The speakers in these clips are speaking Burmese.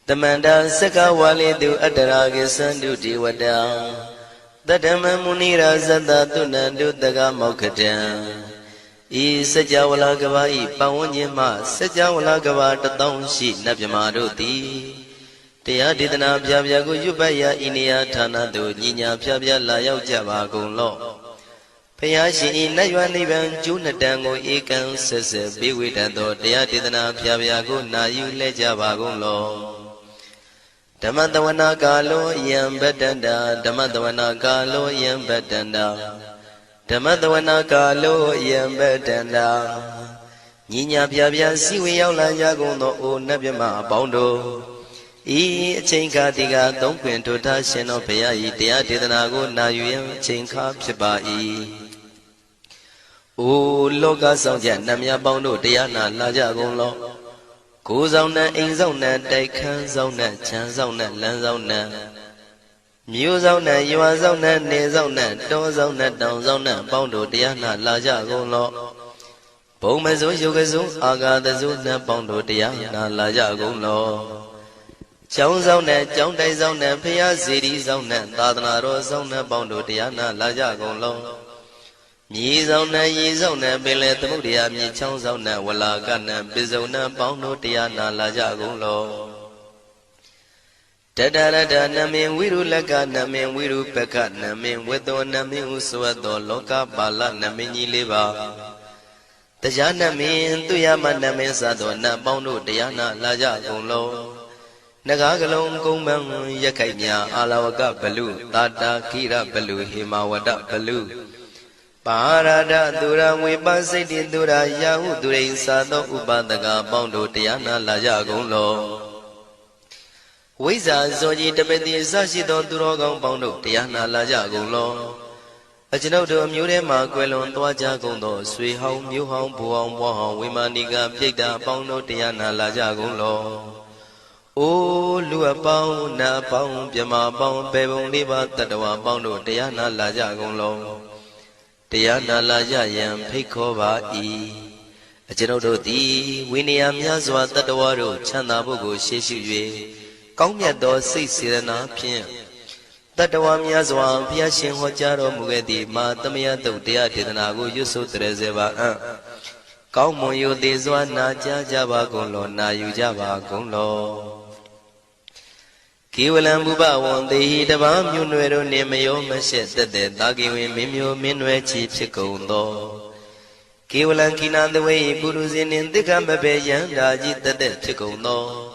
Tamanda Saka Wali do Adaragi Sandu Diwada Tadama Munira Zada Tunandu Daga Mokatan E Sajawala Gavai Pawanyama Sajawala Gava Tatong Shi Nabyamaroti Tia Didana Pyago Yubaya Inia Tana do Nina Pyabya Layao Java Golo Payashi Nayuanivan Junatango Ekan Sese Biwitando Tia Didana Pyago Nayu Lejava Golo Damadavana Galo Yam Bedanda Damadavana Galo Yam Bedanda Damadavana Galo Yam Bedanda Nina Pyabya Siwi Yaula Yagono O Nabyama Bondo E Chinka Diga Don't Quint to Tashin of Payai Tia Didanago Nayu Chinka Pibai O Loga Sonja Namya Bondo Diana Lajagon Kuzona Inzona Daikan Zona Chanzona Lanzona Muzona Yuazona Nezona Dozona Donzona Bondo Diana Lajagon Pomazo Yogazo Aga the Zuna Bondo Diana Lajagon Chongzona Jongdai Zona Pia City Zona Tadana Zona Bondo Diana Lajagon Yizona Yizona Bele Tamudia Mi Chongzona Walagana Bizona Bondo Diana Lajagulo Tadara Namin Wiru Laga Namin Wiru Peka Namin Wedo Namin Uswado Loka Bala Namini Liva Tajana Min Tuyama Namin Sadona Bondo Diana Lajagulo Nagagalong Kumbang Yakanya Alawaka Balu Tata Kira Balu Himawada Balu Parada Dura Wibasiti Dura Yahu Durain Sado Ubadaga Bondo Tiana Lajagulo Wiza Zoji Tabeti Sashito Durogon Bondo Tiana Lajagulo Ajinodo Murema Quelon Tuajagundo Sui Home New Home Buon Wahon Wimaniga Pita Bondo Tiana Lajagulo O Lua Pau Na Pau Piama Pau Bebon Liba Tatawa Bondo Tiana Lajagulo Tiana Lajayan Pikova E. A general D. Winniam Yazwa Tatawaro Chanabugo Sheshu Kongyato 6 Pien Tatawam Yazwa Piashin Hojaro Mugedi Matamia Dodia Tidanago Yusu Trezeva Kaumoyo de Zwana Java Golo Na Yujava Golo Kiwalam Buba one day the Bam Yunuero Nemayo Mashet the Dagi Mimio Minwe Chief Chikondo Kiwalan Kinan the way Buruzin in the Gambabe Yandaji the Chikondo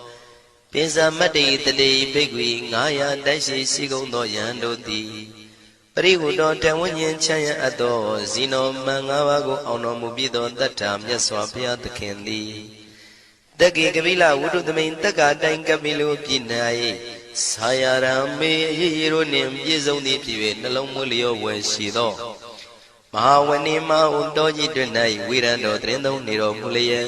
Pisa Mati the day Pigui Naya Dashi Sigondo Yando di Parigu don't tell when you Chaya Ado Zino Mangawago Ono Mubido that time Yaswapia the candy Dagi Gavila would the main Taka Dangabilu Pinai Sayarame Yironim Yizoni Pive Nalomulio Weshido Mahawanima Undoji Dunai Wirando Trendo Niro Mulia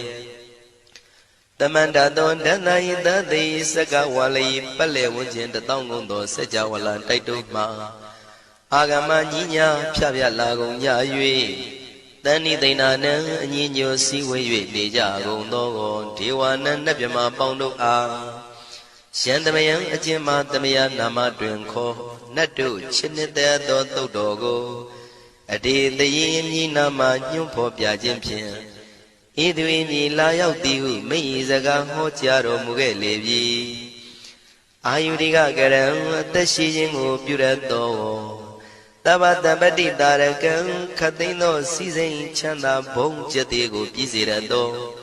Tamanda Don Danai Dadi Saka Wali Pale Wujin the Tongundo Sajawala Taituma Agama Nina Pia Lago Yayui Dani Dinana Nino Siwe Dejago Nogo Tiwana Nabima Bondo A Shandamayan Ajima Damaya Nama Drinko Nadu Chinita Do Dogo Adi the Yin Nama Nyumpo Piajimpian Idwini Layao Diu Meizaga Hotiaro Mugelevi Ayudiga Garam Tashijingo Purato Tabata Badi Darakan Katino Season Chanda Bong Jatigo Pizirado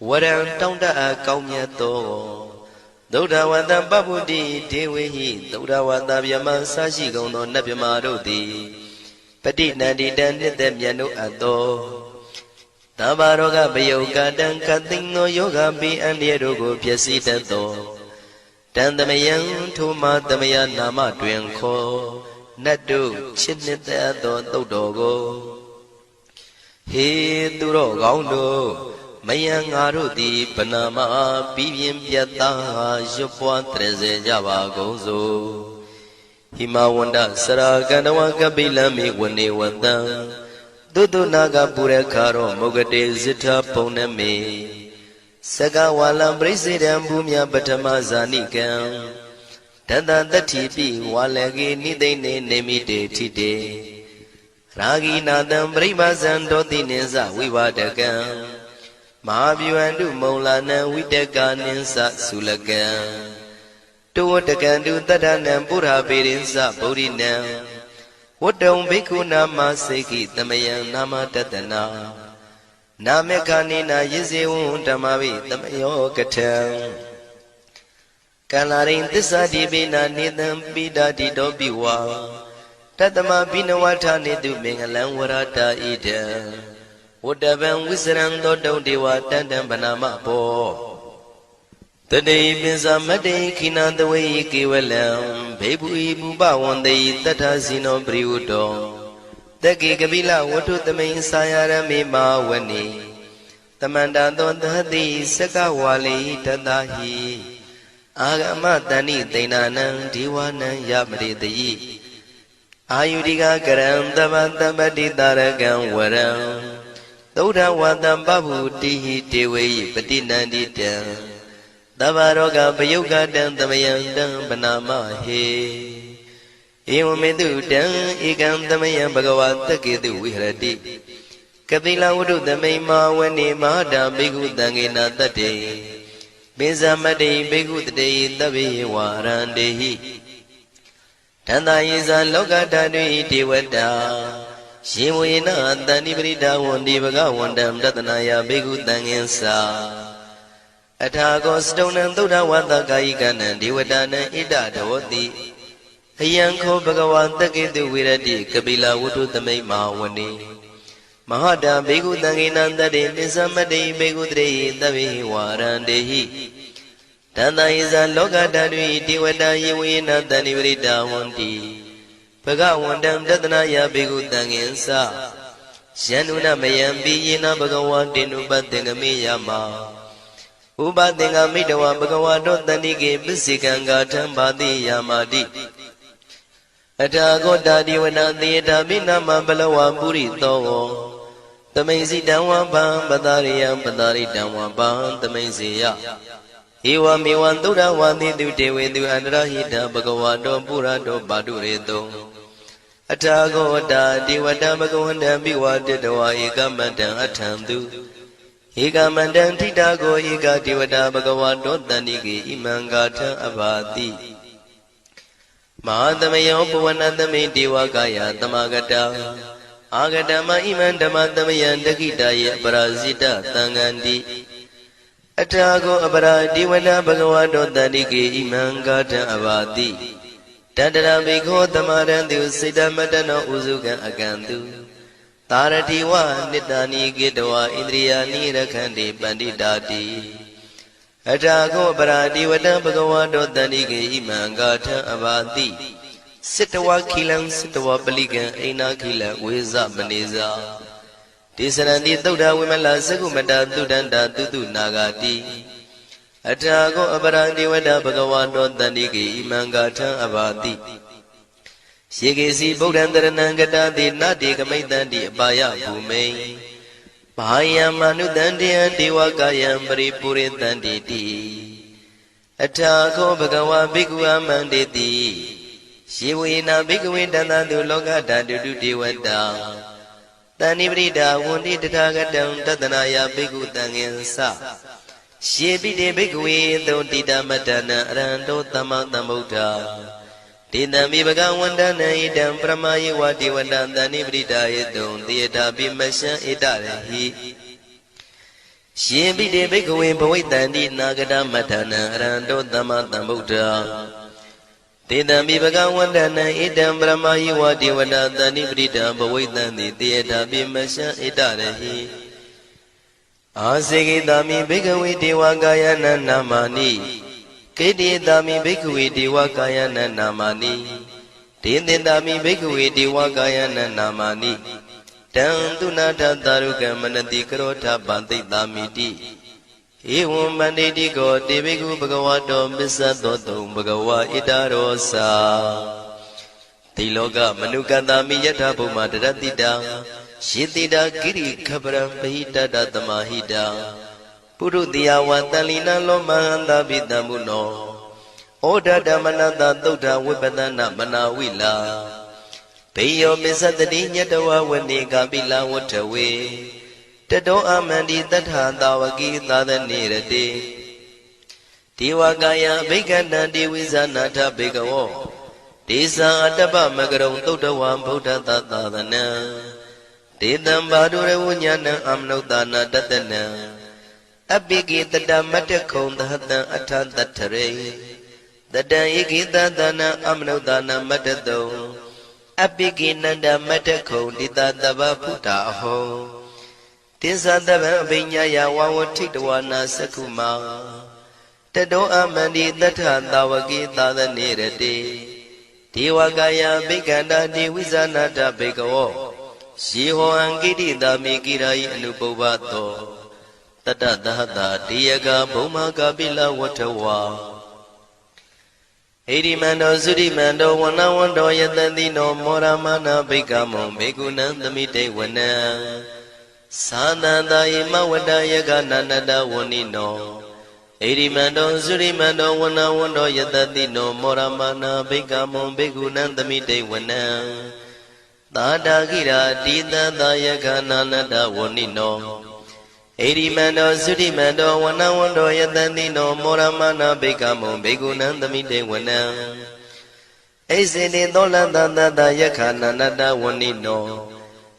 Waran Tonda Kaumiato Doda Wanda Babudi, Dewi, Doda Wanda Yama Sashi Gono Nabimarodi, Padina di Dandit Yanu Ado Tabaroga Bayoga Dan Katino Yoga Bi and Yerogo Piasitato Dandamayan Tuma Damaya Nama Dwenko Nadu Chinita Dodogo He Duro Gaundo Mayang Arudi Panama Pivian Piata Jopua Treze Java Gozo Himawanda Saraganawa Kabila Mi Wani Wanda Dudu Naga Purekaro Mogade Zita Poneme Sagawalam President Bumya Batama Zanikam Tata Tatipi Walagi Nidene Nemide Tide Ragi Nadam Bribazan Dotineza Vivadagam Mahabiwandu Maulana Vidaka Ninsa Sulagam Tuwatakandu Tadanam Pura Pirinsa Bodinam Wadam Bikuna Maseki Tamayan Nama Tatana Namekanina Yizewun Tamavi Tamayo Katam Kalarin Tisadi Bina Nidam Bida Dido Biwa Tatama Binawata Nidu Mingalam Warata Ida Wadaban Wisran Dodo Dewa Tandam Banama Po Today Binza Made Kina the way Kiwalam Babu Buba one day Tatazino Briudo Dagi Gabila Watu the main Sayara Mima Wani Tamanda Don the Hadi Sakawali Tadahi Agama Dani Dainanan Diwana Yamri the Yi Ayudiga Garam Davanta Badi Daragam Waram Doda Wadam Babu Dihi Dewe Patinandi Dam Davaroga Bayoga Dam Damayan Dam Banama He Ewamedu Dam Igam Damayan Bhagavata Kedu Vihradi Kabila Udu Damaima Wani Mahada Bigu Dangina Tate Bizamade Bigu Day Davi Warandehi Tanda Yiza Loga Dadu Itiwada Shiwina Dani Brida Wandi Baga Wandam Datanaya Bigu Danginsa Atago Stone and Duda Wanda Gaigan and Diwadana Ida Doti Hayanko Bhagawan Takidu Viradi Kabila Wudu the Maima Wani Mahada Bigu Danginanda de Nizamade Bigu Dre Davi Warandehi Tanda Iza Loga Dadu Itiwada Yiwina Dani Brida Wandi Baga Wandam Datanaya Bigu Danginsa Shanuna Mayambi Yina Bhagawan Dinubatengami Yama Uba Dinga Midawa Bhagawado Danige Bisikanga Tambadi Yamadi Atago Dadi Wanandi Dabina Mambalawa Puri Togo Tamaisi Dawa Bam Badariam Badari Dawa Bam Tamaisia Iwa Miwan Dura Wandi Dute Vedu Andrahita Bhagawado Purado Baduredo Atago Dadi Wada Bhagawanda Biwa Dedawa Egamada Atandu Ega Mandan Titago Ega Divada Bhagavado Danigi Imangata Abadi Mahadamayo Puvanadame Divagaya Tamagata Agadama Imandamayan Dakitaya Parazita Tangandi Atago Abara Divada Bhagavado Danigi Imangata Abadi Tadara Biko Tamarandu Sidamatano Uzuka Agandu Taratiwa Nitani Gitawa Indriyani Rakhandi Panditati Atago Paradi Vada Bhagavado Danige Imangata Avati Sitawa Kilam Sitawa Paligan Aina Kila Weza Maniza Tisarandi Dauda Wimala Sagumata Dudanda Tutu Nagati Atago Aparandi Vada Bhagavado Danige Imangata Avati Shigesi Bodhandaranangata di Nadi Kamaitandi Abaya Bhume Bahaya Manudandi and Diwakayam Puripuritandi Atako Bhagawa Bhigwa Manditi Shiwina Bhigwindana Duloga Dadu Diwada Tani Brida Wundi Tatagadam Tatanaya Bhigu Tangensa Shibide Bhigwi Dodida Matana Rando Tamatamuta Tidami Bhagawandana Idam Pramayi Wadi Wadandani Brida Idon Theata Bimasha Idarahi Shibide Bhigwi Bhawitandi Nagada Matana Rando Tamatamuta Tidami Bhagawandana Idam Pramayi Wadi Wadandani Brida Bhawitandi Theata Bimasha Idarahi Asigi Dami Bhigwi Diwagayana Namani Kedi Dami Bhikkhave Devakayana Namani Tende Dami Bhikkhave Devakayana Namani Tandunata Daruka Manati Karota Bante Damiti Evam Manditi Go Deviku Bhagavato Misadoto Bhagava Idarosa Tiloka Manuka Dami Yata Puma Daratida Shitida Giri Kabram Pahita Datamahida ပုရုတိယဝတလီနလောမဟန္တာပိတံမုနောဩဒဓမ္မနတသုဒ္ဓဝိပဒနာမနာဝိလာဘေယောမစ္စတတိညတဝဝနေကပိလဝတ္ထဝေတတောအမန္တိတထသာဝကိသာသနေရတိဒေဝကာယဘိက္ခန္တံဒေဝိဇာနာထဘေကဝောဒေသံအတ္တပမကရုံသုတ္တဝံဗုဒ္ဓသာသနံဒေတံဘာဒုရဝဉ္ဉဏံအမနုဿာနာတတနံအပိကိတတမတ္တခုံသဟတံအထတထရေတတံဧကိတသနံအမနုဿာနာမတ္တတုံအပိကိနန္ဒမတ္တခုံတိတတဗ္ဗဖုတာအဟောတိသတဗံအဘိညာယဝဝထိတဝနာသက္ခုမာတတောအမန္တိတထသာဝကိသာသနေရတိဒေဝကာယဘိက္ခန္တာဒေဝိဇာနာတဘေကဝောယေဟောံကိတိတာမေကိရာယအနုပုဗ္ဗတောတတသဟတာတေယကဘုံမကပိလဝတ္ထဝါဣရိမန္တောသုရိမန္တောဝနဝန္တောယတတိနောမောရမနာဘိက္ခမောဘေကုဏံသမိတေဝနံသာသန္တာယမဝတ္တယကနန္တဝဏိနောဣရိမန္တောသုရိမန္တောဝနဝန္တောယတတိနောမောရမနာဘိက္ခမောဘေကုဏံသမိတေဝနံသာတာကိရာတိတသယကနန္တဝဏိနောဣရိမန္တောသုရိမန္တောဝနဝန္တောယတတိနောမောရမနာဘိက္ခမောဘေကုဏံသမိတေဝနံဣစေတိသောလတသတယခနန္တဝဏိနော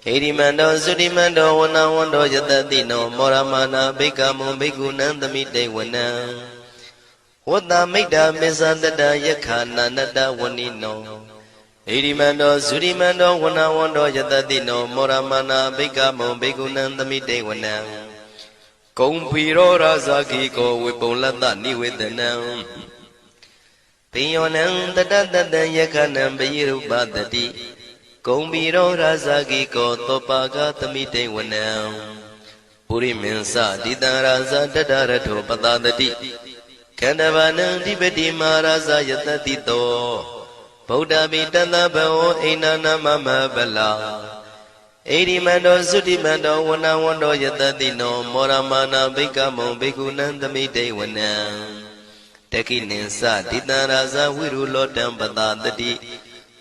ဣရိမန္တောသုရိမန္တောဝနဝန္တောယတတိနောမောရမနာဘိက္ခမောဘေကုဏံသမိတေဝနံဝတ္တမိတ္တမေသတတယခနန္တဝဏိနောဣရိမန္တောသုရိမန္တောဝနဝန္တောယတတိနောမောရမနာဘိက္ခမောဘေကုဏံသမိတေဝနံကုံဖီရောရာဇာကိကောဝေပုံလတ္တနိဝေဒနံပိယောနံတတတတံယခနံပယိရုပတတိကုံဖီရောရာဇာကိကောသောပါကသမိတေဝနံပုရိမင်းစတိတံရာဇာတတရထောပတတတိခန္ဓဗာနံဓိပတိမာရာဇာယတတိတောဗုဒ္ဓမိတသဗ္ဗဝဣန္ဒနာမမဗလာဣရိမန္တောသုတိမန္တောဝနဝန္တောယတတိနောမောရမနာဘိက္ခမောဘေကုဏံသမိတေဝနံတခိနိသတိတံရာဇဝိရုလောတံပတတတိ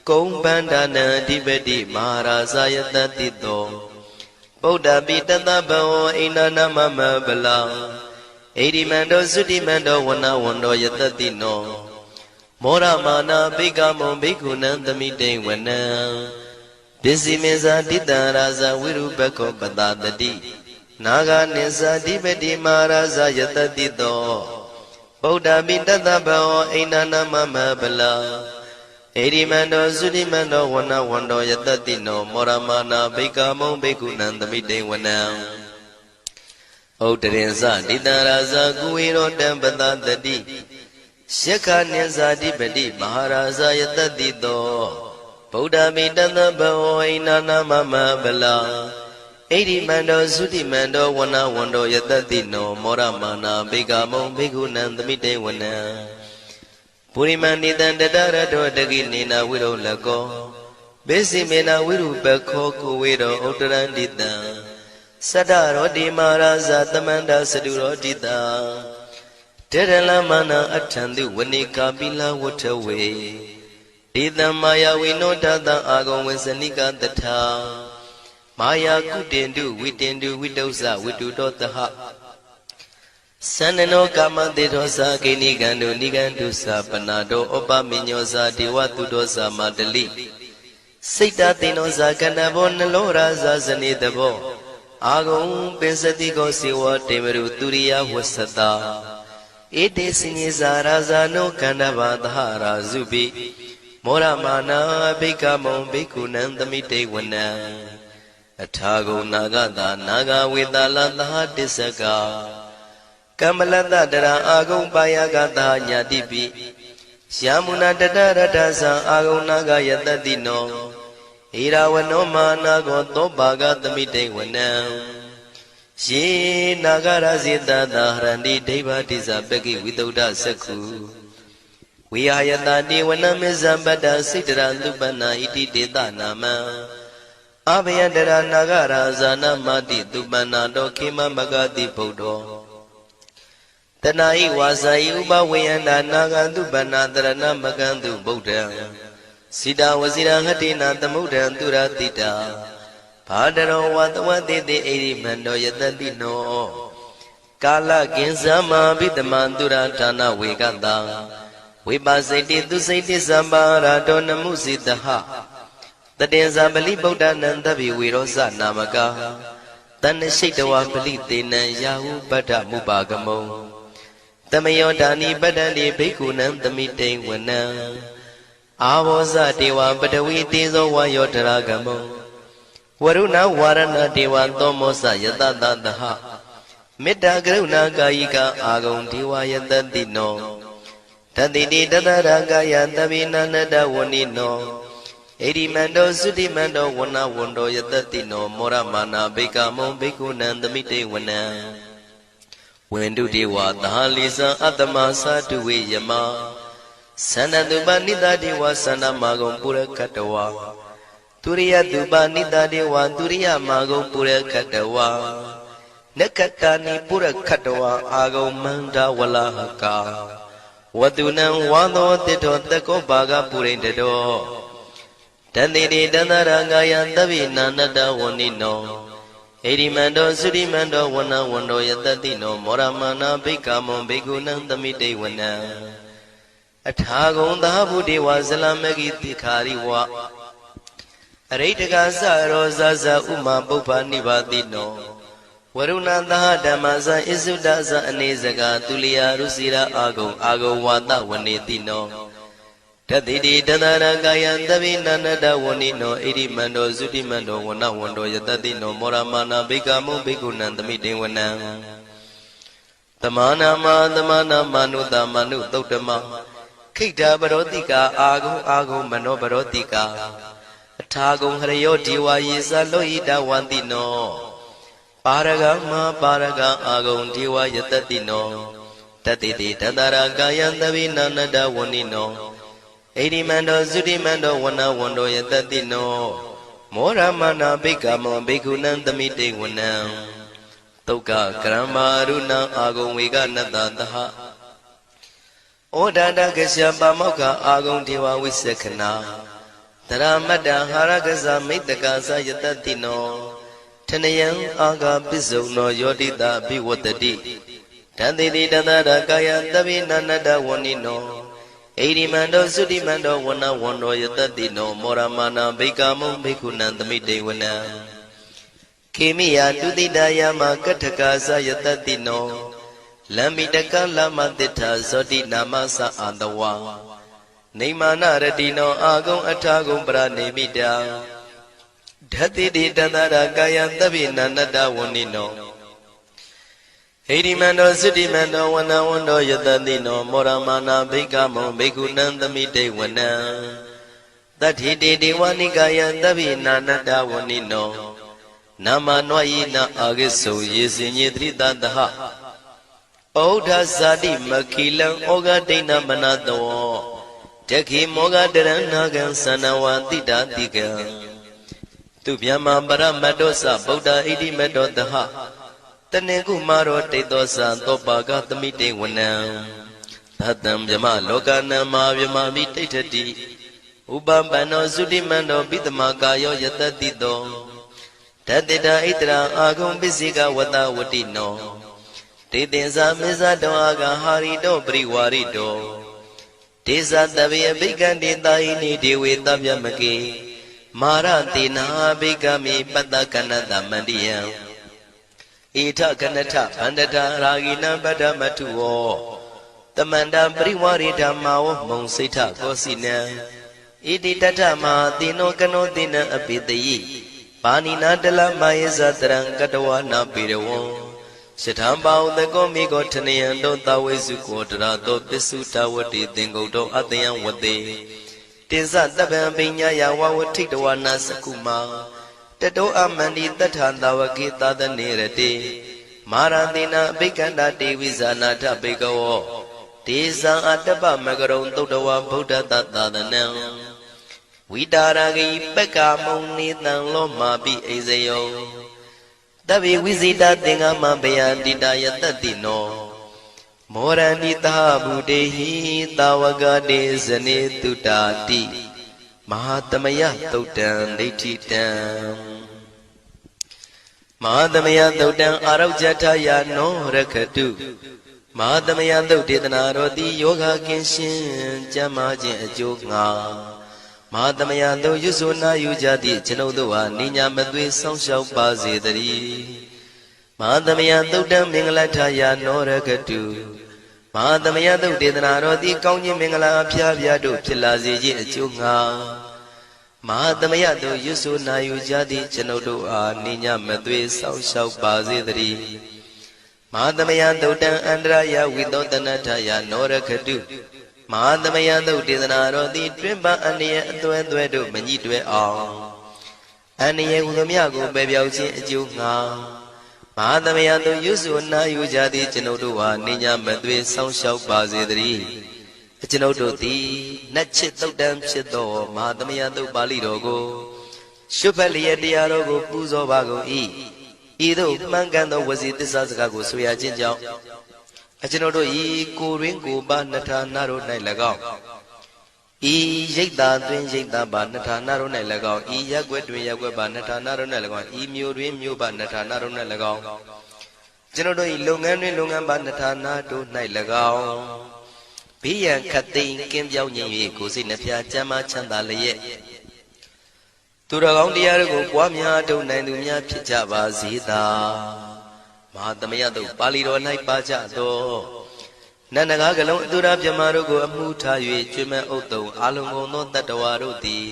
ကုံဗန္ဒနံအဓိပတိမဟာရာဇယတတိတောဗုဒ္ဓပိတသဗ္ဗဝဣန္ဒနာမမဗလာဣရိမန္တောသုတိမန္တောဝနဝန္တောယတတိနောမောရမနာဘိက္ခမောဘေကုဏံသမိတေဝနံပစ္စည်းမေဇာတိတံရာဇဝိရုပခောပတတတိနာဂာနိသဓိပတိမဟာရာဇယတတိတောဗုဒ္ဓပိတသဗ္ဗဝဣန္ဒနာမမဗလာဣရိမန္တောသုတိမန္တောဝနဝန္တောယတတိနောမောရမနာဘိက္ခမောဘေကုဏံသမိတေဝနံဩတရင်စတိတံရာဇကုဝေရောတံပတတတိယခနိသဓိပတိမဟာရာဇယတတိတောဗုဒ္ဓမိတသဗ္ဗဝဣန္ဒနာမမဗလာဣရိမန္တောသုတိမန္တောဝနဝန္တောယတတိနောမောရမနာဘိက္ခမောဘေကုဏံသမိတေဝနံပုရိမန္တိတံတတရတောတကိနေနဝိရုလကောဘေစီမေနဝိရုပခောကုဝေရောဥတရန္တိတံသတ္တရောတိမာရာဇသမန္တသတုရောတိတံတေရလမနာအထံတိဝနိကာပိလဝတ္ထဝေဒေတံမာယဝိနောတတံအာဂုံဝေစနိကတထာမာယာကုတင်တုဝိတင်တုဝိတုဇဝိတုတောတဟသန္နနောကာမတေသောသာကိနိကံတုနိကံတုသာပနာတောဩပမိညောသာဒေဝတုတောသာမတလိစိတ်တသိနောသာကဏဘောနလောရာဇာဇနေတဘောအာဂုံပင်စတိကောစေဝတေမရုသူရိယဝဆတာဧတေစိညေဇာရာဇာနောကန္တဘာသဟရာဇုပိမောရမနာဘိက္ခမောဘေကုဏံသမိတေဝနံအထာဂုံနာဂတာနာဂဝေတာလသဟတစ္စကကမ္မလတ္တတရာအာဂုံပါယကတာညာတိပိယာမုနာတတရတ္ထသံအာဂုံနာဂယတတိနောဣရာဝနောမာနာကောသောဘာဂသမိတေဝနံယေနာဂရဇိတသာဟရန္တိဒိဗ္ဗတိဇပကိဝိတုဒ္ဓသက္ခုဝိဟာယတတိဝနမေဇံပတ္တစိတ္တရသုပနာဣတိတေတနာမံအဘယတရနာဂရာဇာနာမတိသုပနာတောခေမမဂတိဗုဒ္ဓော နာဤဝါစာဤဥပဝေယန္တာနာဂံတုပန္နာတရဏမကံတုဗုဒ္ဓံစိတဝစီရဟတိနာသမုဒ္ဒံသူရတိတာဘာတရောဝတဝတိတိဣရိမန္တောယတတိနောကာလကင်္စမဘိတမံသူရဌာနဝေကတံဝိပါစိတိသူစိတိသံပါရာတောနမှုစိတဟတတေဇာပလိဗုဒ္ဓနံသဗ္ဗေဝေရောဇနာမကာတဏ္ဏရှိတဝပလိတေနံယာဟုပတ္ထမုပါကမုံတမယောဒာနိပတ္တန္တိဘိက္ခုနံသမိတိဝနံအာဘောဇတေဝပတဝီတေဇောဝါယောတရာကမုံဝရုဏဝါရဏတေဝသောမောဇယတတတဟမေတ္တာကရုဏာကာယိကအာဂုံဒေဝယတတိနောတတိတိတတရာကာယသဗ္ဗေနန္တဝဏိနောဣရိမန္တောသုတိမန္တောဝဏဝန္တောယတတိနောမောရမာနာဘိက္ခမုံဘိက္ခုနံသမိတေဝနံဝန္တုတေဝသာလိသံအတ္တမသာတုဝေယမသန္တတုပနိတတေဝသန္တမာဂုံပုရခတဝါသူရိယတုပနိတတေဝသူရိယမာဂုံပုရခတဝါနက္ခတာနိပုရခတဝါအာဂုံမန္တဝလဟကာဝတုနံဝါသောတိတောတကောဘာဂပုရိန္တတောတတိတိတန္တရာဂာယသဗ္ဗေနန္တဝဏိနောဣရိမန္တောသုရိမန္တောဝဏဝန္တောယတတိနောမောရမနာဘိက္ခမုံဘိက္ခုနံသမိတေဝနံအထာဂုံသာဗုဒေဝဇလမဂိတိခာရိဝအရိတကသရောဇဇဥမာပုပ္ပနိဗ္ဗာတိနောဝရုဏသဟဓမ္မဇဣစုဒဇအနေစကာသူလျာရုစီရာအာဂုံဝါဒဝနေတိနောတတိတိတတရကာယံသဗ္ဗေနန္တဝဏိနောဣရိမန္တောသုတိမန္တောဝဏဝန္တောယတတိနောမောရမာနာဘိက္ခမုံဘိက္ခုနံသမိတေဝနံသမာနာမနုတမနုသုတ်တမခိတ္တပရောတိကာအာဂုံမနောပရောတိကာအထာဂုံဟရယောဒေဝယေသလောဟိတဝန္တိနောပါရဂမပါရဂအာဂုံဒေဝယတတိနောတတိတိတတရာကာယံသဗ္ဗေနန္တဝဏိနောဣရိမန္တောသုတိမန္တောဝဏဝန္တောယတတိနောမောရမနာဘိက္ခမုံဘိက္ခုနံသမိတေဝနံသုက္ကကရမရုဏအာဂုံဝေကနတသဟဩဒန္တကစ္စပါမောက္ခအာဂုံဒေဝဝိသက္ခနာတရမတ္တဟာရကဇမိတ္တကာသယတတိနောထနယံအာဂပစ္စုံနောယောတိတာဘိဝတ္တိတန္တိတိတတရကာယသဗ္ဗေနန္တဝဏိနောဣရိမန္တောသုတိမန္တောဝဏဝန္တောယတတိနောမောရမာနာဘိက္ခမုံဘိက္ခုနံသမိတေဝနံခေမိယတုတိတယမကထကာသယတတိနောလမ္မိတကလမတိထာဇောတိနာမသအာတဝါနေမာနရတိနောအာဂုံအထာဂုံပရနေမိတာဓတိတိတတရကာယံသဗ္ဗေနန္တဝဏိနောဣရိမန္တောသုတိမန္တောဝဏဝန္တောယတတိနောမောရမာနာဘိက္ခမုံဘိက္ခုနံသမိတေဝနံတတိတေဒေဝနိကာယံသဗ္ဗေနန္တဝဏိနောနာမနွာယိနအာဂိစုယေစင်ညေတိတတဟဩဒဇာတိမခိလံဩဃဒိဏမနတောတခိမောဃတရဏဂံသနဝတိတာတိကံသူဗျမပရမတ္တောသဗုဒ္ဓဣတိမတ္တောတဟတနေကုမာရောတေသောသံသောပါကသမိတေဝနံသတံဗျမလောကနံမာဗျမမိတိဋ္ဌတိဥပပန္နောသုတိမန္တောပိတမကာယောယတတိတောတတိတာဣတရာအာဂုံပစ္စေကဝတဝတိနောတေသင်္ဇာမေဇတောအာဂဟာရိတောပရိဝါရိတောဒေဇတဗေအဘိက္ခန္တေတာဟိနိဒေဝေတဗျမကေမာရတေနာဘိက္ခမေပတ္တကနတမန္တိယံဣထကနထဗန္တတာရာဂိနံပတ္တမထုဝောတမန္တပရိဝါရိဓမ္မာဝမုံစိဋ္ဌကောစီနံဣတိတထမသေနောကနောသေနံအပိတယိပါဏိနာတလမယေဇတရံကတဝနာပေရဝံစထံပါဥတကောမိကောထနယံတောတဝိစုကောတရာတောပစ္စုတဝတိသင်္ကုတ်တောအတယံဝတေတေဇတပံပိညာယဝဝထိတဝနာစကုမာတတောအမန္တိတထံတဝကေသဒနေရတေမာရတိနာအဘိက္ခန္တာတေဝိဇာနာထဘေကဝောဒေဇံအတ္တပမကရုံသုတ္တဝဗုဒ္ဓတသာသနံဝိတာရဂိပက္ခမုံနေတံလောမာပိအိဇယောတဗ္ဗေဝိဇိတသင်္ဃမဘယတိတာယတတိနော မောရဏိတာဗုတေဟိတာဝကတေဇနေတုတာတိမဟာသမယသုတ်တံဒိဋ္ဌိတံမဟာသမယသုတ်တံအာရောဇထယာနောရခတုမဟာသမယသုတ်ဒေသနာတော်သည်ယောဂကင်းရှင်းကျမ်းမာခြင်းအကျိုးငှာမဟာသမယသုတ်ရွဆိုနာယူကြသည့်ကျွန်ုပ်တို့ဟာနိညာမသွေစောင့်ရှောက်ပါစေတည်းမဟာသမယသုတ်တံမင်္ဂလထယာနောရခတုမဟာသမယသုတ်ဒေသနာတော်သည်ကောင်းခြင်းမင်္ဂလာအဖျားဖျားတို့ဖြစ်လာစေခြင်းအကျိုးငှာမဟာသမယသုတ်ရွဆိုနာယူကြသည့်ကျွန်ုပ်တို့အားနိညာမသွေစောင့်ရှောက်ပါစေတည်းမဟာသမယသုတ်တံအန္တရာယဝိသောတနထယာနောရခတုမဟာသမယသုတ်ဒေသနာတော်သည်တွင်ပန်းအန္တရာယ်အသွဲသွဲတို့မညှိတွဲအောင်အန္တရာယ်ဟူသည်များကိုပယ်ပြောက်ခြင်းအကျိုးငှာမဟာသမယသုတ်ရွဆိုနာယူကြသည့်ကျွန်ုပ်တို့ဟာနိညာမသွေစောင့်ရှောက်ပါစေတည်းကျွန်ုပ်တို့သည်နတ်ချစ်သုတ်တံဖြစ်သောမဟာသမယသုတ်ပါဠိတော်ကိုရှုဖတ်လျက်တရားတော်ကိုပူဇော်ပါကုန်၏ဤသို့မှန်ကန်သောဝစီသစ္စာစကားကိုဆိုရခြင်းကြောင့်ကျွန်ုပ်တို့ဤကိုရင်းကိုပါနှထာနာတို့၌၎င်းဤရိတ်တာတွင်ရိတ်တာပါနှထာနာတို့၌၎င်းဤရက်ွက်တွင်ရက်ွက်ပါနှထာနာတို့၌၎င်းဤမြို့တွင်မြို့ပါနှထာနာတို့၌၎င်းကျွန်ုပ်တို့ဤလုပ်ငန်းတွင်လုပ်ငန်းပါနှထာနာတို့၌၎င်းဘေးရန်ခတ်သိမ်းကင်းပြောင်းခြင်း၍ကိုယ်စိတ်နှဖျားချမ်းသာချမ်းသာလျက်သူတော်ကောင်းတရားတို့ကိုပွားများထုတ်နိုင်သူများဖြစ်ကြပါစေသာမဟာသမယသုတ်ပါဠိတော်၌ပါကြသောနန္ဒကားကလုံးအတုရပြမတို့ကိုအမှုထား၍ကျွမ်းမဲ့ဥတုံအာလုံကုန်သောတတ္တဝါတို့သည်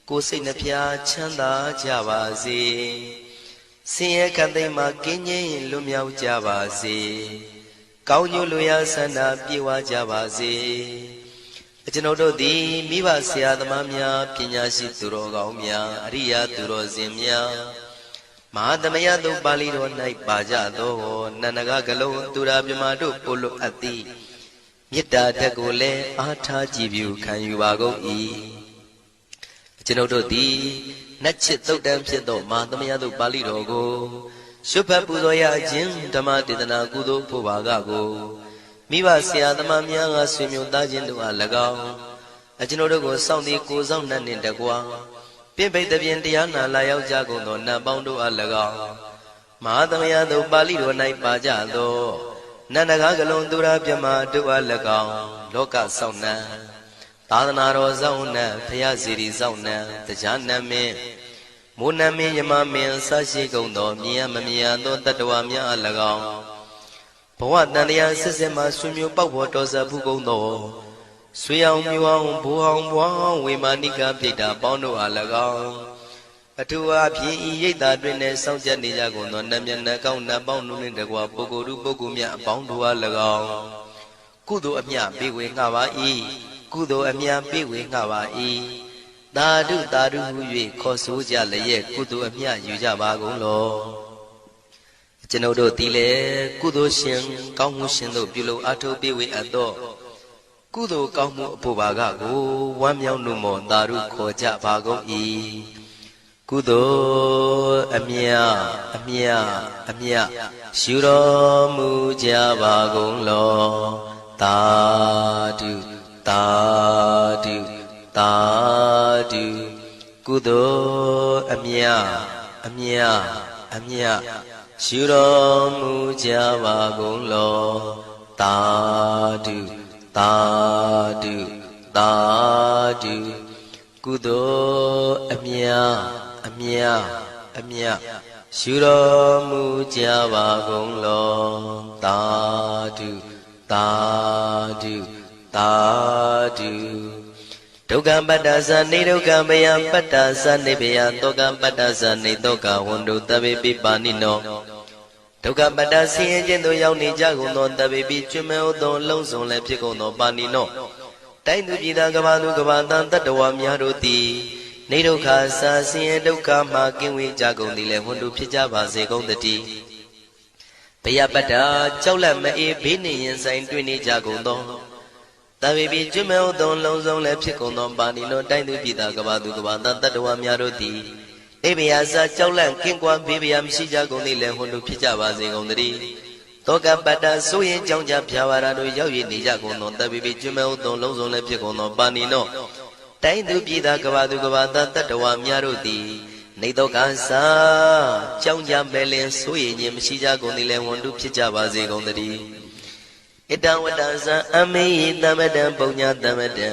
ကိုယ်စိတ်နှဖျားချမ်းသာကြပါစေဆင်းရဲခတ်သိမ်းမှကင်းငြိမ်းလွတ်မြောက်ကြပါစေကောင်းကျိုးလိုရာဆန္ဒပြေဝကြပါစေကျွန်ုပ်တို့သည်မိဘဆရာသမားများပညာရှိသူတော်ကောင်းများအရိယာသူတော်စင်များမဟာသမယသုတ်ပါဠိတော်၌ပါကြသောနန္ဒကကလုံးသူရာပြမတို့ပို့လို့အပ်သည်မေတ္တာဓာတ်ကိုလည်းအားထားကြည်ပြုခံယူပါကုန်၏ကျွန်ုပ်တို့သည်နတ်ချစ်သုတ်တံဖြစ်သောမဟာသမယသုတ်ပါဠိတော်ကိုရှုဖတ်ပူဇော်ရခြင်းဓမ္မဒေသနာကုသိုလ်ဖို့ပါကကိုမိဘဆရာသမားများကဆွေမျိုးသားချင်းတို့အား၎င်းကျွန်ုပ်တို့ကိုစောင့်တည်ကိုစောင့်နှံ့နှင့်တကွာပြင့်ပိတ်သဖြင့်တရားနာလာရောက်ကြကုန်သောနတ်ပေါင်းတို့အား၎င်းမဟာသမယသုတ်ပါဠိတော်၌ပါကြသောနန္ဒကားကလုံးသူရာပြမတို့အား၎င်းလောကဆောင်နှံသာသနာတော်ဆောင်နှံဘုရားစီရီဆောင်နှံတရားနတ်မင်းမိုးနတ်မင်းယမမင်းဆရှိကုန်သောမြင်ရမမြင်ရသောတတ္တဝါများအား၎င်းဘဝတန်တရားစစ်စစ်မှဆွေမျိုးပေါက်ဖို့တော်စပ်ဘူးကုန်သောဆွေအောင်မျိုးအောင်ဘိုးအောင်ဘွားအောင်ဝေမာနိကပြိတ္တာပေါင်းတို့အား၎င်းအထူးအားဖြင့်ဤရိတ်တာတွင်နဲ့စောင့်ကြနေကြကုန်သောနတ်မြတ်နတ်ကောင်းနတ်ပေါင်းတို့နှင့်တကွာပုဂ္ဂိုလ်တို့ပုဂ္ဂိုလ်များအပေါင်းတို့အား၎င်းကုသိုလ်အမြပေးဝေငှပါ၏ကုသိုလ်အမြပေးဝေငှပါ၏သာဓုသာဓုဟု၍ခေါ်ဆိုကြလျက်ကုသိုလ်အမြယူကြပါကုန်လောကျွန်ုပ်တို့သည်လည်းကုသိုလ်ရှင်ကောင်းမှုရှင်တို့ပြုလို့အထုပေးဝေအပ်သောကုသိုလ်ကောင်းမှုအဖို့ပါကကိုဝမ်းမြောက်နှုတ်မောသာဓုခေါ်ကြပါကုန်၏ကုသိုလ်အမြအမြအမြရှုတော်မူကြပါကုန်လောသာဓုသာဓုသာဓုကုသိုလ်အမြအမြအမြရှုတော်မူကြပါကုန်လောသာဓုသာဓုသာဓုကုသိုလ်အမြအမြအမြရှုတော်မူကြပါကုန်လောသာဓုသာဓုသာဓုဒုက္ခပတ္တသနေဒုက္ခမယပတ္တသနေဘယတောကပတ္တသနေတောကဝန္တုတဗေပိပါဏိနောဒုက္ခပတ္တဆင်းရဲခြင်းသို့ရောက်နေကြကုန်သောတဗေပိကျွမ်းမဲ့သောလုံးစုံလည်းဖြစ်ကုန်သောပါဏိနောတိုင်းသူပြည်သားကဘာသူကဘာတန်တတ္တဝါများတို့သည်နေဒုက္ခစာဆင်းရဲဒုက္ခမှကင်းဝေးကြကုန်သည်လည်းဝန္တုဖြစ်ကြပါစေကုန်တည်းဘယပတ္တကြောက်လန့်မအေးဘေးနေရင်ဆိုင်တွေ့နေကြကုန်သောတဗေပိကျွမ်းမဲ့သောလုံးစုံလည်းဖြစ်ကုန်သောပါဏိနောတိုင်းသူပြည်သားကဘာသူကဘာတန်တတ္တဝါများတို့သည်အိဗေယစာကြောက်လန့်ကင်းကွာဘေးဗျာမရှိကြကုန်သည်လည်းဟွန်တို့ဖြစ်ကြပါစေကုန်သတည်း တောကပတ္တဆိုရင်ကြောင့်ကြဖြာဝါရတို့ရောက်ရနေကြကုန်သောတပိပိကျွမဲဥသောလုံးစုံလည်းဖြစ်ကုန်သောပါဏိနောတိုင်းသူပြည်သားကဘာသူကဘာသားတတ္တဝါများတို့သည်နေတော့ကစားကြောင့်ကြမဲ့လင်ဆိုရင်ခြင်းမရှိကြကုန်သည်လည်းဝန်တုဖြစ်ကြပါစေကုန်သတည်းဣတဝတ္တဇံအမေဟိသမတံပုံညာသမတံ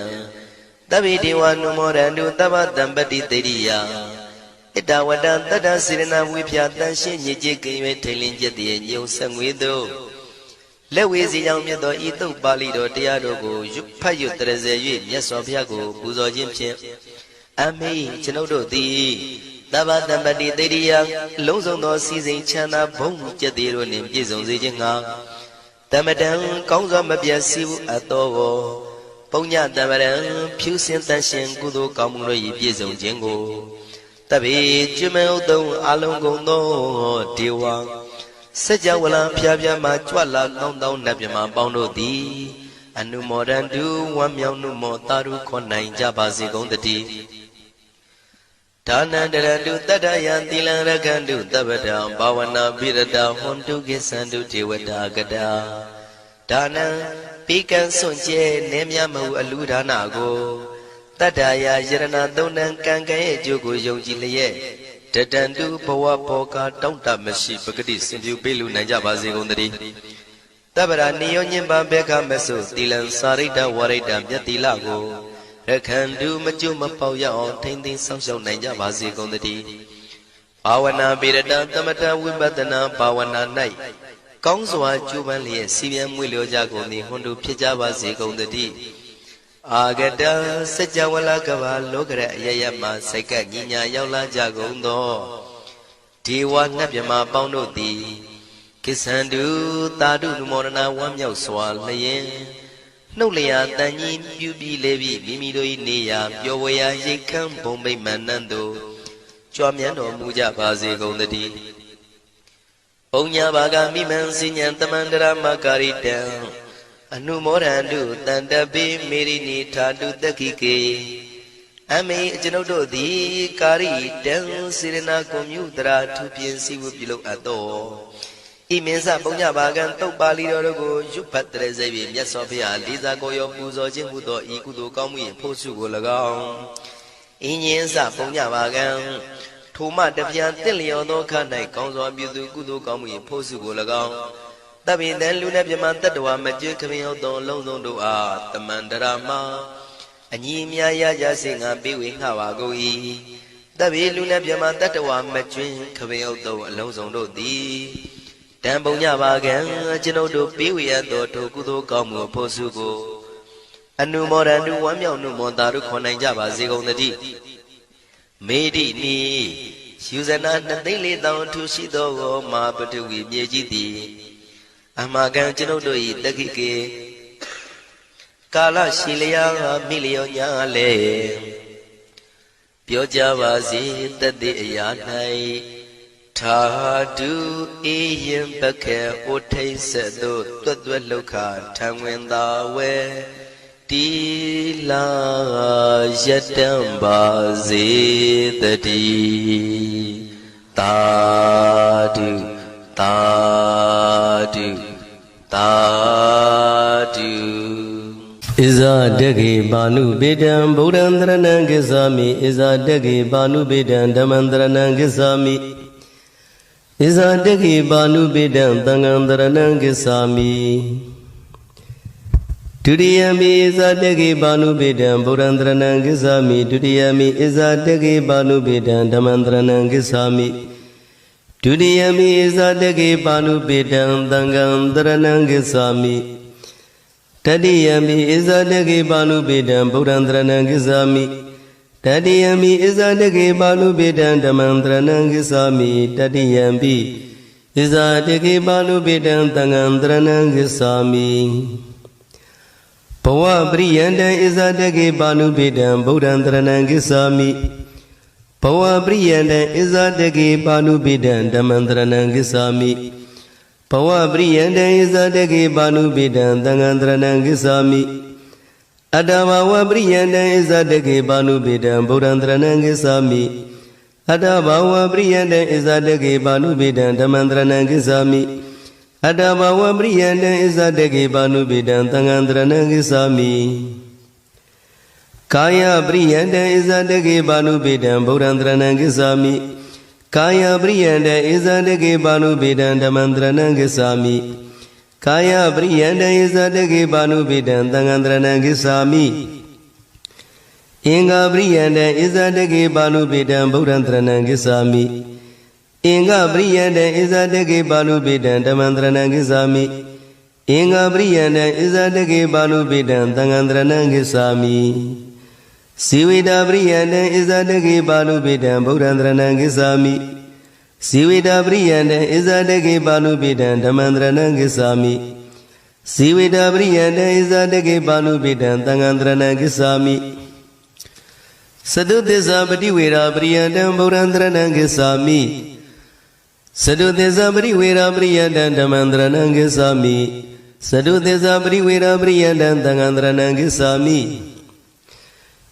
တပိတိဝနုမောရန္တုသဗ္ဗတံပတိတေရိယဣတဝတ္တတတ္တစေရနာဝိဖြာတန်ရှင်းညစ်ကြေးကင်၍ထိန်လင်းကျက်တည်းညုံဆက်ငွေသို့လက်ဝေစီကြောင့်မြတ်သောဤသုတ်ပါဠိတော်တရားတို့ကိုဖတ်ရွတ်တရစေ၍မြတ်စွာဘုရားကိုပူဇော်ခြင်းဖြင့်အမေကျွန်ုပ်တို့သည်သဗ္ဗတံပတိတေရိယလုံးစုံသောစီစဉ်ချမ်းသာဘုံကျက်တည်းတို့နှင့်ပြည့်စုံစေခြင်းငှာတမတံကောင်းစွာမပြတ်စီဘူးအတော်ကိုပုံညတမရံဖြူစင်တန်ရှင်ကုသိုလ်ကောင်းမှုတို့၏ပြည့်စုံခြင်းကိုတပိကျွမဲဥသုံးအလုံးကုန်သောဒေဝစัจ java လံဖျားဖျားမှကြွလာကောင်းသောနတ်မြမပေါင်းတို့သည်အနုမောဒန္တုဝမ်းမြောက်နှုမောတာရုခွန်နိုင်ကြပါစေကုန်တည်းဒါနန္တရတုတတ္တယံသီလံရကန္တုသဗ္ဗတံဘာဝနာပိရတဟွန်တုကိသန္တုဒေဝတာကတာဒါနံပိကံစွန့်ကျဲနေမြမဟုအလူဒါနကိုတတ္တယာယရဏသုံးနံကံကံရဲ့အကျိုးကိုယုံကြည်လျက်တတန္တုဘဝဘောကတောင့်တမရှိပဂတိစင်ပြုပေးလူနိုင်ကြပါစေကုန်တည်းတပ္ပရာနိယောညင်ပံဘေခမဆုသီလံစာရိတ္တဝရိတ္တမြတ်တိလကိုရခန္တုမကျွမပေါရအောင်ထိမ့်သိမ်းဆောင်ရှောက်နိုင်ကြပါစေကုန်တည်းဘာဝနာပိရတသမထဝိပဿနာဘာဝနာ၌ကောင်းစွာကျူးပန်းလျက်စီပြန်မွေလျောကြကုန်သည်ဟွန်တုဖြစ်ကြပါစေကုန်တည်းအာဂတစัจ java လကဘာလောကရအယယမှစိတ်ကညီညာရောက်လာကြကုန်သောဒေဝနတ်မြမပေါင်းတို့သည်ကိသန္တုသာဓုနုမောဒနာဝမ်းမြောက်စွာလျင်နှုတ်လျာတန်ကြီးပြုပြီးလေပြီးမိမိတို့၏နေရာပျော်ဝေရာရိတ်ခမ်းဘုံဗိမာန်နှံသို့ကြွမြန်းတော်မူကြပါစေကုန်တည်းပုံညာဘာဂမိမံစိညာတမန္တရမကာရိတံအနုမောဒန္တုတန္တပိမေရိနိထာတုတက္ခိကေအမေကျွန်ုပ်တို့သည်ကာရိတံစေရနာကွန်မြူတရာထူပြင်းစည်းဝပြုလုပ်အပ်သောဤမင်းစပုံညဘာကံတုတ်ပါဠိတော်တို့ကိုရွတ်ဖတ်တရစေပြီးမြတ်စွာဘုရားလေးစားကိုရောပူဇော်ခြင်းဟုသောဤကုသိုလ်ကောင်းမှု၏ဖို့စုကို၎င်းဤညင်းစပုံညဘာကံထိုမှတပြန်တင့်လျော်သောခါ၌ကောင်းစွာပြုသူကုသိုလ်ကောင်းမှု၏ဖို့စုကို၎င်းတပိတံလူနဲ့မြမတတ္တဝါမကျွေးခမင်းရောက်သောလုံးစုံတို့အားတမန္တရာမအညီအမြရကြစေငါပေးဝေငှပါကုန်၏တပိလူနဲ့မြမတတ္တဝါမကျွေးခမင်းရောက်သောအလုံးစုံတို့သည်တံပုံညပါကံကျွန်ုပ်တို့ပေးဝေရသောထိုကုသိုလ်ကောင်းမှုဖို့စုကိုအနုမောဒန္တုဝမ်းမြောက်နှုမောတာတို့ခွန်နိုင်ကြပါစေကုန်သတည်းမေတိနီယူဇနာ2,400,000ထူရှိသောမာပတုဝီမြေကြီးသည်အမကံကျွန်ုပ်တို့၏တက္ခိကေကာလရှိလျာမိလျောညာလေပြောကြပါစေတသက်အရာ၌ထာတုအေယံပခေဩထိတ်ဆက်သို့တွတ်တွတ်လောက်ခထံဝင်သာဝဲတီလာယတံပါစေတည်းသာဓုသာဓုသာဓုဣဇာတကေဘာနုပေတံဗုဒ္ဓံတရဏံကိစ္ဆာမိဣဇာတကေဘာနုပေတံဓမ္မံတရဏံကိစ္ဆာမိဣဇာတကေဘာနုပေတံသံဃံတရဏံကိစ္ဆာမိဒုတိယမိဣဇာတကေဘာနုပေတံဗုဒ္ဓံတရဏံကိစ္ဆာမိဒုတိယမိဣဇာတကေဘာနုပေတံဓမ္မံတရဏံကိစ္ဆာမိဒုတိယမိဣဇာတကေဘာနုပေတံသံဃံတရဏံကိစ္ဆာမိတတိယမိဣဇာတကေဘာနုပေတံဗုဒ္ဓံတရဏံကိစ္ဆာမိတတိယမိဣဇာတကေဘာနုပေတံဓမ္မံတရဏံကိစ္ဆာမိတတိယမိဣဇာတကေဘာနုပေတံသံဃံတရဏံကိစ္ဆာမိဘဝပရိယန္တံဣဇာတကေဘာနုပေတံဗုဒ္ဓံတရဏံကိစ္ဆာမိဘဝပရိယန္တံဣဇာတကေဘာနုပေတံဓမ္မံတရဏံကိစ္ဆာမိဘဝပရိယန္တံဣဇာတကေဘာနုပေတံသံဃံတရဏံကိစ္ဆာမိအတ္တဘာဝပရိယန္တံဣဇာတကေဘာနုပေတံဗုဒ္ဓံတရဏံကိစ္ဆာမိအတ္တဘာဝပရိယန္တံဣဇာတကေဘာနုပေတံဓမ္မံတရဏံကိစ္ဆာမိ Adabhawa priyanda izadeke panupitam tangandrana gisami Kaya priyanda izadeke panupitam burandrana gisami Kaya priyanda izadeke panupitam dhamandrana gisami Kaya priyanda izadeke panupitam tangandrana gisami Inga priyanda izadeke panupitam burandrana gisami Inga priyanda izadeke panupitam dhamandrana gisami Inga priyanda izadeke panupitam tangandrana gisami Sivida priyanda izadeke panupitam burandrana gisami Sivida priyanda izadeke panupitam dhamandrana gisami Sivida priyanda izadeke panupitam tangandrana gisami Sadutisa patiwera priyandam burandrana gisami Sadutisa patiwera priyandam dhamandrana gisami Sadutisa patiwera priyandam tangandrana gisami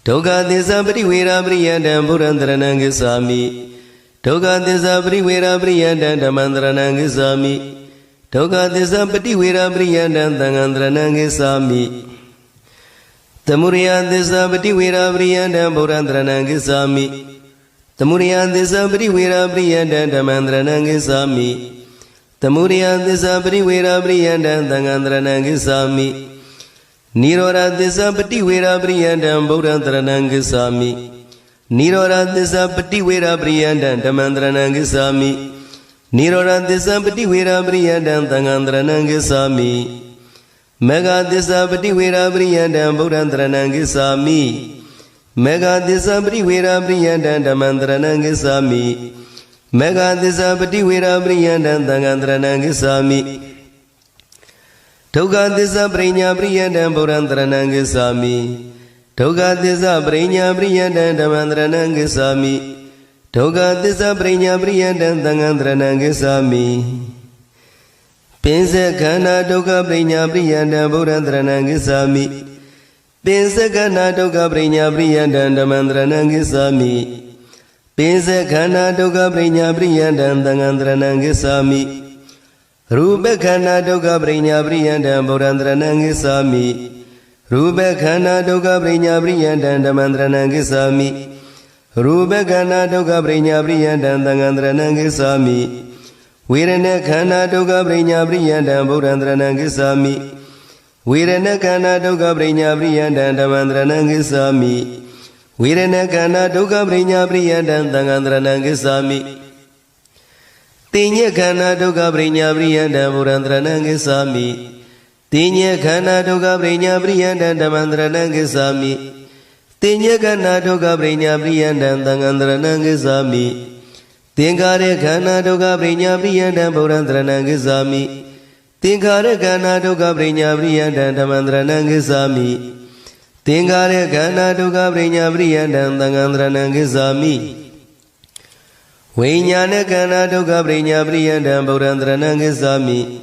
Doggatisa patiwera priyandam burandrana gisami Doggatisa patiwera priyandam dhamandrana gisami Doggatisa patiwera priyandam tangandrana gisami Tamuriyandisa patiwera priyandam burandrana gisami Tamuriyandisa patiwera priyandam dhamandrana gisami Tamuriyandisa patiwera priyandam tangandrana gisami Nirodhatisa patiwera priyandam burandrana gisami Nirodhatisa patiwera priyandam dhamandrana gisami Nirodhatisa patiwera priyandam tangandrana gisami Megadisa patiwera priyandam burandrana gisami Megadisa patiwera priyandam dhamandrana gisami Megadisa patiwera priyandam tangandrana gisami Doggatisa prinya priyandam burandrana gisami Doggatisa prinya priyandam dhamandrana gisami Doggatisa prinya priyandam tangandrana gisami Pinsa khana dogga prinya priyandam burandrana gisami Pinsa khana dogga prinya priyandam dhamandrana gisami Pinsa khana dogga prinya priyandam tangandrana gisami Rupa khana dogga prinya priyandam burandrana gisami Rupa khana dogga prinya priyandam dhamandrana gisami Rupa khana dogga prinya priyandam tangandrana gisami Virana khana dogga prinya priyandam burandrana gisami Virana khana dogga prinya priyandam dhamandrana gisami Virana khana dogga prinya priyandam tangandrana gisami Tinya khana dogga prinya priyandam burandrana gisami Tinya khana dogga prinya priyandam dhamandrana gisami Tinya khana dogga prinya priyandam tangandrana gisami Tinkare khana dogga prinya priyandam burandrana gisami Tinkare khana dogga prinya priyandam dhamandrana gisami Tinkare khana dogga prinya priyandam tangandrana gisami Vinyana khana dogga prinya priyandam burandrana gisami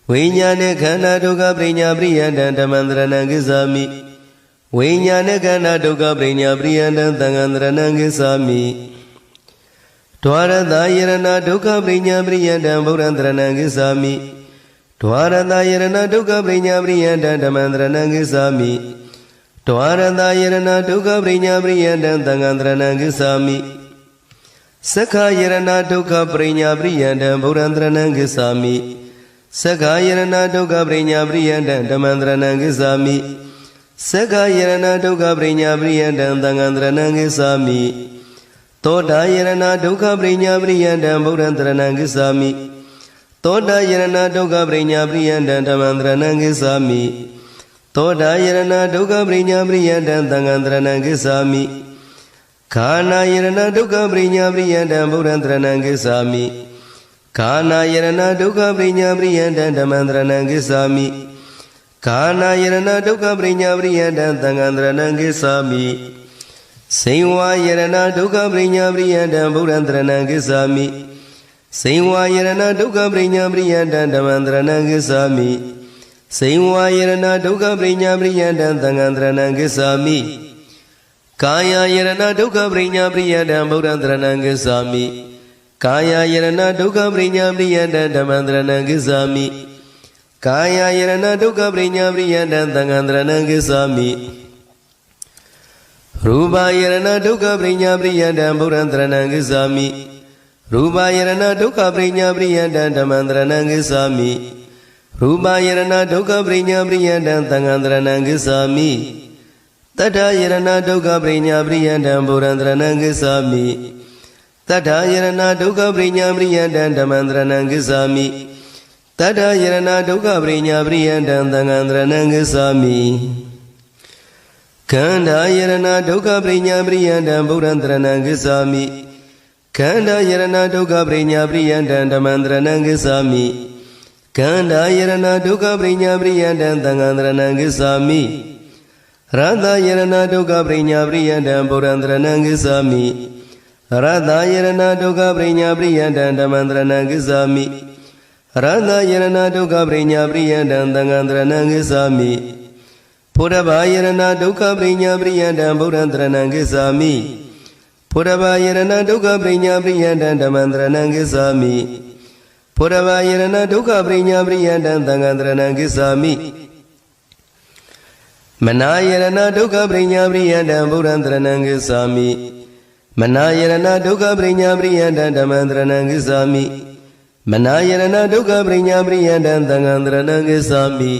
Vinyana khana dogga prinya priyandam dhamandrana gisami Vinyana khana dogga prinya priyandam tangandrana gisami Dwarata yarana dogga prinya priyandam burandrana gisami Dwarata yarana dogga prinya priyandam dhamandrana gisami Dwarata yarana dogga prinya priyandam tangandrana gisami Sakha yarana dogga prinya priyandam burandrana gisami Sakha yarana dogga prinya priyandam dhamandrana gisami Sakha yarana dogga prinya priyandam tangandrana gisami Toda yarana dogga prinya priyandam burandrana gisami Toda yarana dogga prinya priyandam dhamandrana gisami Toda yarana dogga prinya priyandam tangandrana gisami Khana yarana dogga prinya priyandam burandrana gisami Khana yarana dogga prinya priyandam dhamandrana gisami Khana yarana dogga prinya priyandam tangandrana gisami Saiva yarana dogga prinya priyandam burandrana gisami Saiva yarana dogga prinya priyandam dhamandrana gisami Saiva yarana dogga prinya priyandam tangandrana gisami Kaya yarana dogga prinya priyandam burandrana gisami Kaya yarana dogga prinya priyandam dhamandrana gisami Kaya Yarana Dukkha Prinya Priyantang Tangandrana Gissami Rupa Yarana Dukkha Prinya Priyantang Purandrana Gissami Rupa Yarana Dukkha Prinya Priyantang Dhamandrana Gissami Rupa Yarana Dukkha Prinya Priyantang Tangandrana Gissami Tata Yarana Dukkha Prinya Priyantang Purandrana Gissami Tata Yarana Dukkha Prinya Priyantang Dhamandrana Gissami Tata Yarana Dukkha Prinya Priyantang Tangandrana Gissami Kanda Yarana Dukkha Prinya Priyantang Purandrana Gissami Kanda Yarana Dukkha Prinya Priyantang Dhamandrana Gissami Kanda Yarana Dukkha Prinya Priyantang Tangandrana Gissami Radha Yarana Dukkha Prinya Priyantang Purandrana Gissami Radha Yarana Dukkha Prinya Priyantang Dhamandrana Gissami Radha Yarana Dukkha Prinya Priyantang Tangandrana Gissami Purava Yarana Dukkha Prinya Priyantang Purandrana Gissami Purava Yarana Dukkha Prinya Priyantang Dhamandrana Gissami Purava Yarana Dukkha Prinya Priyantang Tangandrana Gissami Manayarana Dukkha Prinya Priyantang Purandrana Gissami Manayarana Dukkha Prinya Priyantang Dhamandrana Gissami Manayarana Dukkha Prinya Priyantang Tangandrana Gissami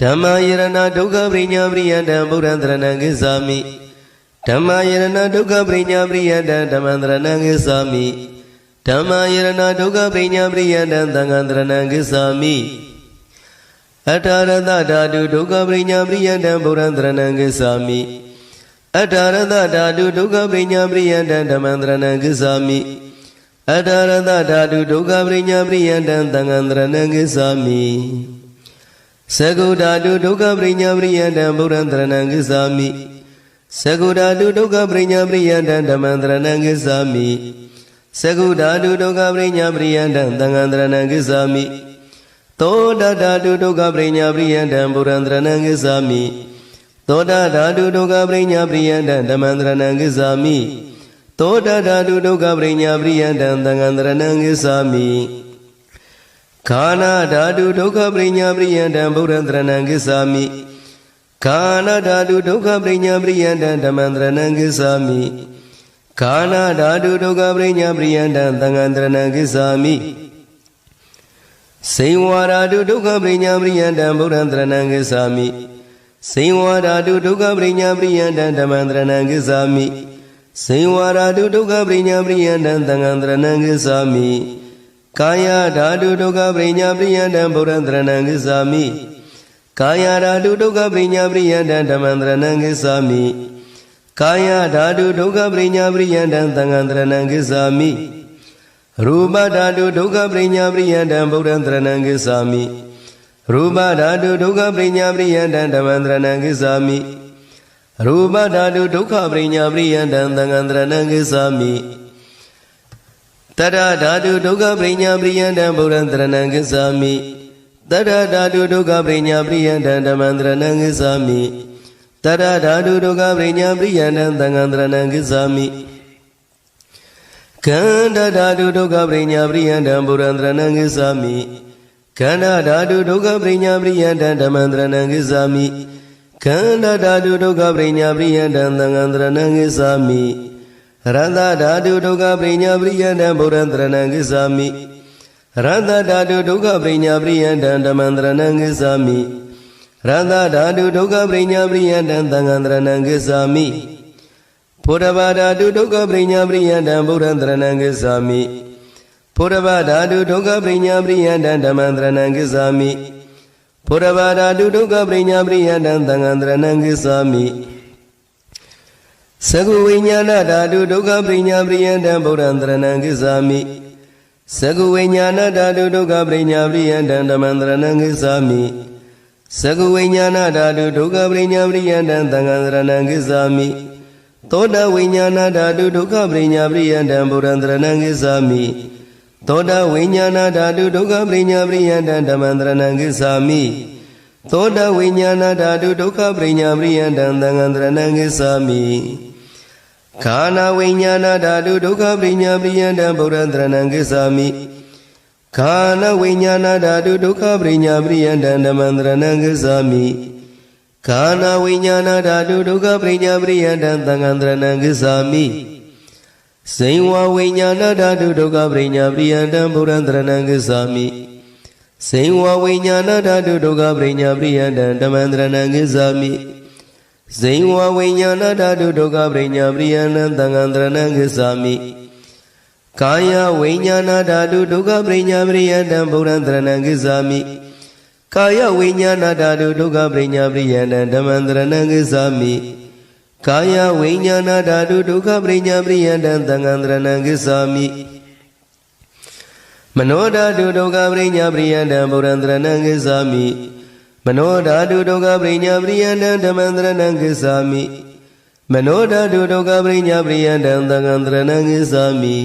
Dhammayarana Dukkha Prinya Priyantang Purandrana Gissami Dhammayarana Dukkha Prinya Priyantang Dhamandrana Gissami Dhammayarana Dukkha Prinya Priyantang Tangandrana Gissami Atarada Dhatu Dukkha Prinya Priyantang Purandrana Gissami Atarada Dhatu Dukkha Prinya Priyantang Dhamandrana Gissami Atarada Dhatu Dukkha Prinya Priyantang Tangandrana Gissami Sagudadu Dukkha Prinya Priyantang Purandrana Gissami Sagudadu Dukkha Prinya Priyantang Dhamandrana Gissami Sagudadu Dukkha Prinya Priyantang Tangandrana Gissami Toda Dhatu Dukkha Prinya Priyantang Purandrana Gissami Toda Dhatu Dukkha Prinya Priyantang Dhamandrana Gissami Toda Dhatu Dukkha Prinya Priyantang Tangandrana Gissami Kana Dhatu Dukkha Prinya Priyantang Purandrana Gissami Kana Dhatu Dukkha Prinya Priyantang Dhamandrana Gissami Kana Dhatu Dukkha Prinya Priyantang Tangandrana Gissami Singwa Dhatu Dukkha Prinya Priyantang Purandrana Gissami Singwa Dhatu Dukkha Prinya Priyantang Dhamandrana Gissami Singwa Dhatu Dukkha Prinya Priyantang Tangandrana Gissami Kaya Dhatu Dukkha Prinya Priyantang Purandrana Gissami Kaya Dhatu Dukkha Prinya Priyantang Dhamandrana Gissami Kaya Dhatu Dukkha Prinya Priyantang Tangandrana Gissami Rupa Dhatu Dukkha Prinya Priyantang Purandrana Gissami Rupa Dhatu Dukkha Prinya Priyantang Dhamandrana Gissami Rupa Dhatu Dukkha Prinya Priyantang Tangandrana Gissami Tata Dhatu Dukkha Prinya Priyantang Purandrana Gissami Tata Dhatu Dukkha Prinya Priyantang Dhamandrana Gissami Tata Dhatu Dukkha Prinya Priyantang Tangandrana Gissami Kanda Dhatu Dukkha Prinya Priyantang Purandrana Gissami Kanda Dhatu Dukkha Prinya Priyantang Dhamandrana Gissami Kanda Dhatu Dukkha Prinya Priyantang Tangandrana Gissami Radha Dhatu Dukkha Prinya Priyantang Purandrana Gissami Radha Dhatu Dukkha Prinya Priyantang Dhamandrana Gissami Radha Dhatu Dukkha Prinya Priyantang Tangandrana Gissami Purava Dhatu Dukkha Prinya Priyantang Purandrana Gissami Purava Dhatu Dukkha Prinya Priyantang Dhamandrana Gissami Purava Dhatu Dukkha Prinya Priyantang Tangandrana Gissami Sagu Viññāna Dhatu Dukkha Prinya Priyantang Purandrana Gissami Sagu Viññāna Dhatu Dukkha Prinya Priyantang Dhamandrana Gissami Sagu Viññāna Dhatu Dukkha Prinya Priyantang Tangandrana Gissami Toda Viññāna Dhatu Dukkha Prinya Priyantang Purandrana Gissami Toda Viññāna Dhatu Dukkha Prinya Priyantang Dhamandrana Gissami Toda Viññāna Dhatu Dukkha Prinya Priyantang Tangandrana Gissami Kana Viññāna Dhatu Dukkha Prinya Priyantang Purandrana Gissami Khana vinyana dhatu dukkha prinya priyandam dhammam saranam gacchami Khana vinyana dhatu dukkha prinya priyandam sangham saranam gacchami Sainva vinyana dhatu dukkha prinya priyandam buddham saranam gacchami Sainva vinyana dhatu dukkha prinya priyandam dhammam saranam gacchami Sainva vinyana dhatu dukkha prinya priyandam sangham saranam gacchami Kaya vinyana dhatu dukkha prinya priyandam buddham saranam gacchami Kaya vinyana dhatu dukkha prinya priyandam dhammam saranam gacchami Kaya vinyana dhatu dukkha prinya priyandam sangham saranam gacchami Mano dhatu dukkha prinya priyandam buddham saranam gacchami Mano dhatu dukkha prinya priyandam dhammam saranam gacchami Mano dhatu dukkha prinya priyandam sangham saranam gacchami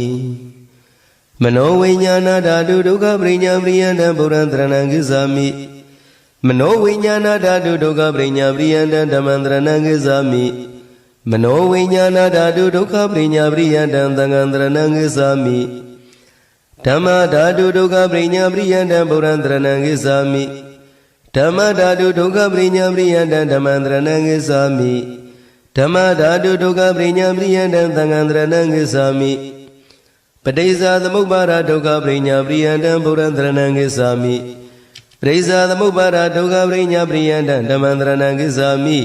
Mano vinyana dhatu dukkha prinya priyandam buddham saranam gacchami Mano vinyana dhatu dukkha prinya priyandam dhammam saranam gacchami Mano vinyana dhatu dukkha prinya priyandam sangham saranam gacchami Dhamma dhatu dukkha prinya priyandam buddham saranam gacchami Dhamma dhatu dukkha prinya priyandam dhammam saranam gacchami Dhamma dhatu dukkha prinya priyandam sangham saranam gacchami Padesa samuppara dukkha prinya priyandam buddham saranam gacchami Padesa samuppara dukkha prinya priyandam dhammam saranam gacchami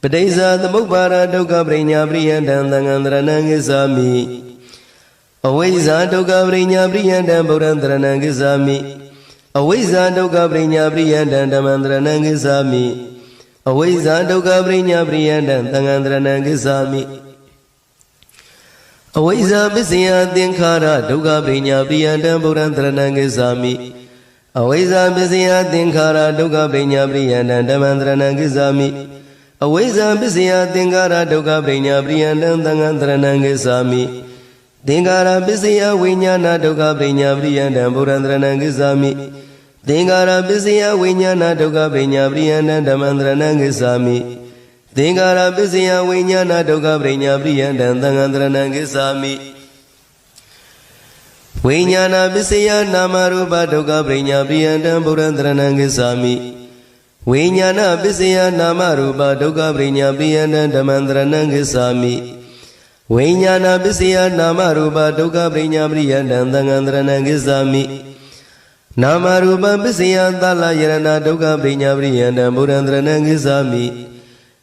Padesa samuppara dukkha prinya priyandam sangham saranam gacchami Avijja dukkha prinya priyandam buddham saranam gacchami Avijja dukkha prinya priyandam dhammam saranam gacchami Avijja dukkha prinya priyandam sangham saranam gacchami Avijja pissaya thingkhara dukkha prinya priyandam buddham saranam gacchami Avijja pissaya thingkhara dukkha prinya priyandam dhammam saranam gacchami Avijja pissaya thingkhara dukkha prinya priyandam sangham saranam gacchami Thingkhara pissaya vinyana dukkha prinya priyandam buddham saranam gacchami Thingkhara pissaya vinyana dukkha prinya priyandam dhammam saranam gacchami Thingkhara pissaya vinyana dukkha prinya priyandam sangham saranam gacchami Vinyana pissaya nama rupa dukkha prinya priyandam buddham saranam gacchami Vinyana pissaya nama rupa dukkha prinya priyandam dhammam saranam gacchami Vinyana pissaya nama rupa dukkha prinya priyandam sangham saranam gacchami Nama rupa pissaya tala yarana dukkha prinya priyandam buddham saranam gacchami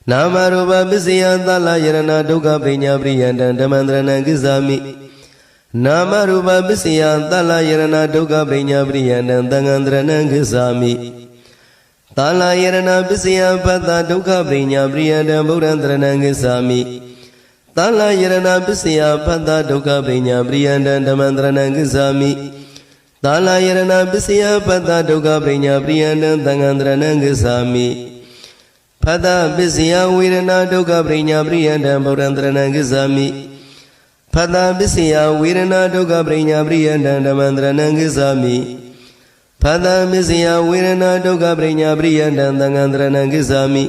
Nama rupa pissaya tala yarana dukkha prinya priyandam dhammam saranam gacchami Nama rupa pissaya tala yarana dukkha prinya priyandam sangham saranam gacchami Tala yarana pissaya patta dukkha prinya priyandam buddham saranam gacchami Tala yarana pissaya patta dukkha prinya priyandam dhammam saranam gacchami Tala yarana pissaya patta dukkha prinya priyandam sangham saranam gacchami Patta pissaya virana dukkha prinya priyandam buddham saranam gacchami Patta pissaya virana dukkha prinya priyandam dhammam saranam gacchami Patta pissaya virana dukkha prinya priyandam sangham saranam gacchami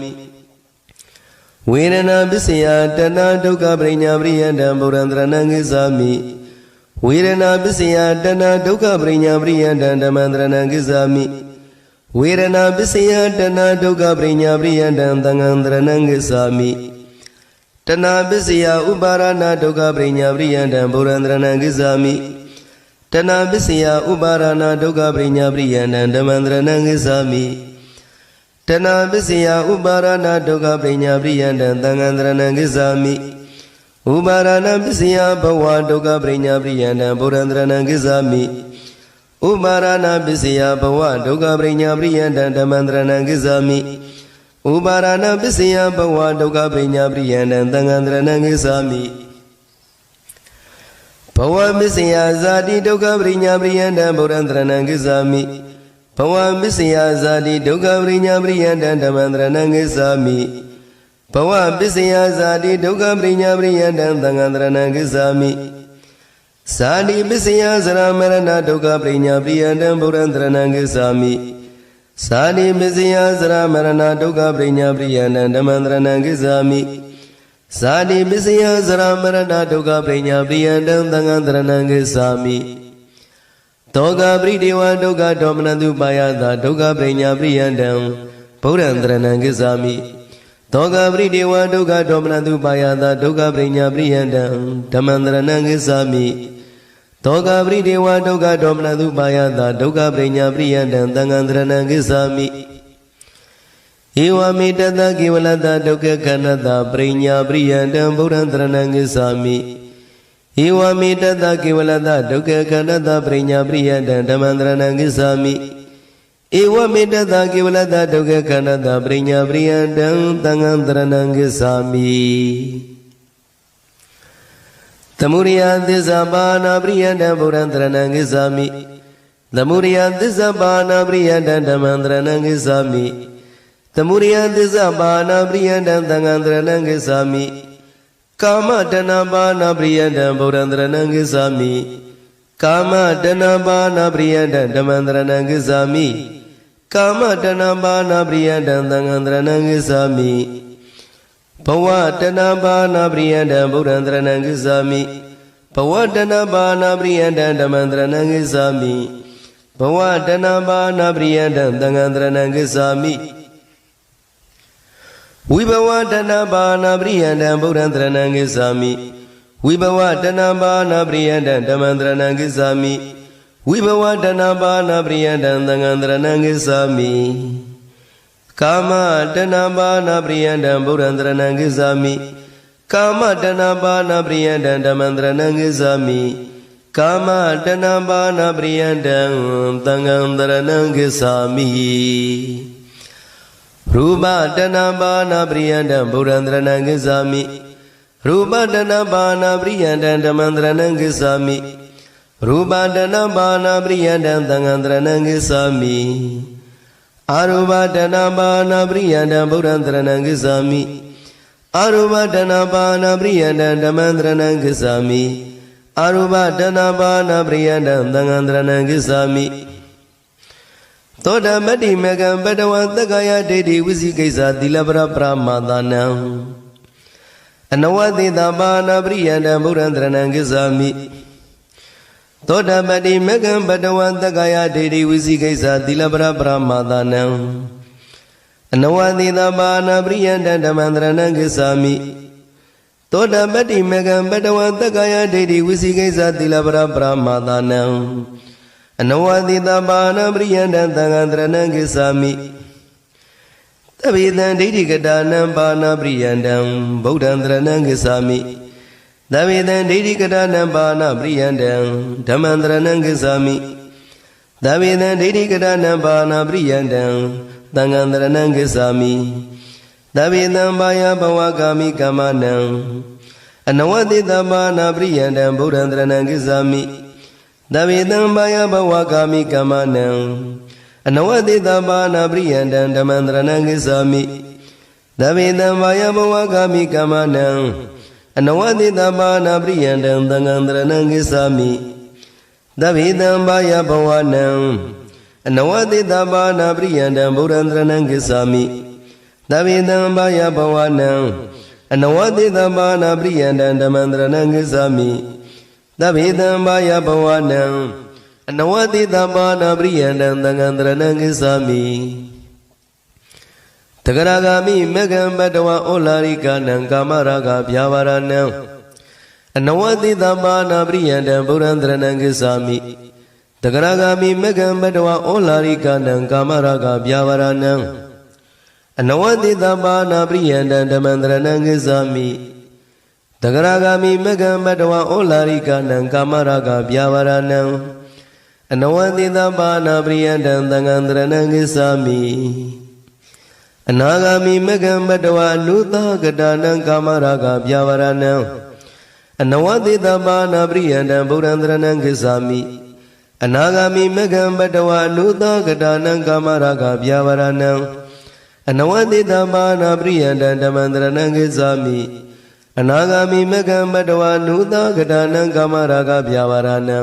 Virana pissaya tana dukkha prinya priyandam buddham saranam gacchami Virana pissaya tana dukkha prinya priyandam dhammam saranam gacchami Virana pissaya tana dukkha prinya priyandam sangham saranam gacchami Tana pissaya uparana dukkha prinya priyandam buddham saranam gacchami Tana pissaya uparana dukkha prinya priyandam dhammam saranam gacchami Tana pissaya uparana dukkha prinya priyandam sangham saranam gacchami Uparana pissaya bhava dukkha prinya priyandam buddham saranam gacchami Uparana pissaya bhava dukkha prinya priyandam dhammam saranam gacchami Uparana pissaya bhava dukkha prinya priyandam sangham saranam gacchami Bhava pissaya zati dukkha prinya priyandam buddham saranam gacchami Bhava pissaya zati dukkha prinya priyandam dhammam saranam gacchami Bhava pissaya zati dukkha prinya priyandam sangham saranam gacchami Zati pissaya sara marana dukkha prinya priyandam buddham saranam gacchami Zati pissaya sara marana dukkha prinya priyandam dhammam saranam gacchami Zati pissaya sara marana dukkha prinya priyandam sangham saranam gacchami သောကပရိဒေဝဒုက္ခဒေါမနတုပါယတာဒုက္ခပရိညာပရိယန္တံဗုဒ္ဓံတရဏံဂစ္ဆာမိသောကပရိဒေဝဒုက္ခဒေါမနတုပါယတာဒုက္ခပရိညာပရိယန္တံဓမ္မံတရဏံဂစ္ဆာမိသောကပရိဒေဝဒုက္ခဒေါမနတုပါယတာဒုက္ခပရိညာပရိယန္တံသံဃံတရဏံဂစ္ဆာမိဧဝမေတတကေဝလတဒုက္ခခန္ဓတပရိညာပရိယန္တံဗုဒ္ဓံတရဏံဂစ္ဆာမိဧဝမေတတကေဝလတဒုက္ခခန္ဓတပရိညာပရိယန္တံဓမ္မံတရဏံဂစ္ဆာမိဧဝမေတတကေဝလတဒုက္ခခန္ဓတပရိညာပရိယန္တံသံဃံတရဏံဂစ္ဆာမိသမုဒိယသစ္စာပါဏပရိယန္တံဗုဒ္ဓံတရဏံဂစ္ဆာမိသမုဒိယသစ္စာပါဏပရိယန္တံဓမ္မံတရဏံဂစ္ဆာမိသမုဒိယသစ္စာပါဏပရိယန္တံသံဃံတရဏံဂစ္ဆာမိကာမတဏပါဏပရိယန္တံဗုဒ္ဓံတရဏံဂစ္ဆာမိကာမတဏပါဏပရိယန္တံဓမ္မံတရဏံဂစ္ဆာမိကာမတဏပါဏပရိယန္တံသံဃံတရဏံဂစ္ဆာမိဘဝတဏပါဏပရိယန္တံဗုဒ္ဓံတရဏံဂစ္ဆာမိဘဝတဏပါဏပရိယန္တံဓမ္မံတရဏံဂစ္ဆာမိဘဝတဏပါဏပရိယန္တံသံဃံတရဏံဂစ္ဆာမိဝိဘဝတဏပါဏပရိယန္တံဗုဒ္ဓံတရဏံဂစ္ဆာမိဝိဘဝတဏပါဏပရိယန္တံဓမ္မံတရဏံဂစ္ဆာမိဝိဘဝတဏပါဏပရိယန္တံသံဃံတရဏံဂစ္ဆာမိကာမတဏပါဏပရိယန္တံဗုဒ္ဓံတရဏံဂစ္ဆာမိကာမတဏပါဏပရိယန္တံဓမ္မံတရဏံဂစ္ဆာမိကာမတဏပါဏပရိယန္တံသံဃံတရဏံဂစ္ဆာမိရူပတဏပါဏပရိယန္တံဗုဒ္ဓံတရဏံဂစ္ဆာမိရူပတဏပါဏပရိယန္တံဓမ္မံတရဏံဂစ္ဆာမိရူပတဏပါဏပရိယန္တံသံဃံတရဏံဂစ္ဆာမိအာရူပတဏပါဏပရိယန္တံဗုဒ္ဓံတရဏံဂစ္ဆာမိအာရူပတဏပါဏပရိယန္တံဓမ္မံတရဏံဂစ္ဆာမိအာရူပတဏပါဏပရိယန္တံသံဃံတရဏံဂစ္ဆာမိသောတမတ္တိမေကံပတဝံသက္ကာယဒိဋ္ဌိဝိသိကိစ္စသီလပရပရမာသနံအနဝတိတပါဏပရိယန္တံဗုဒ္ဓံတရဏံဂစ္ဆာမိသောတပတ္တိမေကံပတဝံသက္ကာယဒိဋ္ဌိဝိသိကိစ္စသီလပရပရမာသနံအနဝတိတပါဏပရိယန္တံဓမ္မံတရဏံဂစ္ဆာမိသောတပတ္တိမေကံပတဝံသက္ကာယဒိဋ္ဌိဝိသိကိစ္စသီလပရပရမာသနံအနဝတိတပါဏပရိယန္တံသံဃံတရဏံဂစ္ဆာမိသဗ္ဗေတံဒိဋ္ဌိကတာနံပါဏပရိယန္တံဗုဒ္ဓံတရဏံဂစ္ဆာမိသဗ္ဗေတံဒိဋ္ဌိကတာနံပါဏပရိယန္တံဓမ္မံတရဏံဂစ္ဆာမိသဗ္ဗေတံဒိဋ္ဌိကတာနံပါဏပရိယန္တံသံဃံတရဏံဂစ္ဆာမိသဗ္ဗေတံဘာယဘဝကာမိကမ္မနံအနဝတိတပါဏပရိယန္တံဗုဒ္ဓံတရဏံဂစ္ဆာမိသဗ္ဗေတံဘာယဘဝကာမိကမ္မနံအနဝတိတပါဏပရိယန္တံဓမ္မံတရဏံဂစ္ဆာမိသဗ္ဗေတံဘာယဘဝကာမိကမ္မနံအနဝတိတပါဏပရိယန္တံသံဃံတရဏံဂစ္ဆာမိသဗ္ဗေတံဘာယဘဝနံအနဝတိတပါဏပရိယန္တံဗုဒ္ဓံတရဏံဂစ္ဆာမိသဗ္ဗေတံဘာယဘဝနံအနဝတိတပါဏပရိယန္တံဓမ္မံတရဏံဂစ္ဆာမိသဗ္ဗေတံဘာယဘဝနံအနဝတိတပါဏပရိယန္တံသံဃံတရဏံဂစ္ဆာမိတဂရဂာမိမေကံပတဝံဩလာရိကနံကာမရာဂဗျာပါရဏံအနဝတိတပါဏပရိယန္တံဗုဒ္ဓံတရဏံဂစ္ဆာမိတဂရဂာမိမေကံပတဝံဩလာရိကနံကာမရာဂဗျာပါရဏံအနဝတိတပါဏပရိယန္တံဓမ္မံတရဏံဂစ္ဆာမိတဂရဂာမိမေကံပတဝံဩလာရိကနံကာမရာဂဗျာပါရဏံအနဝတိတပါဏပရိယန္တံသံဃံတရဏံဂစ္ဆာမိအနာဂာမိမေကံပတဝံအနုသကတာနံကာမရာဂဗျာပါရဏံအနဝတိတပါဏပရိယန္တံဗုဒ္ဓံတရဏံဂစ္ဆာမိအနာဂာမိမေကံပတဝံအနုသကတာနံကာမရာဂဗျာပါရဏံအနဝတိတပါဏပရိယန္တံဓမ္မံတရဏံဂစ္ဆာမိအနာဂာမိမေကံပတဝံအနုသကတာနံကာမရာဂဗျာပါရဏံ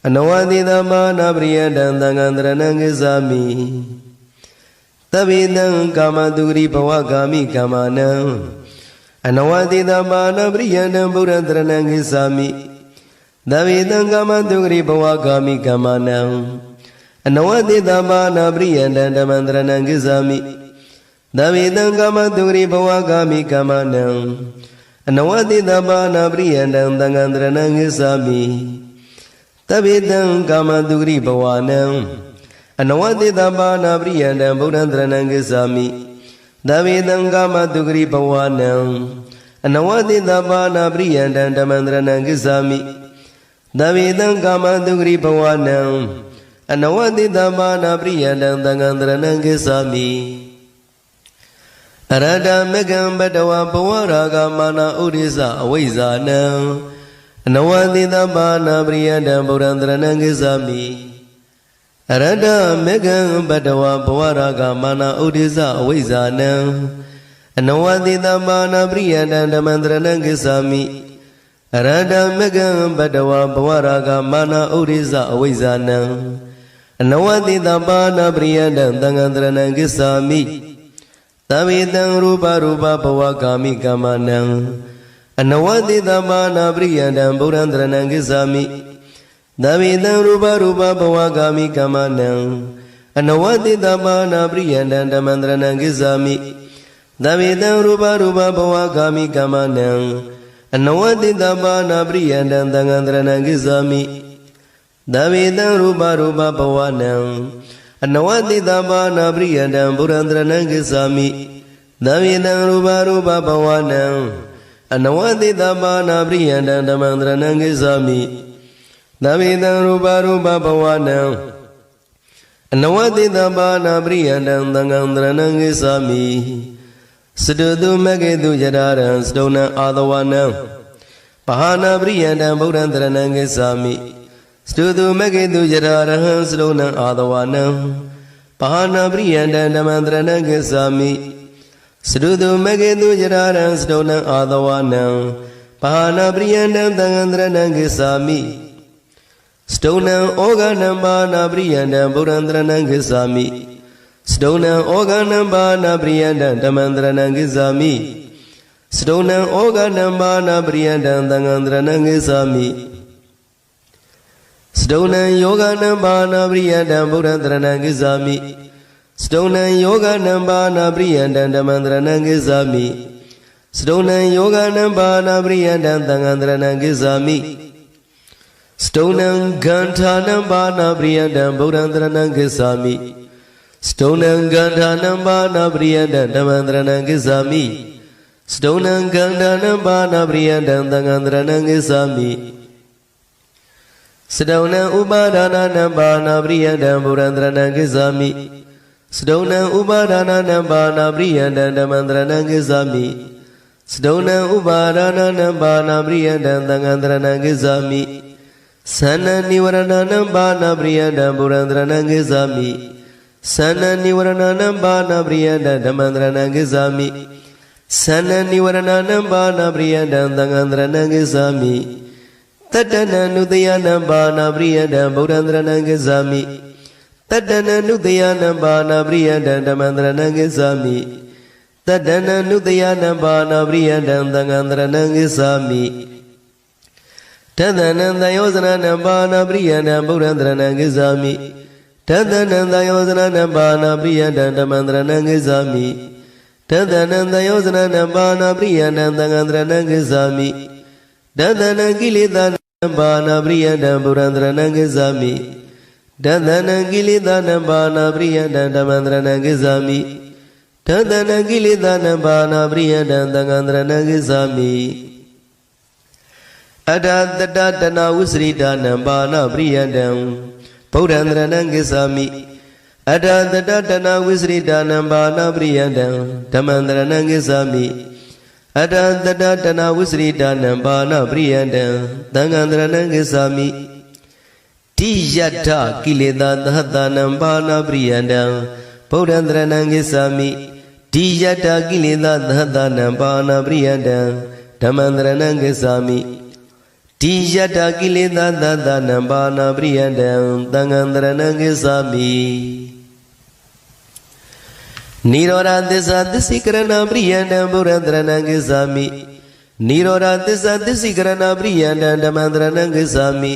အနဝတိတပါဏပရိယန္တံသံဃံတရဏံဂစ္ဆာမိသဗ္ဗေတံကာမတုဂရိဘဝကာမိကမ္မနံအနဝတိတပါဏပရိယန္တံဗုဒ္ဓံတရဏံဂစ္ဆာမိ သဗ္ဗေတံကာမတုဂရိဘဝကာမိကမ္မနံအနဝတိတဘာနာပရိယန္တံဓမ္မန္တရဏံကိစ္ဆာမိသဗ္ဗေတံကာမတုဂရိဘဝကာမိကမ္မနံအနဝတိတဘာနာပရိယန္တံသံဃံတရဏံကိစ္ဆာမိသဗ္ဗေတံကာမတုဂရိဘဝနံအနဝတိတဘာနာပရိယန္တံဗုဒ္ဓံတရဏံကိစ္ဆာမိသဗ္ဗေတံကာမတုဂရိဘဝနံအနဝတိတဘာနာပရိယန္တံဓမ္မန္တရဏံကိစ္ဆာမိသဗ္ဗေတံကာမတုဂရိဘဝနံအနဝတိတဘာနာပရိယန္တံသံဃံတရဏံကိစ္ဆာမိအရဟတမေကံဘတဝဘဝရာဂမာနဥဒိစ္စအဝိဇ္ဇာနံအနဝတိတဘာနာပရိယန္တံဗုဒ္ဓံတရဏံကိစ္ဆာမိအရဟတမေကံဘတဝဘဝရာဂမာနဥဒိစ္စအဝိဇ္ဇာနံအနဝတိတဘာနာပရိယန္တံဓမ္မန္တရဏံကိစ္ဆာမိအရဟတမေကံဘတဝဘဝရာဂမာနဥဒိစ္စအဝိဇ္ဇာနံအနဝတိတဘာနာပရိယန္တံသံဃံတရဏံကိစ္ဆာမိသဗ္ဗေတံရူပရူပဘဝကာမိကမ္မနံအနဝတိတဘာနာပရိယန္တံဗုဒ္ဓံတရဏံကိစ္ဆာမိသဗ္ဗေတံရူပရူပဘဝကာမိကမ္မနံအနဝတိတဘာနာပရိယန္တံဓမ္မန္တရဏံကိစ္ဆာမိသဗ္ဗေတံရူပရူပဘဝကာမိကမ္မနံအနဝတိတဘာနာပရိယန္တံသံဃံတရဏံကိစ္ဆာမိသဗ္ဗေတံရူပရူပဘဝနံအနဝတိတဘာနာပရိယန္တံဗုဒ္ဓံတရဏံကိစ္ဆာမိသဗ္ဗေတံရူပရူပဘဝနံအနဝတိတဘာနာပရိယန္တံဓမ္မန္တရဏံကိစ္ဆာမိသဗ္ဗေတံရူပရူပဘဝနံအနဝတိတဘာနာပရိယန္တံသံဃံတရဏံကိစ္ဆာမိစတုတုမဂေတုယရာရံစတုဏံအာသဝနံပဟာနာပရိယန္တံဗုဒ္ဓံတရဏံကိစ္ဆာမိစတုတုမဂေတုယရာရဟံစတုဏံအာသဝနံပဟာနာပရိယန္တံဓမ္မန္တရဏံကိစ္ဆာမိစတုတုမဂေတုယရာရံစတုဏံအာသဝနံပဟာနာပရိယန္တံသံဃံတရဏံကိစ္ဆာမိစတုဏံဩဃနံပါနာပရိယန္တံဗုဒ္ဓံတရဏံကိစ္ဆာမိစတုဏံဩဃနံပါနာပရိယန္တံဓမ္မန္တရဏံကိစ္ဆာမိစတုဏံဩဃနံပါနာပရိယန္တံသံဃံတရဏံကိစ္ဆာမိစတုဏံယောဂနံပါနာပရိယန္တံဗုဒ္ဓံတရဏံကိစ္ဆာမိစတုဏံယောဂနံပါနာပရိယန္တံဓမ္မန္တရဏံကိစ္ဆာမိစတုဏံယောဂနံပါနာပရိယန္တံသံဃံတရဏံကိစ္ဆာမိစတုဏံဂန္ဓာနံပါနာပရိယန္တံဗုဒ္ဓံတရဏံကိစ္ဆာမိစတုဏံဂန္ဓာနံပါနာပရိယန္တံဓမ္မန္တရဏံကိစ္ဆာမိစတုဏံဂန္ဓာနံပါနာပရိယန္တံသံဃံတရဏံကိစ္ဆာမိစတုဏံဥပါဒာနနံပါနာပရိယန္တံဗုဒ္ဓံတရဏံကိစ္ဆာမိစတုဏံဥပါဒာနနံပါနာပရိယန္တံဓမ္မန္တရဏံကိစ္ဆာမိစတုဏံဥပါဒာနနံပါနာပရိယန္တံသံဃံတရဏံကိစ္ဆာမိသန္နနိဝရဏနံပါနာပရိယန္တံဗုဒ္ဓံတရဏံကိစ္ဆာမိသန္နနိဝရဏနံပါနာပရိယန္တံဓမ္မန္တရဏံကိစ္ဆာမိသန္နနိဝရဏနံပါနာပရိယန္တံသံဃံတရဏံကိစ္ဆာမိတတ္တနံနုတယနံပါနာပရိယန္တံဗုဒ္ဓံတရဏံကိစ္ဆာမိတတ္တနံနုတယနံပါနာပရိယန္တံဓမ္မန္တရဏံကိစ္ဆာမိတတ္တနံနုတယနံပါနာပရိယန္တံသံဃံတရဏံကိစ္ဆာမိတတ္တနံသယောဇနနံပါနာပရိယန္တံဗုဒ္ဓံတရဏံကိစ္ဆာမိတတ္တနံသယောဇနနံပါနာပရိယန္တံဓမ္မန္တရဏံကိစ္ဆာမိတတ္တနံသယောဇနနံပါနာပရိယန္တံသံဃံတရဏံကိစ္ဆာမိတတ္တနံကိလေသာနံပါနာပရိယန္တံဗုဒ္ဓံတရဏံကိစ္ဆာမိတတ္တနံကိလေသာနံပါနာပရိယန္တံဓမ္မန္တရဏံကိစ္ဆာမိတတ္တနံကိလေသာနံပါနာပရိယန္တံသံဃံတရဏံကိစ္ဆာမိအတ္တတတတနာဝိစရိတာနံပါနာပရိယန္တံဗုဒ္ဓံတရဏံကိစ္ဆာမိအတ္တတတတနာဝိစရိတာနံပါနာပရိယန္တံဓမ္မန္တရဏံကိစ္ဆာမိအတ္တတတတနာဝိစရိတာနံပါနာပရိယန္တံသံဃံတရဏံကိစ္ဆာမိတိယတ္ထကိလေသာသဟတနံပါနာပရိယန္တံဗုဒ္ဓံတရဏံကိစ္ဆာမိတိယတ္ထကိလေသာသဟတနံပါနာပရိယန္တံဓမ္မန္တရဏံကိစ္ဆာမိတိယတ္ထကိလေသာသဟတနံပါနာပရိယန္တံသံဃံတရဏံကိစ္ဆာမိနိရောဓသစ္စာသစ္စိကရဏပရိယန္တံဗုဒ္ဓံတရဏံကိစ္ဆာမိ နိရောဓသစ္စာသစ္စိကရဏပရိယန္တံဓမ္မန္တရဏံဂစ္ဆာမိ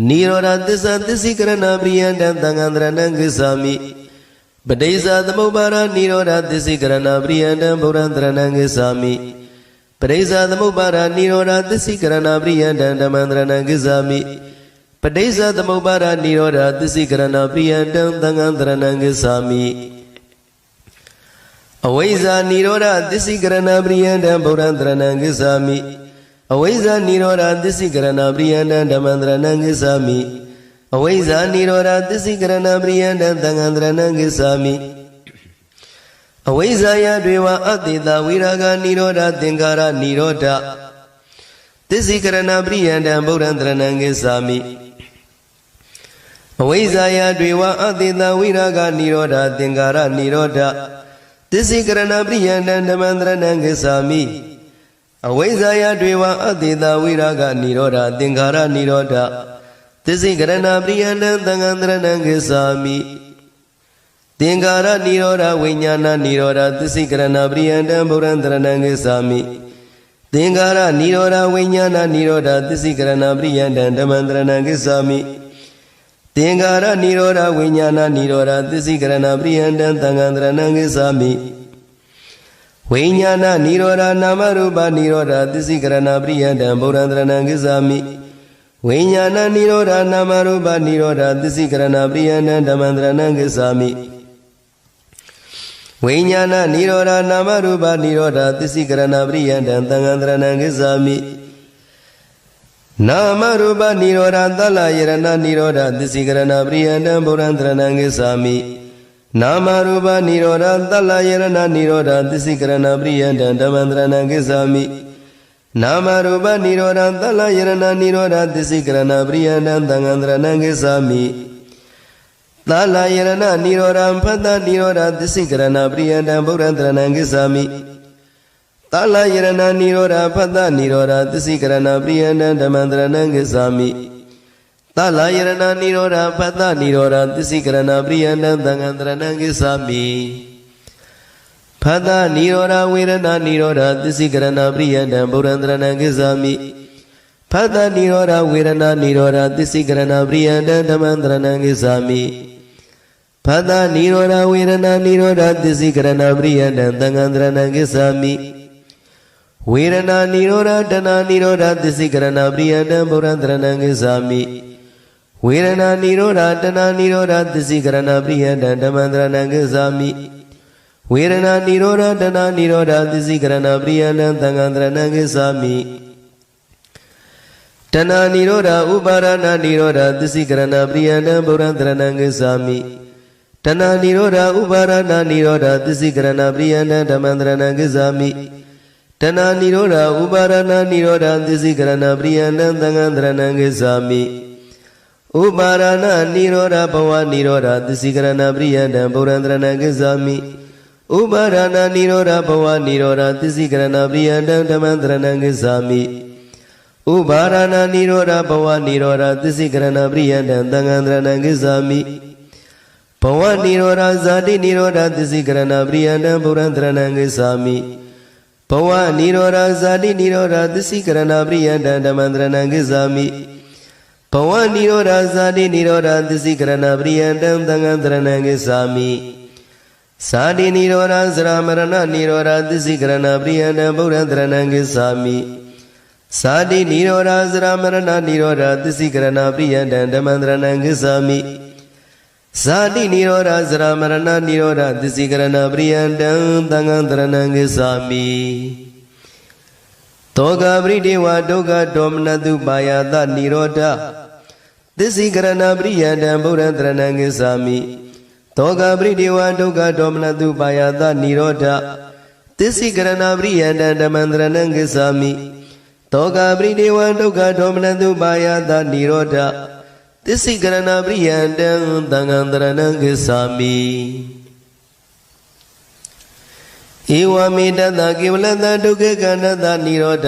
နိရောဓသစ္စာသစ္စိကရဏပရိယန္တံသံဃန္တရဏံဂစ္ဆာမိပဋိစ္စသမုပ္ပါဒနိရောဓသစ္စိကရဏပရိယန္တံဗုဒ္ဓံတရဏံဂစ္ဆာမိပဋိစ္စသမုပ္ပါဒနိရောဓသစ္စိကရဏပရိယန္တံဓမ္မန္တရဏံဂစ္ဆာမိပဋိစ္စသမုပ္ပါဒနိရောဓသစ္စိကရဏပရိယန္တံသံဃန္တရဏံဂစ္ဆာမိအဝိဇ္ဇာနိရောဓသစ္စိကရဏပရိယန္တံဗုဒ္ဓံတရဏံဂစ္ဆာမိအဝိဇ္ဇာနိရောဓသစ္စိကရဏပရိယန္တံဓမ္မန္တရဏံဂစ္ဆာမိအဝိဇ္ဇာနိရောဓသစ္စိကရဏပရိယန္တံသံဃန္တရဏံဂစ္ဆာမိအဝိဇ္ဇာယတွေဝအတ္တိတဝိရာဂနိရောဓသင်္ခါရနိရောဓသစ္စိကရဏပရိယန္တံဗုဒ္ဓံတရဏံဂစ္ဆာမိအဝိဇ္ဇာယတွေဝအတ္တိတဝိရာဂနိရောဓသင်္ခါရနိရောဓသစ္စိကရဏပရိယန္တံဓမ္မန္တရဏံဂစ္ဆာမိအဝိဇ္ဇာယတွေဝအတ္တိတဝိရာဂနိရောဓသင်္ခါရနိရောဓသစ္စိကရဏပရိယန္တံသံဃန္တရဏံဂစ္ဆာမိသင်္ခါရနိရောဓဝိညာဏနိရောဓသစ္စိကရဏပရိယန္တံဗုဒ္ဓံတရဏံဂစ္ဆာမိသင်္ခါရနိရောဓဝိညာဏနိရောဓသစ္စိကရဏပရိယန္တံဓမ္မန္တရဏံဂစ္ဆာမိသင်္ခါရနိရောဓဝိညာဏနိရောဓသစ္စိကရဏပရိယန္တံသံဃန္တရဏံဂစ္ဆာမိဝိညာဏနိရောဓနာမရူပနိရောဓသစ္စိကရဏပရိယန္တံဗုဒ္ဓံတရဏံဂစ္ဆာမိဝိညာဏနိရောဓနာမရူပနိရောဓသစ္စိကရဏပရိယန္တံဓမ္မန္တရဏံဂစ္ဆာမိဝိညာဏနိရောဓနာမရူပနိရောဓသစ္စိကရဏပရိယန္တံသံဃန္တရဏံဂစ္ဆာမိနာမရူပနိရောဓသလယရဏနိရောဓသစ္စိကရဏပရိယန္တံဗုဒ္ဓံတရဏံဂစ္ဆာမိနာမရူပနိရောဓသလယရဏနိရောဓသစ္စိကရဏပရိယန္တံဓမ္မန္တရဏံဂစ္ဆာမိနာမရူပနိရောဓသလယရဏနိရောဓသစ္စိကရဏပရိယန္တံသံဃန္တရဏံဂစ္ဆာမိသလယရဏနိရောဓဖတ္တနိရောဓသစ္စိကရဏပရိယန္တံဗုဒ္ဓံတရဏံဂစ္ဆာမိသလယရဏနိရောဓဖတ္တနိရောဓသစ္စိကရဏပရိယန္တံဓမ္မန္တရဏံဂစ္ဆာမိသလယရဏနိရောဓဖတ္တနိရောဓသစ္စိကရဏပရိယန္တံသံဃန္တရဏံဂစ္ဆာမိဖတ္တနိရောဓဝေရဏနိရောဓသစ္စိကရဏပရိယန္တံဗုဒ္ဓံတရဏံဂစ္ဆာမိဖတ္တနိရောဓဝေရဏနိရောဓသစ္စိကရဏပရိယန္တံဓမ္မန္တရဏံဂစ္ဆာမိဖတ္တနိရောဓဝေရဏနိရောဓသစ္စိကရဏပရိယန္တံသံဃန္တရဏံဂစ္ဆာမိဝေရဏနိရောဓတဏနိရောဓသစ္စိကရဏပရိယန္တံဗုဒ္ဓံတရဏံဂစ္ဆာမိဝေရဏနိရောဓတဏနိရောဓသစ္စိကရဏပရိယန္တံဓမ္မန္တရဏံဂစ္ဆာမိဝေရဏနိရောဓတဏနိရောဓသစ္စိကရဏပရိယန္တံသံဃန္တရဏံဂစ္ဆာမိတဏနိရောဓဥပါရဏနိရောဓသစ္စိကရဏပရိယန္တံဗုဒ္ဓံတရဏံဂစ္ဆာမိတဏနိရောဓဥပါရဏနိရောဓသစ္စိကရဏပရိယန္တံဓမ္မန္တရဏံဂစ္ဆာမိတဏနိရောဓဥပါရဏနိရောဓသစ္စိကရဏပရိယန္တံသံဃန္တရဏံဂစ္ဆာမိဥပါရဏနိရောဓဘဝနိရောဓသစ္စိကရဏပရိယန္တံဗုဒ္ဓံတရဏံဂစ္ဆာမိဥပါရဏနိရောဓဘဝနိရောဓသစ္စိကရဏပရိယန္တံဓမ္မန္တရဏံဂစ္ဆာမိဥပါရဏနိရောဓဘဝနိရောဓသစ္စိကရဏပရိယန္တံသံဃန္တရဏံဂစ္ဆာမိဘဝနိရောဓဇာတိနိရောဓသစ္စိကရဏပရိယန္တံဗုဒ္ဓံတရဏံဂစ္ဆာမိဘဝနိရောဓဇာတိနိရောဓသစ္စိကရဏပရိယန္တံဓမ္မန္တရဏံဂစ္ဆာမိဘဝနိရောဓဇာတိနိရောဓသစ္စိကရဏပရိယန္တံသံဃန္တရဏံဂစ္ဆာမိဇာတိနိရောဓဇရာမရဏနိရောဓသစ္စိကရဏပရိယန္တံဗုဒ္ဓံတရဏံဂစ္ဆာမိဇာတိနိရောဓဇရာမရဏနိရောဓသစ္စိကရဏပရိယန္တံဓမ္မန္တရဏံဂစ္ဆာမိဇာတိနိရောဓဇရာမရဏနိရောဓသစ္စိကရဏပရိယန္တံသံဃန္တရဏံဂစ္ဆာမိတောကပရိဒေဝဒုက္ခဒေါမနတုပါယတနိရောဓသစ္စိကရဏပရိယန္တံဗုဒ္ဓံတရဏံဂစ္ဆာမိတောကပရိဒေဝဒုက္ခဒေါမနတုပါယတနိရောဓသစ္စိကရဏပရိယန္တံဓမ္မန္တရဏံဂစ္ဆာမိတောကပရိဒေဝဒုက္ခဒေါမနတုပါယတနိရောဓသစ္စိကရဏပရိယန္တံသံဃန္တရဏံဂစ္ဆာမိဧဝမေတ္တကေဝလတဒုက္ခကန္တတနိရောဓ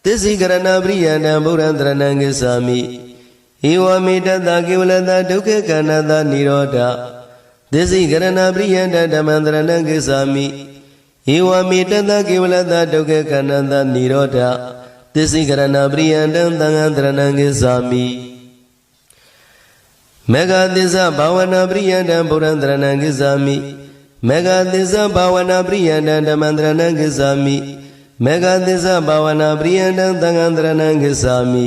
သစ္စိကရဏပရိယန္တံဗုဒ္ဓံတရဏံဂစ္ဆာမိဧဝမေတ္တကေဝလတဒုက္ခကန္တတနိရောဓသစ္စိကရဏပရိယန္တဓမ္မန္တရဏံဂစ္ဆာမိဧ ဧဝမေတတကေဝလတဒုက္ခခန္ဓတနိရောဓသစ္စိကရဏပရိယန္တံသံဃံတရဏံကိသာမိမေဃသစ္စာဘာဝနာပရိယန္တံဗုဒ္ဓံတရဏံကိသာမိမေဃသစ္စာဘာဝနာပရိယန္တံဓမ္မံတရဏံကိသာမိမေဃသစ္စာဘာဝနာပရိယန္တံသံဃံတရဏံကိသာမိ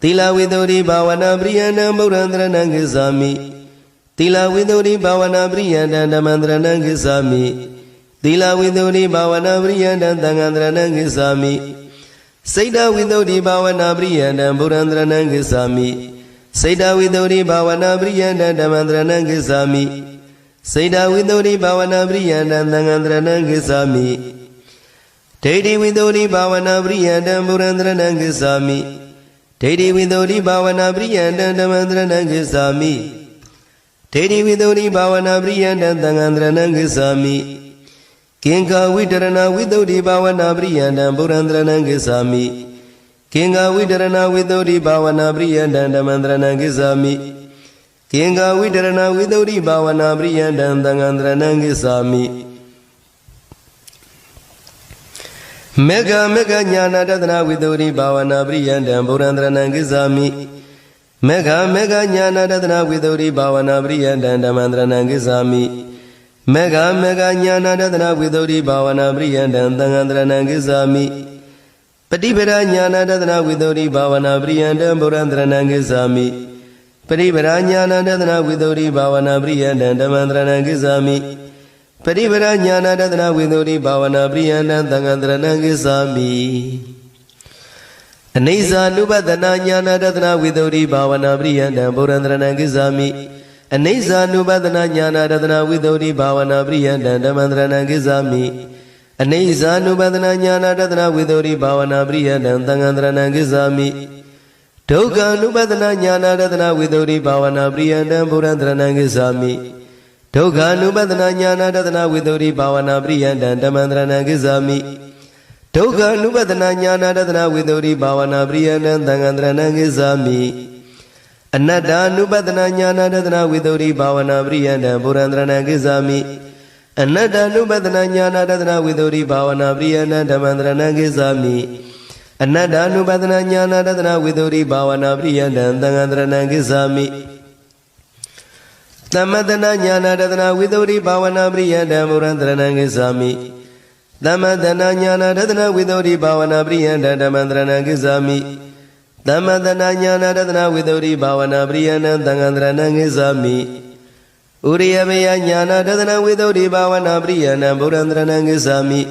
သီလဝိတ္တုရိဘာဝနာပရိယန္တံဗုဒ္ဓံတရဏံကိသာမိသီလဝိတ္တုရိဘာဝနာပရိယန္တံဓမ္မံတရဏံကိသာမိသီလဝိတ္တုရိဘာဝနာပရိယန္တံသံဃံတရဏံကိသာမိစိတ်တဝိတ္တုရိဘာဝနာပရိယန္တံဗုဒ္ဓံတရဏံကိသာမိစိတ်တဝိတ္တုရိဘာဝနာပရိယန္တံဓမ္မံတရဏံကိသာမိစိတ်တဝိတ္တုရိဘာဝနာပရိယန္တံသံဃံတရဏံကိသာမိဒိဋ္ဌိဝိတ္တုရိဘာဝနာပရိယန္တံဗုဒ္ဓံတရဏံကိသာမိဒိဋ္ဌိဝိတ္တုရိဘာဝနာပရိယန္တံဓမ္မံတရဏံကိသာမိဒိဋ္ဌိဝိတ္တုရိဘာဝနာပရိယန္တံသံဃံတရဏံကိသာမိကင်္ကာဝိတရဏဝိတ္တုရိဘာဝနာပရိယန္တံဗုဒ္ဓံတရဏံကိသာမိကင်္ကာဝိတရဏဝိတ္တုရိဘာဝနာပရိယန္တံဓမ္မံတရဏံကိသာမိကင်္ကာဝိတရဏဝိတ္တုရိဘာဝနာပရိယန္တံသံဃံတရဏံကိသာမိမေဃမေဃညာနာတသနာဝိတ္တုရိဘာဝနာပရိယန္တံဗုဒ္ဓံတရဏံကိသာမိမေဃမေဃညာနာတသနာဝိတ္တုရိဘာဝနာပရိယန္တံဓမ္မံတရဏံကိသာမိမေဃမေဃညာနာတသနာဝိတ္တုရိဘာဝနာပရိယန္တံသံဃံတရဏံကိသာမိပฏิပဒညာနာတသနာဝိတ္တုရိဘာဝနာပရိယန္တံဗုဒ္ဓံတရဏံကိသာမိပฏิပဒညာနာတသနာဝိတ္တုရိဘာဝနာပရိယန္တံဓမ္မံတရဏံကိသာမိပฏิပဒညာနာတသနာဝိတ္တုရိဘာဝနာပရိယန္တံသံဃံတရဏံကိသာမိအနိစ္စ ानु ပဒနာညာနာတသနာဝိတ္တုရိဘာဝနာပရိယန္တံဗုဒ္ဓံတရဏံကိသာမိအနိစ္စ ानु ပဒနာညာနာတသနာဝိတ္တုရိဘာဝနာပရိယန္တံဓမ္မံတရဏံကိသာမိအနိစ္စ ानु ပဒနာညာနာတသနာဝိတ္တုရိဘာဝနာပရိယန္တံသံဃံတရဏံကိသာမိဒုက္ခ ानु ပဒနာညာနာတသနာဝိတ္တုရိဘာဝနာပရိယန္တံဗုဒ္ဓံတရဏံကိသာမိဒုက္ခ ानु ပဒနာညာနာတသနာဝိတ္တုရိဘာဝနာပရိယန္တံဓမ္မံတရဏံကိသာမိဒုက္ခ ानु ပဒနာညာနာတသနာဝိတ္တုရိဘာဝနာပရိယန္တံသံဃံတရဏံကိသာမိအနတ္တ ानु ပဒနာညာနာတသနာဝိတ္တုရိဘာဝနာပရိယန္တံဗုဒ္ဓံတရဏံကိသာမိအနတ္တ ानु ပဒနာညာနာတသနာဝိတ္တုရိဘာဝနာပရိယန္တံဓမ္မံတရဏံကိသာမိအနတ္တ ानु ပဒနာညာနာတသနာဝိတ္တုရိဘာဝနာပရိယန္တံသံဃံတရဏံကိသာမိသမတနာညာနာတသနာဝိတ္တုရိဘာဝနာပရိယန္တံဗုဒ္ဓံတရဏံကိသာမိသမတနာညာနာတသနာဝိတ္တုရိဘာဝနာပရိယန္တံဓမ္မံတရဏံကိသာမိသမတနာညာနာတသနာဝိတ္တုရိဘာဝနာပရိယန္တံသံဃံတရဏံကိသာမိဥရိယမေယညာနာတသနာဝိတ္တုရိဘာဝနာပရိယန္တံဗုဒ္ဓံတရဏံကိသာမိ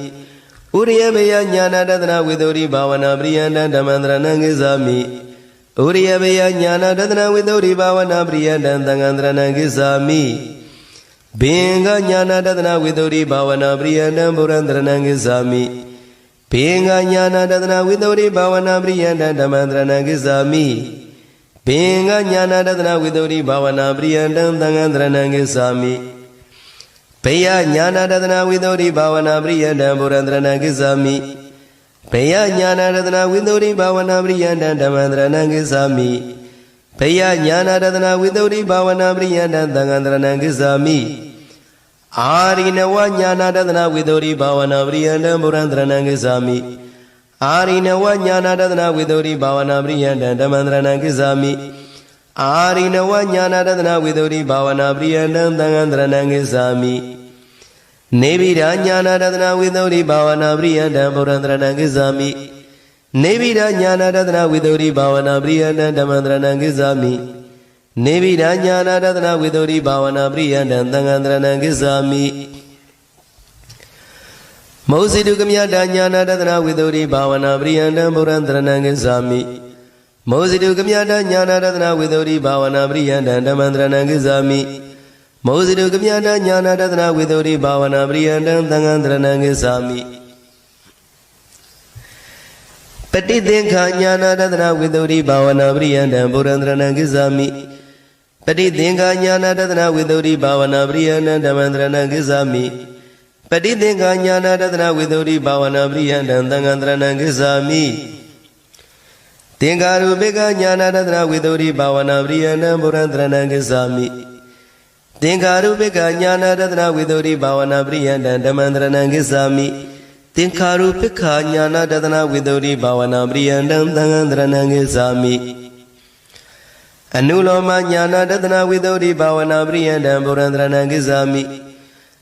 ဥရိယမေယညာနာတသနာဝိတ္တုရိဘာဝနာပရိယန္တံဓမ္မံတရဏံကိသာမိဥရိယမေယညာနာတသနာဝိတ္တုရိဘာဝနာပရိယန္တံသံဃံတရဏံကိသာမိဘင်္ဂညာနာတသနာဝိတ္တုရိဘာဝနာပရိယန္တံဗုဒ္ဓံတရဏံကိသာမိဘင်္ဂညာနာတသနာဝိတ္တုရိဘာဝနာပရိယန္တံဓမ္မံတရဏံကိသာမိဘင်္ဂညာနာတသနာဝိတ္တုရိဘာဝနာပရိယန္တံသံဃံတရဏံကိသာမိဘယညာနာတသနာဝိတ္တုရိဘာဝနာပရိယန္တံဗုဒ္ဓံတရဏံကိသာမိဘယညာနာတသနာဝိတ္တုရိဘာဝနာပရိယန္တံဓမ္မံတရဏံကိသာမိဘယညာနာတသနာဝိတ္တုရိဘာဝနာပရိယန္တံသံဃံတရဏံကိသာမိအာရိနဝညာနာတသနာဝိတ္တုရိဘာဝနာပရိယန္တံဗုဒ္ဓံတရဏံကိသာမိအာရိနဝညာနာတသနာဝိတ္တုရိဘာဝနာပရိယန္တံဓမ္မံတရဏံကိသာမိအာရိနဝညာနာတသနာဝိတ္တုရိဘာဝနာပရိယန္တံသံဃံတရဏံကိသာမိနေဗိဒာညာနာတသနာဝိတ္တုရိဘာဝနာပရိယန္တံဗုဒ္ဓံတရဏံကိသာမိနေဗိဒာညာနာတသနာဝိတ္တုရိဘာဝနာပရိယန္တံဓမ္မံတရဏံကိသာမိနေဗိဒာညာနာတသနာဝိတ္တုရိဘာဝနာပရိယန္တံသံဃံတရဏံကိသာမိမောဇိတုကမြတာညာနာတသနာဝိတ္တုရိဘာဝနာပရိယန္တံဗုဒ္ဓံတရဏံကိသာမိမောဇိတုကမြတာညာနာတသနာဝိတ္တုရိဘာဝနာပရိယန္တံဓမ္မံတရဏံကိသာမိမောဇိတုကမြတာညာနာတသနာဝိတ္တုရိဘာဝနာပရိယန္တံသံဃံတရဏံကိသာမိပฏิသင်္ခာညာနာတသနာဝိတ္တုရိဘာဝနာပရိယန္တံဗုဒ္ဓံတရဏံကိသာမိပฏิသင်္ခာညာနာတသနာဝိတ္တုရိဘာဝနာပရိယန္တံဓမ္မံတရဏံကိသာမိပฏิသင်္ခာညာနာတသနာဝိတ္တုရိဘာဝနာပရိယန္တံသံဃံတရဏံကိသာမိသင်္ကာရူပိကညာနာတသနာဝိတ္တုရိဘာဝနာပရိယန္တံဗုဒ္ဓံတရဏံကိသာမိ Tin karu pika jnana dadana viduri bhavana priyanda dhammandranam gissami Tin karu pika jnana dadana viduri bhavana priyanda dhammandranam gissami Anuloma jnana dadana viduri bhavana priyanda dhammandranam gissami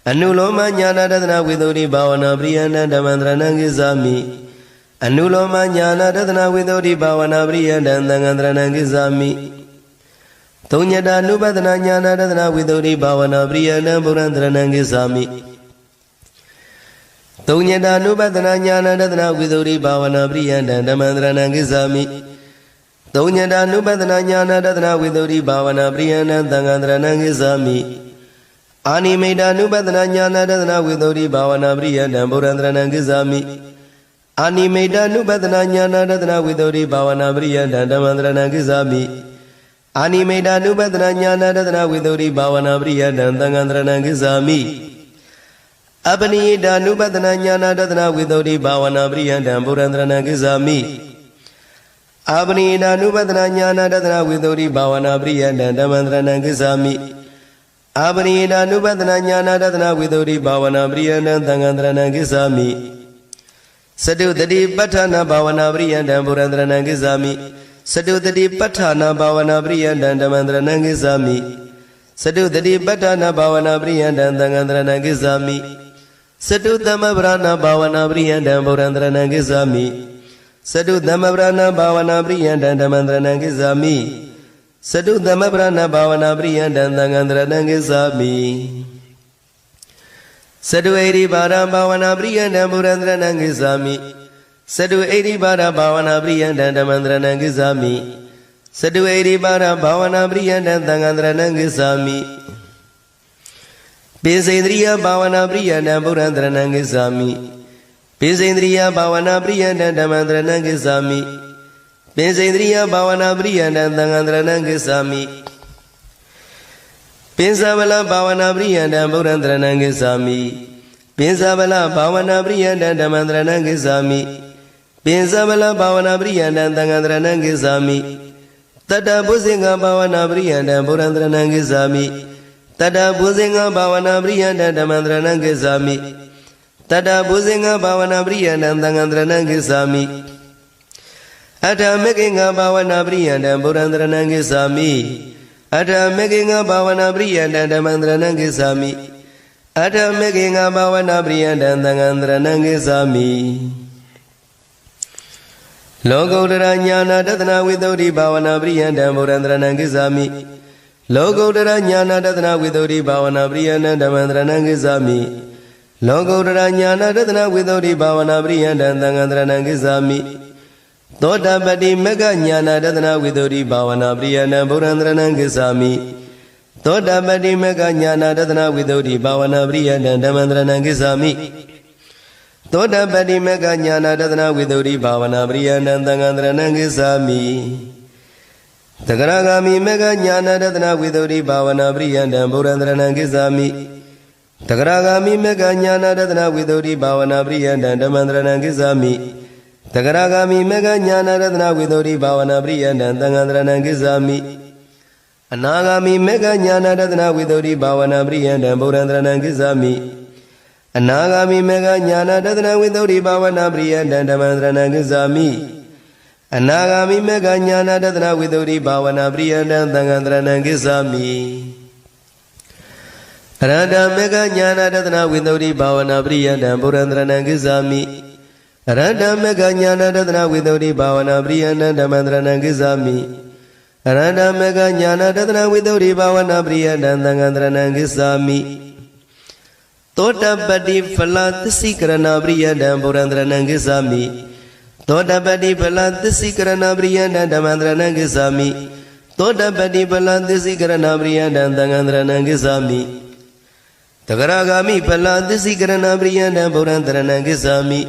Anuloma jnana dadana viduri bhavana priyanda dhammandranam gissami Anuloma jnana dadana viduri bhavana priyanda dhammandranam gissami Tunyada nubadana jnana dadana viduri bhavana priyanda dhammandranam gissami Tunyada nubadana jnana dadana viduri bhavana priyanda dhammandranam gissami Tunyada nubadana jnana dadana viduri bhavana priyanda dhammandranam gissami Animeda nubadana jnana dadana viduri bhavana priyanda dhammandranam gissami Animeda nubadana jnana dadana viduri bhavana priyanda dhammandranam gissami Animeda nubadana jnana dadana viduri bhavana priyanda dhammandranam gissami Abaniyeda nubadana jnana dadana viduri bhavana priyanda dhammandranam gissami Abaniyeda nubadana jnana dadana viduri bhavana priyanda dhammandranam gissami Abaniyeda nubadana jnana dadana viduri bhavana priyanda dhammandranam gissami Sadudati patthana bhavana priyanda dhammandranam gissami Sadudati patthana bhavana priyanda dhammandranam gissami Sadudati patthana bhavana priyanda dhammandranam gissami Sadudhamma prana bhavana priyanda dhammandranam gissami Sadudhamma prana bhavana priyanda dhammandranam gissami Sadudhamma prana bhavana priyanda dhammandranam gissami Sadu edi bara bhavana priyanda dhammandranam gissami Sadu edi bara bhavana priyanda dhammandranam gissami Sadu edi bara bhavana priyanda dhammandranam gissami Pisendriya bhavana priyanda dhammandranam gissami Pisendriya bhavana priyanda dhammandranam gissami Pisendriya bhavana priyanda dhammandranam gissami Pinsavala bhavana priyanda dhammandranam gissami Pinsavala bhavana priyanda dhammandranam gissami Pinsavala bhavana priyanda dhammandranam gissami Tata bhusinga bhavana priyanda dhammandranam gissami Tata bhusinga bhavana priyanda dhammandranam gissami Tata bhusinga bhavana priyanda dhammandranam gissami Atha mekinga bhavana priyanda dhammandranam gissami Atha mekinga bhavana priyanda dhammandranam gissami Atha mekinga bhavana priyanda dhammandranam gissami Lokuttara jnana dadana viduri bhavana priyanda dhammandranam gissami Lokuttara jnana dadana viduri bhavana priyanda dhammandranam gissami Lokuttara jnana dadana viduri bhavana priyanda dhammandranam gissami Todapati mega jnana dadana viduri bhavana priyanda dhammandranam gissami Todapati mega jnana dadana viduri bhavana priyanda dhammandranam gissami Todapati mega jnana dadana viduri bhavana priyanda dhammandranam gissami Takaragami mega jnana dadana viduri bhavana priyanda dhammandranam gissami Takaragami mega jnana dadana viduri bhavana priyanda dhammandranam gissami Takaragami mega jnana dadana viduri bhavana priyanda dhammandranam gissami Anagami mega jnana dadana viduri bhavana priyanda dhammandranam gissami Anagami mega jnana dadana viduri bhavana priyanda dhammandranam gissami Anagami mega jnana dadana viduri bhavana priyanda dhammandranam gissami Arahata mega jnana dadana viduri bhavana priyanda dhammandranam gissami Arahata mega jnana dadana viduri bhavana priyanda dhammandranam gissami Arahata mega jnana dadana viduri bhavana priyanda dhammandranam gissami Todapati phala tisikarana priyanda dhammandranam gissami Todapati phala tisikarana priyanda dhammandranam gissami Todapati phala tisikarana priyanda dhammandranam gissami Takaragami phala tisikarana priyanda dhammandranam gissami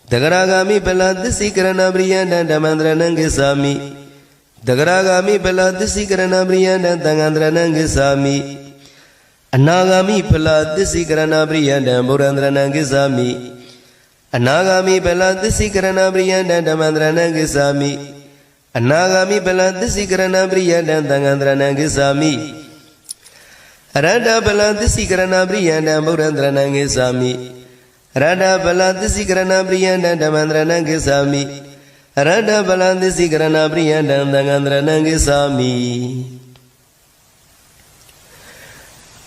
Takaragami phala tisikarana priyanda dhammandranam gissami Takaragami phala tisikarana priyanda dhammandranam gissami Anagami phala tisikarana priyanda dhammandranam gissami Anagami phala tisikarana priyanda dhammandranam gissami Anagami phala tisikarana priyanda dhammandranam gissami Rada bala disikarana priyanda Burandrana Gisami Rada bala disikarana priyanda Dhamandrana Gisami Rada bala disikarana priyanda Dhamandrana Gisami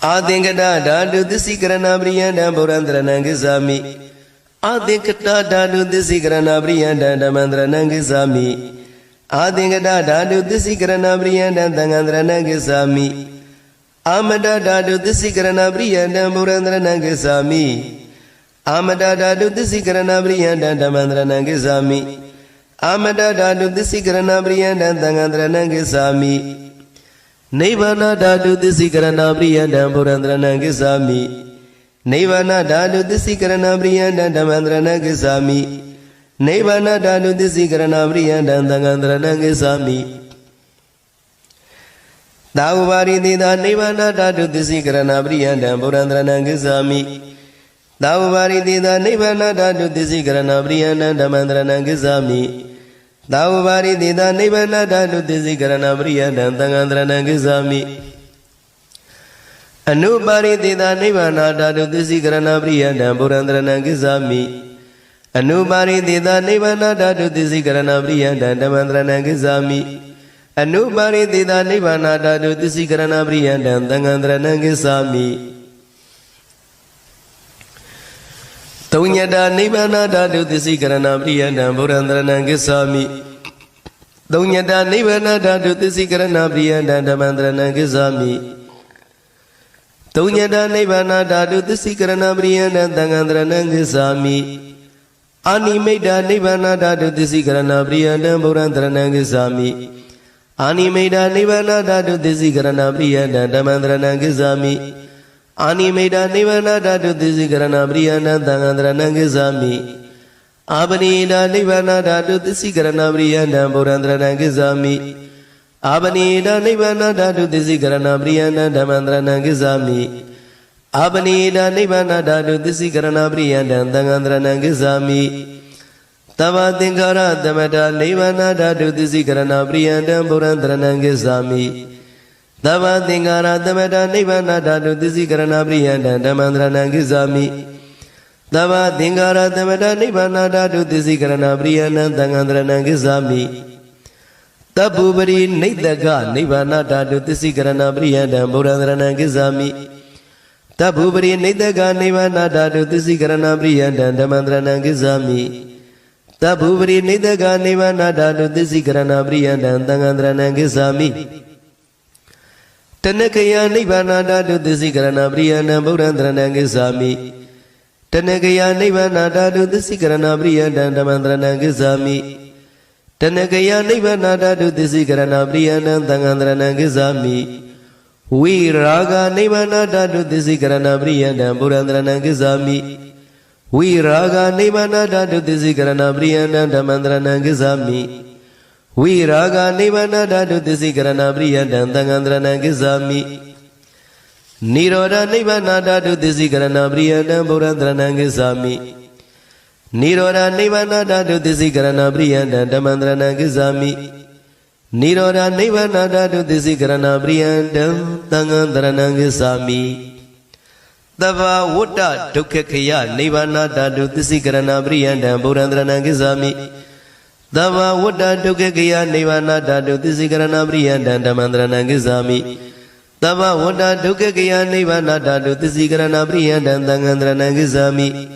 Adingada dadu disikarana priyanda Burandrana Gisami Adingada dadu disikarana priyanda Dhamandrana Gisami Adingada dadu disikarana priyanda Dhamandrana Gisami Amada dadu disikarana priyanda Burandrana Gisami Amada dadu disikarana priyanda Dhamandrana Gisami Amada dadu disikarana priyanda Dhamandrana Gisami Nivana dadu disikarana priyanda Burandrana Gisami Nivana dadu disikarana priyanda Dhamandrana Gisami Nivana dadu disikarana priyanda Dhamandrana Gisami Dauvari dida nivana dadu disikarana priyanda Burandrana Gisami Dauvari dida nivana dadu disikarana priyanda Dhamandrana Gisami Dauvari dida nivana dadu disikarana priyanda Dhamandrana Gisami Anubari dida nivana dadu disikarana priyanda Burandrana Gisami Anubari dida nivana dadu disikarana priyanda Dhamandrana Gisami Anubari dida nivana dadu disikarana priyanda Dhamandrana Gisami Taunyada nivana dadu disikarana priyanda Burandrana Gisami Taunyada nivana dadu disikarana priyanda Dhamandrana Gisami Taunyada nivana dadu disikarana priyanda Dhamandrana Gisami Animeda nivana dadu disikarana priyanda Burandrana Gisami Animeda nivana dadu disikarana priyanda Dhamandrana Gisami Animeda nivana dadu disikarana priyanda Dhamandrana Gisami Abanida nivana dadu disikarana priyanda Burandrana Gisami Abanida nivana dadu disikarana priyanda Dhamandrana Gisami Abanida nivana dadu disikarana priyanda Dhamandrana Gisami Tava Dingara Dhamata nivana dadu disikarana priyanda Burandrana Gisami Tava Dingara Dhamata nivana dadu disikarana priyanda Dhamandrana Gisami Tava Dingara Dhamata nivana dadu disikarana priyanda Dhamandrana Gisami Tabubari Niddaga nivana dadu disikarana priyanda Burandrana Gisami Tabubari Niddaga nivana dadu disikarana priyanda Dhamandrana Gisami Tabubari Niddaga nivana dadu disikarana priyanda Dhamandrana Gisami Tanakaya nivana dadu disikarana priyanda Burandrana Gisami Tanakaya nivana dadu disikarana priyanda Dhamandrana Gisami Tanakaya nivana dadu disikarana priyanda Dhamandrana Gisami Viraga nivana dadu disikarana priyanda Burandrana Gisami Viraga nivana dadu disikarana priyanda Dhamandrana Gisami Viraga nivana dadu disikarana priyanda Dhamandrana Gisami Nirodha nivana dadu disikarana priyanda Burandrana Gisami Nirodha nivana dadu disikarana priyanda Dhamandrana Gisami Nirodha nivana dadu disikarana priyanda Dhamandrana Gisami Tava Vutta Dukkakaya nivana dadu disikarana priyanda Burandrana Gisami Tava Vutta Dukkakaya nivana dadu disikarana priyanda Dhamandrana Gisami Tava Vutta Dukkakaya nivana dadu disikarana priyanda Dhamandrana Gisami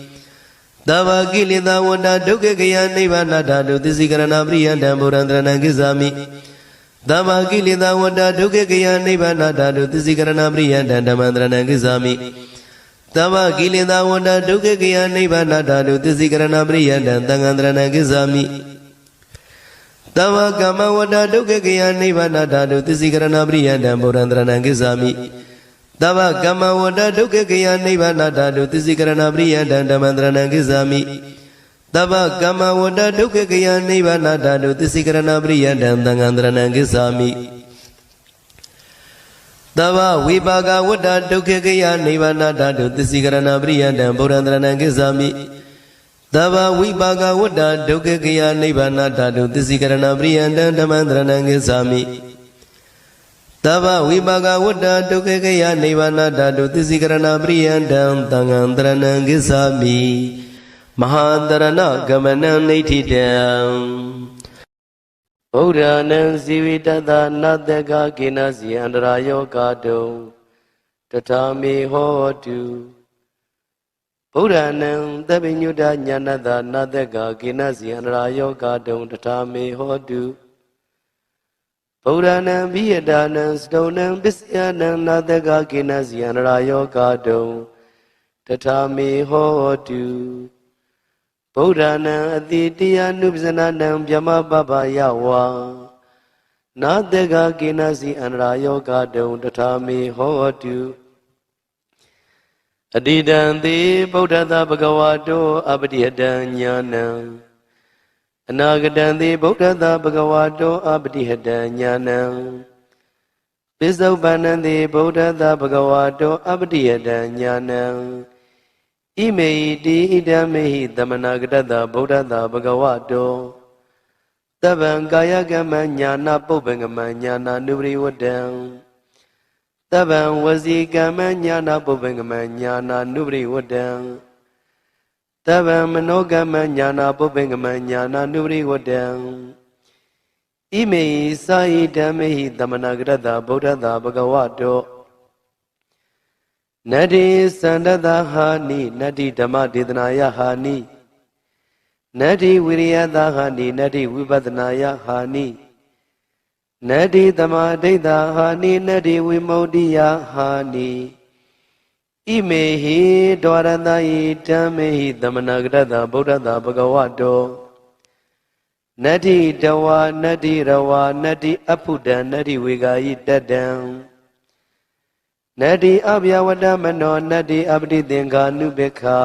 Tava Kilita Vutta Dukkakaya nivana dadu disikarana priyanda Burandrana Gisami Tava Kilita Vutta Dukkakaya nivana dadu disikarana priyanda Dhamandrana Gisami Tava Kilita Vutta Dukkakaya nivana dadu disikarana priyanda Dhamandrana Gisami Tava Kama Vutta Dukkakaya nivana dadu disikarana priyanda Burandrana Gisami Tava Kama Vutta Dukkakaya nivana dadu disikarana priyanda Dhamandrana Gisami Tava Kama Vutta Dukkakaya nivana dadu disikarana priyanda Dhamandrana Gisami Tava Vibhaga Vutta Dukkakaya nivana dadu disikarana priyanda Burandrana Gisami Tava Vibhaga Vutta Dukkakaya nivana dadu disikarana priyanda Dhamandrana Gisami သဗ္ဗဝိပါကဝတ္တဒုက္ခခယနိဗ္ဗာနဓာတုသစ္စည်းကရဏပရိယန္တံသံဃံတရဏံကိစ္ဆာမိမဟာတရဏဂမနံနိဋ္ဌိတံဗုဒ္ဓနံဇီဝိတတနတကကိနစီအန္တရာယောဂတုံတထာမေဟောတုဗုဒ္ဓနံသဗ္ဗညုတညာဏတနတကကိနစီအန္တရာယောဂတုံတထာမေဟောတုဗုဒ္ဓနံဘိယတာနံစတုံနံပစ္စယနံနတကကိနစီအန္တရာယောဂတုံတထာမေဟောတုဗုဒ္ဓနံအတိတရားနုပဇနနံဗြဟ္မပပယဝါနာတေကကိနစီအန္တရာယောဂတုံတထာမေဟောတုအတိတံတိဗုဒ္ဓသာဘဂဝါတောအပတိယတံညာနံအနာဂတံတိဗုဒ္ဓသာဘဂဝါတောအပတိယတံညာနံပိစုပန္နံတိဗုဒ္ဓသာဘဂဝါတောအပတိယတံညာနံဣမေဟိတိဣဒံမေဟိသမနာဂတတဗုဒ္ဓသာဘဂဝတောသဗ္ဗံကာယကမ္မညာနာပုပ္ပင်္ဂမညာနာနုပရိဝတ္တံသဗ္ဗံဝစီကမ္မညာနာပုပ္ပင်္ဂမညာနာနုပရိဝတ္တံသဗ္ဗံမနောကမ္မညာနာပုပ္ပင်္ဂမညာနာနုပရိဝတ္တံဣမေဟိသာဟိဓမ္မေဟိသမနာဂတတဗုဒ္ဓသာဘဂဝတောနတ္တိသန္တတဟာနိနတ္တိဓမ္မဒေသနာယဟာနိနတ္တိဝိရိယတဟာနိနတ္တိဝိပဿနာယဟာနိနတ္တိသမာဓိတဟာနိနတ္တိဝိမု ക്തി ယဟာနိဣမေဟိဒဝရတယိဓမ္မေဟိသမနာဂတတဗုဒ္ဓသာဘဂဝတောနတ္တိတဝါနတ္တိရဝါနတ္တိအဖုတံနတ္တိဝေဂာယိတတံနတ္တိအဗျဝတ္တမနောနတ္တိအပတိသင်္ဃာနုပေက္ခာ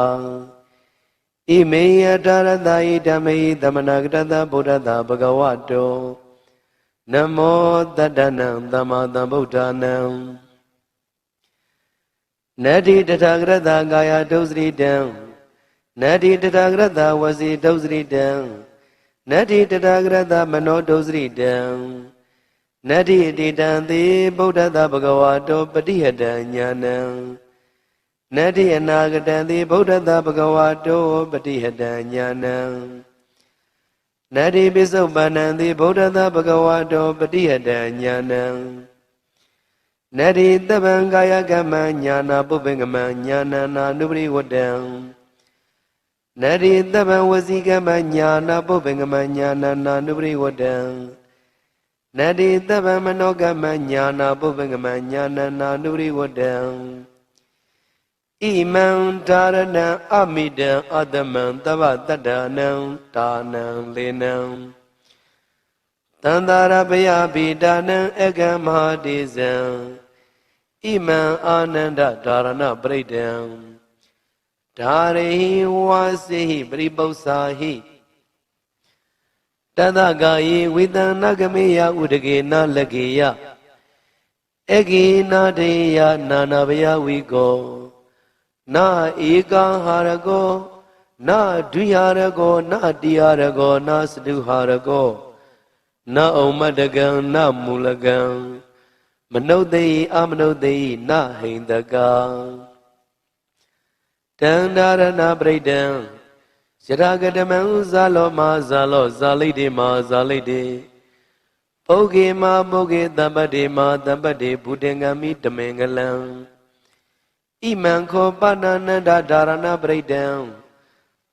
ဣမေယတာရတယိဓမ္မေဟိသမနာဂတတဗုဒ္ဓသာဘဂဝတောနမောတတ္တနံသမ္မာသမ္ဗုဒ္ဓနံနတ္တိတထာဂရတကာယဒုစရိတံနတ္တိတထာဂရတဝစီဒုစရိတံနတ္တိတထာဂရတမနောဒုစရိတံနတ္တိတိတံသေဗုဒ္ဓသာဘဂဝါတောပတိဟတံညာနံနတ္တိအနာဂတံသေဗုဒ္ဓသာဘဂဝါတောပတိဟတံညာနံနတ္တိပိစုပန္နံသေဗုဒ္ဓသာဘဂဝါတောပတိဟတံညာနံနတ္တိသဗ္ဗံကာယကမ္မညာနာပုပ္ပင်္ဂမညာနာနာနုပရိဝတ္တံနတ္တိသဗ္ဗံဝစီကမ္မညာနာပုပ္ပင်္ဂမညာနာနာနုပရိဝတ္တံနတ္တိသဗ္ဗံမနောကမ္မညာနာပုပ္ပင်္ဂမညာနာနာနုပရိဝတ္တံဣမံဒါရဏံအမိတံအတ္တမံသဗ္ဗတတ္တနံဒါနံလေနံသန္တာရပယဘိဒါနံအကမဟာတိဇံဣမံအာနန္ဒဒါရဏပရိဒံဒါရိဝါစေဟိပရိပု္ပ္ပာဟိတသကာယေဝိတံနဂမေယဥဒကေနလကေယအကေနာတေယနာနာဘယဝိကောနာဧကဟာရကောနာဒွိဟာရကောနာတိဟာရကောနာစတုဟာရကောနာဩမတကံနာမူလကံမနုဿေအမနုဿေနာဟိန္တကံတန္တာရဏပရိဒံယရာဂတမံဇာလောမဇာလောဇာလိတေမဇာလိတေပုဂ္ဂေမပုဂ္ဂေတပ္ပတေမတပ္ပတေဘုဒ္ဓံဂမိတမေငလံဣမံခောပဏာနန္ဒဒါရဏပရိဒံ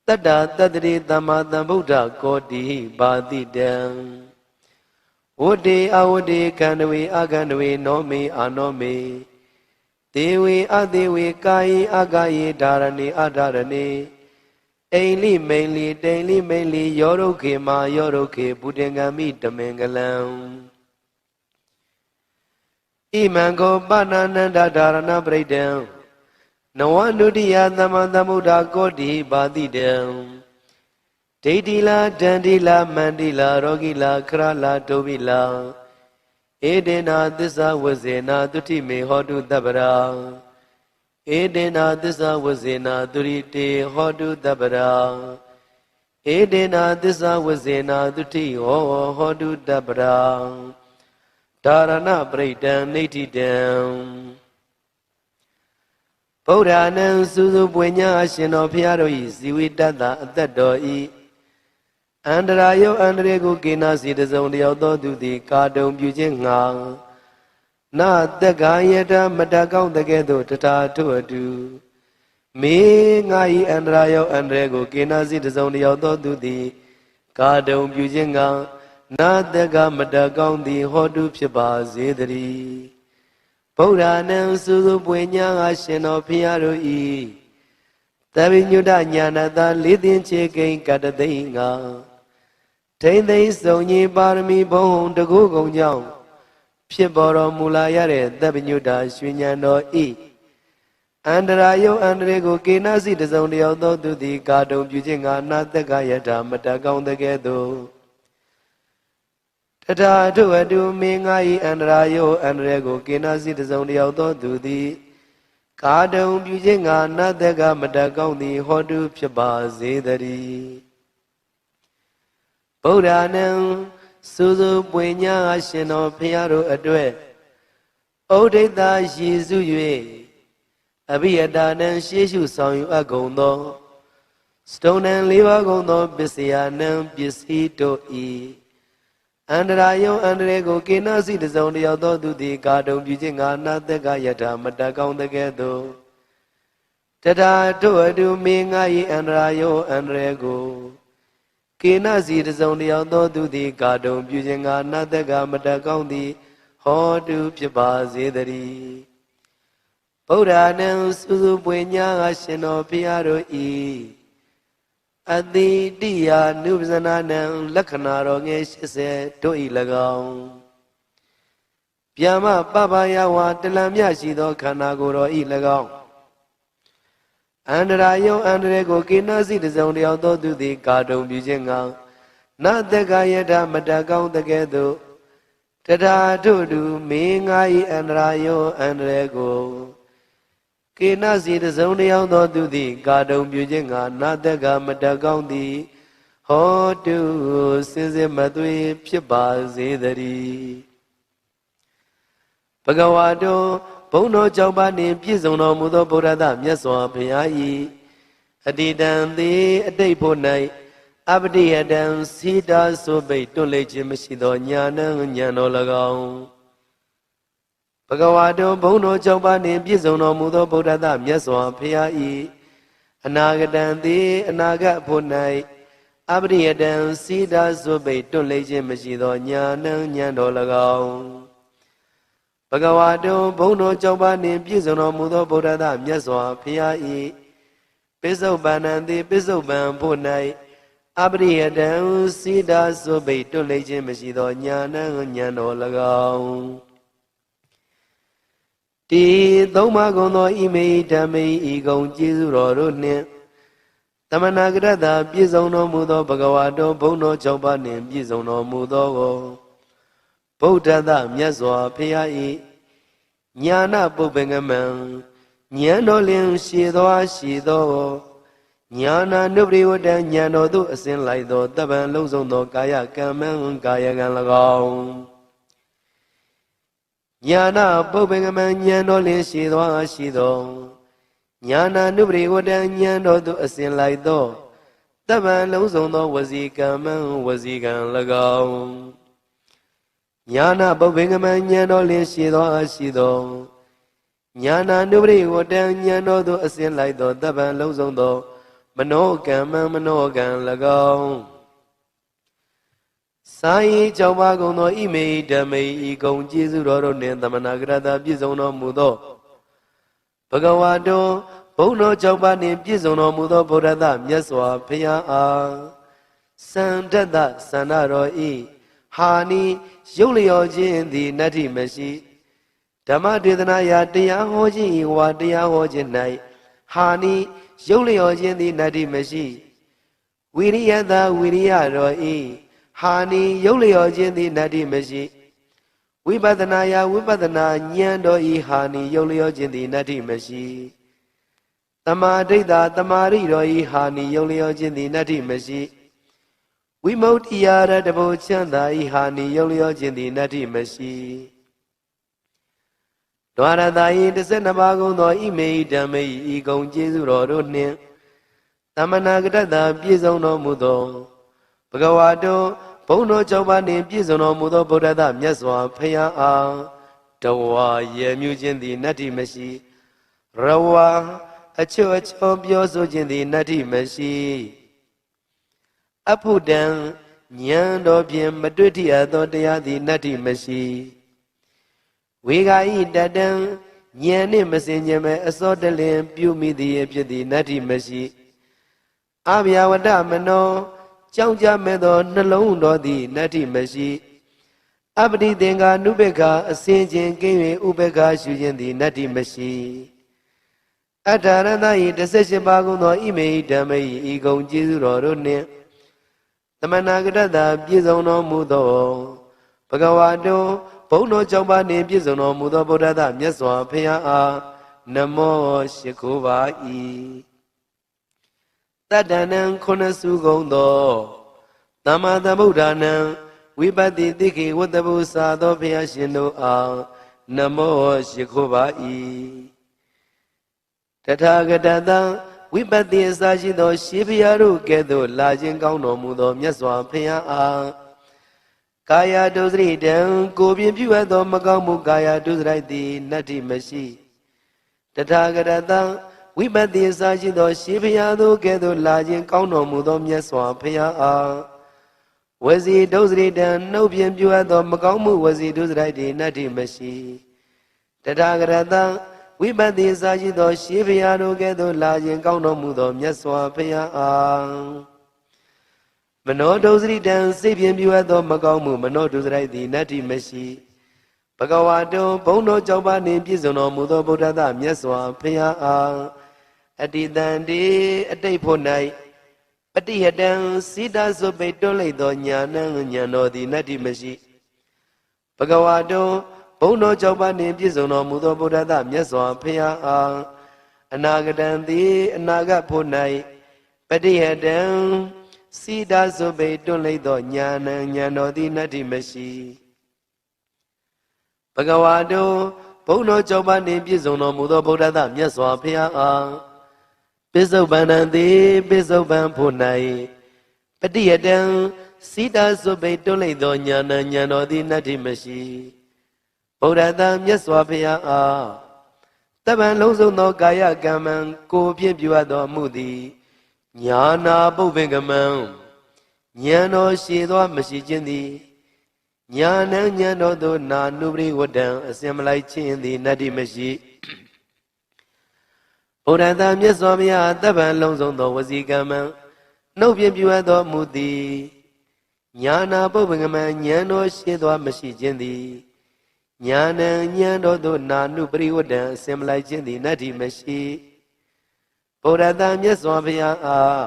တတ္တတတ္တိသမ္မာသမ္ဗုဒ္ဓကောတိပါတိတံဝတ္တေအဝတ္တေကန္တဝေအကန္တဝေနောမေအာနောမေသေဝေအသေဝေကာယေအကာယေဒါရဏေအဒါရဏေအိမ်လိမိန်လိတိန်လိမိန်လိယောရုခေမာယောရုခေဘုဒ္ဓံဂမိတမင်္ဂလံဣမံကောပဏာနန္ဒဒါရဏပရိဒံနဝနုတ္တိယသမ္မာသမ္ဗုဒ္ဓကောတိပါတိတံဒိဋ္ဌိလာဒန္တိလာမန္တိလာရောဂိလာခရလာဒုဗိလာဧတေနာသစ္စာဝဇေနာတုတိမေဟောတုတပ္ပရာဧတေနာသစ္စာဝဇေနာတုရိတေဟောတုတပ္ပရာဧတေနာသစ္စာဝဇေနာတုတိဟောတုတပ္ပရာဒ ဒါရဏပရိတံနေတိတံဗုဒ္ဓနံစုစုပွင့်ညာအရှင်တော်ဖျားတို့ဤဇီဝိတ္တအသက်တော်ဤအန္တရာယအန္တရေကိုကိနာစီတစုံတယောက်သောသူသည်ကာတုံပြုခြင်းငှာနာတက္ကယတမတကောင်းတကဲ့သို့တထာထုအတူမေငါဤအန္တရာယအန္တရေကိုကိနာစီတစုံတယောက်သောသူသည်ကာတုံပြုခြင်းငှာနာတက္ကမတကောင်းသည်ဟောတုဖြစ်ပါစေတည်းဗုဒ္ဓနံစုစုပွင့်ညာအရှင်တော်ဖျားတို့ဤသဗ္ဗညုတညာဏတာလေးသိင်ချေကိန်းကတသိင်္ဂါထိမ့်သိမ့်စုံကြီးပါရမီဘုံတကုကုံကြောင့်ဖြစ်ပေါ်တော်မူလာရတဲ့သဗ္ဗညုတရွှေဉဏ်တော်ဤအန္တရာယအန္တရေကိုကေနစီတစုံတယောက်သောသူသည်ကာတုံပြုခြင်းငါနာတက္ကယထာမတကောင်းတကဲ့သို့တထာထုအတုမေငါဤအန္တရာယအန္တရေကိုကေနစီတစုံတယောက်သောသူသည်ကာတုံပြုခြင်းငါနာတက္ကမတကောင်းသည်ဟောတုဖြစ်ပါစေတည်းဗုဒ္ဓနံစုစုပွင့်ညာအရှင်တော်ဖျားတို့အတွက်ဩဒိတယေစု၍အဘိယတာနံရှေးရှုဆောင်ယူအပ်ကုန်သောစတုံနံ၄ပါးကုန်သောပစ္စယနံပစ္စည်းတို့ဤအန္တရာယအန္တရေကိုကေနစီတစုံတယောက်သောသူသည်ကာတုံပြုခြင်းငါနာတက္ကယထာမတကောင်းတကဲ့သို့တထာထုအတုမေငါဤအန္တရာယအန္တရေကိုကေနစီတစုံတယောက်သောသူသည်ကာတုံပြုခြင်းငါနာတက္ကမတကောင်းသည်ဟောတုဖြစ်ပါစေတည်းဗုဒ္ဓနံစုစုပွင့်ညာအရှင်တော်ဖျားတို့ဤအတိတိယနုပဇနာနံလက္ခဏာတော်ငယ်80တို့ဤ၎င်းဗျာမပပယဝတလံမြရှိသောခန္ဓာကိုယ်တော်ဤ၎င်းအန္တရာယအန္တရေကိုကိနစီတစုံတယောက်သောသူသည်ကာတုံပြုခြင်းငှာနာတက္ကယထာမတကောင်းတကဲ့သို့တထာထုတုမေငါဤအန္တရာယအန္တရေကိုကေနစီတစုံတယောက်သောသူသည်ကာတုံပြုခြင်းငှာနာတက္ကမတကောင်းသည်ဟောတုစင်စစ်မသွေဖြစ်ပါစေတည်းဘဂဝါတောဘုံတော်ကြောင့်ပါနှင့်ပြည့်စုံတော်မူသောဗုဒ္ဓသမြတ်စွာဘုရား၏အတိတံသည်အတိတ်ဖို့၌အပတိယတံစီတာဆိုပိတ်တွန့်လိတ်ခြင်းမရှိသောညာဏဉာဏ်တော်၎င်းဘဂဝါတောဘုံတော်ကြောင့်ပါနှင့်ပြည့်စုံတော်မူသောဗုဒ္ဓသမြတ်စွာဘုရား၏အနာဂတံသည်အနာဂတ်ဖို့၌အပတိယတံစီတာဆိုပိတ်တွန့်လိတ်ခြင်းမရှိသောညာဏဉာဏ်တော်၎င်းဘဂဝါတောဘုံတော်ကြောင့်ပါနှင့်ပြည့်စုံတော်မူသောဗုဒ္ဓသမြတ်စွာဘုရား၏ပိစုပန္နံသည်ပိစုပန်ဖို့၌အပရိယတံစီတာဆိုပိတ်တွန့်လိတ်ခြင်းမရှိသောညာဏဉာဏ်တော်၎င်းဒီသုံးပါးကုန်သောဣမေဓမ္မေဤကုံကျေးဇူးတော်တို့နှင့်တမနာကရတပြည့်စုံတော်မူသောဘဂဝါတောဘုံတော်ကြောင့်ပါနှင့်ပြည့်စုံတော်မူသောဗုဒ္ဓသမြတ်စွာဘုရား၏ညာဏပုပ္ပင်္ဂမံဉာဏ်တော်လင်ရှည်သောညာဏနုပရိဝတ္တဉာဏ်တော်သို့အစဉ်လိုက်သောတပ္ပံလုံးစုံသောကာယကမ္မံကာယကံ၎င်းညာဏပုပ္ပင်္ဂမံဉာဏ်တော်လင်ရှည်သောညာဏနုပရိဝတ္တဉာဏ်တော်သို့အစဉ်လိုက်သောတပ္ပံလုံးစုံသောဝစီကမ္မံဝစီကံ၎င်းညာဏပုပ္ပင်္ဂမဉာဏ်တော်လင်ရှိသောညာဏနုပရိဝတ္တဉာဏ်တော်သို့အစဉ်လိုက်သောတပ္ပံလုံးစုံသောမနောကမ္မမနောကံ၎င်းစာရေးကြောင့်ပါကုန်သောဣမေဓမ္မေဤကုံကျေးဇူးတော်တို့နှင့်သမဏဂရတပြည့်စုံတော်မူသောဘဂဝါတောဘုံတော်ကြောင့်ပါနှင့်ပြည့်စုံတော်မူသောဗုဒ္ဓသမြတ်စွာဘုရားအားစံတတ္တသန္တာတော်ဤဟာနိရုပ်လျော်ခြင်းသည်နတ္ထိမရှိဓမ္မဒေသနာယာတရားဟောခြင်းဤဝါတရားဟောခြင်း၌ဟာနိရုပ်လျော်ခြင်းသည်နတ္ထိမရှိဝိရိယသာဝိရိယတော်ဤဟာနိရုပ်လျော်ခြင်းသည်နတ္ထိမရှိဝိပဿနာယာဝိပဿနာဉာဏ်တော်ဤဟာနိရုပ်လျော်ခြင်းသည်နတ္ထိမရှိသမာဓိတာသမာရိတော်ဤဟာနိရုပ်လျော်ခြင်းသည်နတ္ထိမရှိဝိမု ക്തി ယာရတဘောချမ်းသာဤဟာနိယုံလျောခြင်းသည်နတ္ထိမရှိ ဒွါရတာယိ12ပါးကုန်သောဣမေဟိဓမ္မေဟိဤကုံကျေးဇူးတော်တို့နှင့်သမဏဂတတပြည့်စုံတော်မူသောဘဂဝါတောဘုံတော်6ပါးနှင့်ပြည့်စုံတော်မူသောဗုဒ္ဓတမြတ်စွာဘုရားအားတဝါရေမြူခြင်းသည်နတ္တိမရှိရဝါအချွတ်အချောပြောဆိုခြင်းသည်နတ္တိမရှိအဖုဒံဉာဏ်တော်ဖြင့်မတွေ့ထရသောတရားသည်နတ္တိမရှိဝေဂာဤတတံဉာဏ်နှင့်မစင်ကြမဲ့အစောတလင်ပြုမိသည်ဖြစ်သည်နတ္တိမရှိအဗျာဝတ္တမနောကြောင်းကြမဲ့သောနှလုံးတော်သည်နတ္တိမရှိအပတိသင်္ကာနုပေက္ခအစင်ချင်းကင်း၍ဥပေက္ခရှုခြင်းသည်နတ္တိမရှိအထာရတဤ18ပါးကုန်သောဣမေဟိဓမ္မေဟိဤကုံကျေးဇူးတော်တို့နှင့်သမဏဂတတပြည့်စုံတော်မူသောဘဂဝါတောဘုံတော်6ပါးနှင့်ပြည့်စုံတော်မူသောဗုဒ္ဓတမြတ်စွာဘုရားအားနမောရှိခိုးပါ၏တတ္တနံခုနစုကုန်သောသမ္မာသမ္ဗုဒ္ဓနံဝိပတ္တိတိခေဝတ္တဗုသာသောဘုရားရှင်တို့အားနမောရှိခိုးပါ၏တထာဂတတံဝိပတ္တိအစရှိသောရှင်ဘုရားတို့ကဲ့သို့လာခြင်းကောင်းတော်မူသောမြတ်စွာဘုရားအားကာယဒုစရိတံကိုပြင်းပြုအပ်သောမကောင်းမှုကာယဒုစရိုက်သည်နတ္တိမရှိတထာဂတတံဝိပတ္တိအစရှိသောရှင်ဘုရားတို့ကဲ့သို့လာခြင်းကောင်းတော်မူသောမြတ်စွာဘုရားအားဝစီဒုစရိတံနှုတ်ပြင်းပြုအပ်သောမကောင်းမှုဝစီဒုစရိုက်သည်နတ္တိမရှိတထာဂတတံဝိပတ္တိစာရှိသောရှင်ဘုရားတို့ကဲ့သို့လာခြင်းကောင်းတော်မူသောမြတ်စွာဘုရားအားမနောဒုစရိတံစိတ်ပြင်းပြုအပ်သောမကောင်းမှုမနောဒုစရိုက်သည်နတ္တိမရှိဘဂဝါတောဘုံတော်6ပါးနှင့်ပြည့်စုံတော်မူသောဗုဒ္ဓတမြတ်စွာဘုရားအားအတ္တိတံတေအတိတ်ဖို့၌ပฏิဟတံစိတသုပိတွန်းလိုက်သောညာဏဉာဏ်တော်သည်နတ္တိမရှိဘဂဝါတောဘုံတော်6ပါးနှင့်ပြည့်စုံတော်မူသောဗုဒ္ဓတမြတ်စွာဘုရားအားအနာဂတံသည်အနာဂတ်ဖို့၌ပฏิဟတံစိတသုပိတွန်းလိုက်သောညာဏဉာဏ်တော်သည်နတ္တိမရှိဘဂဝါတောဘုံတော်6ပါးနှင့်ပြည့်စုံတော်မူသောဗုဒ္ဓတမြတ်စွာဘုရားအားပိစုပန္နံသည်ပိစုပန်ဖို့၌ပฏิဟတံစိတသုပိတွန်းလိုက်သောညာဏဉာဏ်တော်သည်နတ္တိမရှိဗုဒ္ဓတမြတ်စွာဘုရားအားတပံလုံးစုံသောကာယကမ္မံကိုဖြင့်ပြုအပ်သောမှုသည်ညာနာပုပ္ပင်ကမံဉာဏ်တော်ရှိသောမရှိခြင်းသည်ညာဏဉာဏ်တော်သို့နာနုပရိဝတ္တံအစင်မလိုက်ခြင်းသည်နတ္တိမရှိဗုဒ္ဓတမြတ်စွာဘုရားတပံလုံးစုံသောဝစီကမ္မံနှုတ်ဖြင့်ပြုအပ်သောမှုသည်ညာနာပုပ္ပင်ကမံဉာဏ်တော်ရှိသောမရှိခြင်းသည်ညာဏဉာဏ်တော်သို့နာနုပရိဝတ္တံအစင်မလိုက်ခြင်းသည်နတ္တိမရှိဗုဒ္ဓတမြတ်စွာဘုရားအား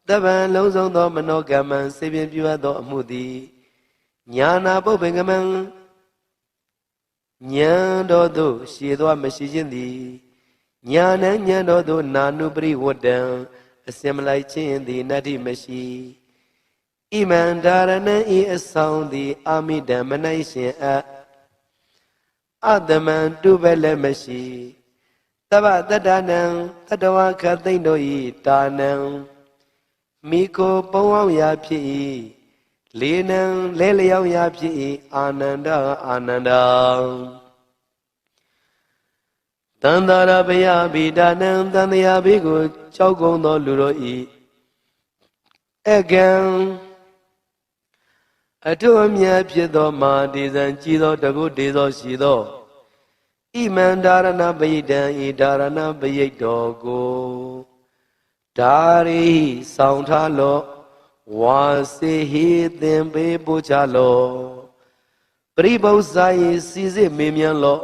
တပံလုံးစုံသောမနောကမ္မံစေပြင်းပြုအပ်သောအမှုသည်ညာနာပုပ္ပင်ကမံဉာဏ်တော်သို့ရှိသောမရှိခြင်းသည်ညာဏဉာဏ်တော်သို့နာနုပရိဝတ္တံအစင်မလိုက်ခြင်းသည်နတ္တိမရှိဣမန္တာရဏံဤအဆောင်သည်အာမိတံမ၌ရှင်အတမံတုပဲလည်းမရှိတဗ္ဗတတ္တနံတတဝခသိမ့်တို့ဤတာနံမိကိုပုံအောင်ရာဖြစ်၏လေနံလဲလျောင်းရာဖြစ်၏အာနန္ဒအာနန္ဒံတန္တာရဘယဗိဒါနံတန်တရာဘေးကိုကြောက်ကုန်သောလူတို့ဤအကံအထုအမြတ်ဖြစ်သောမာဒေဇံကြည်သောတကုဒေသောရှိသောဣမန္တာရဏပယိတံဤဒါရဏပယိတ်တော်ကိုဒါရိဆောင်ထားလောဝါစေဟိသင်ပေးပို့ချလောပရိပု္ပ္ပစာယစီစစ်မေးမြန်းလော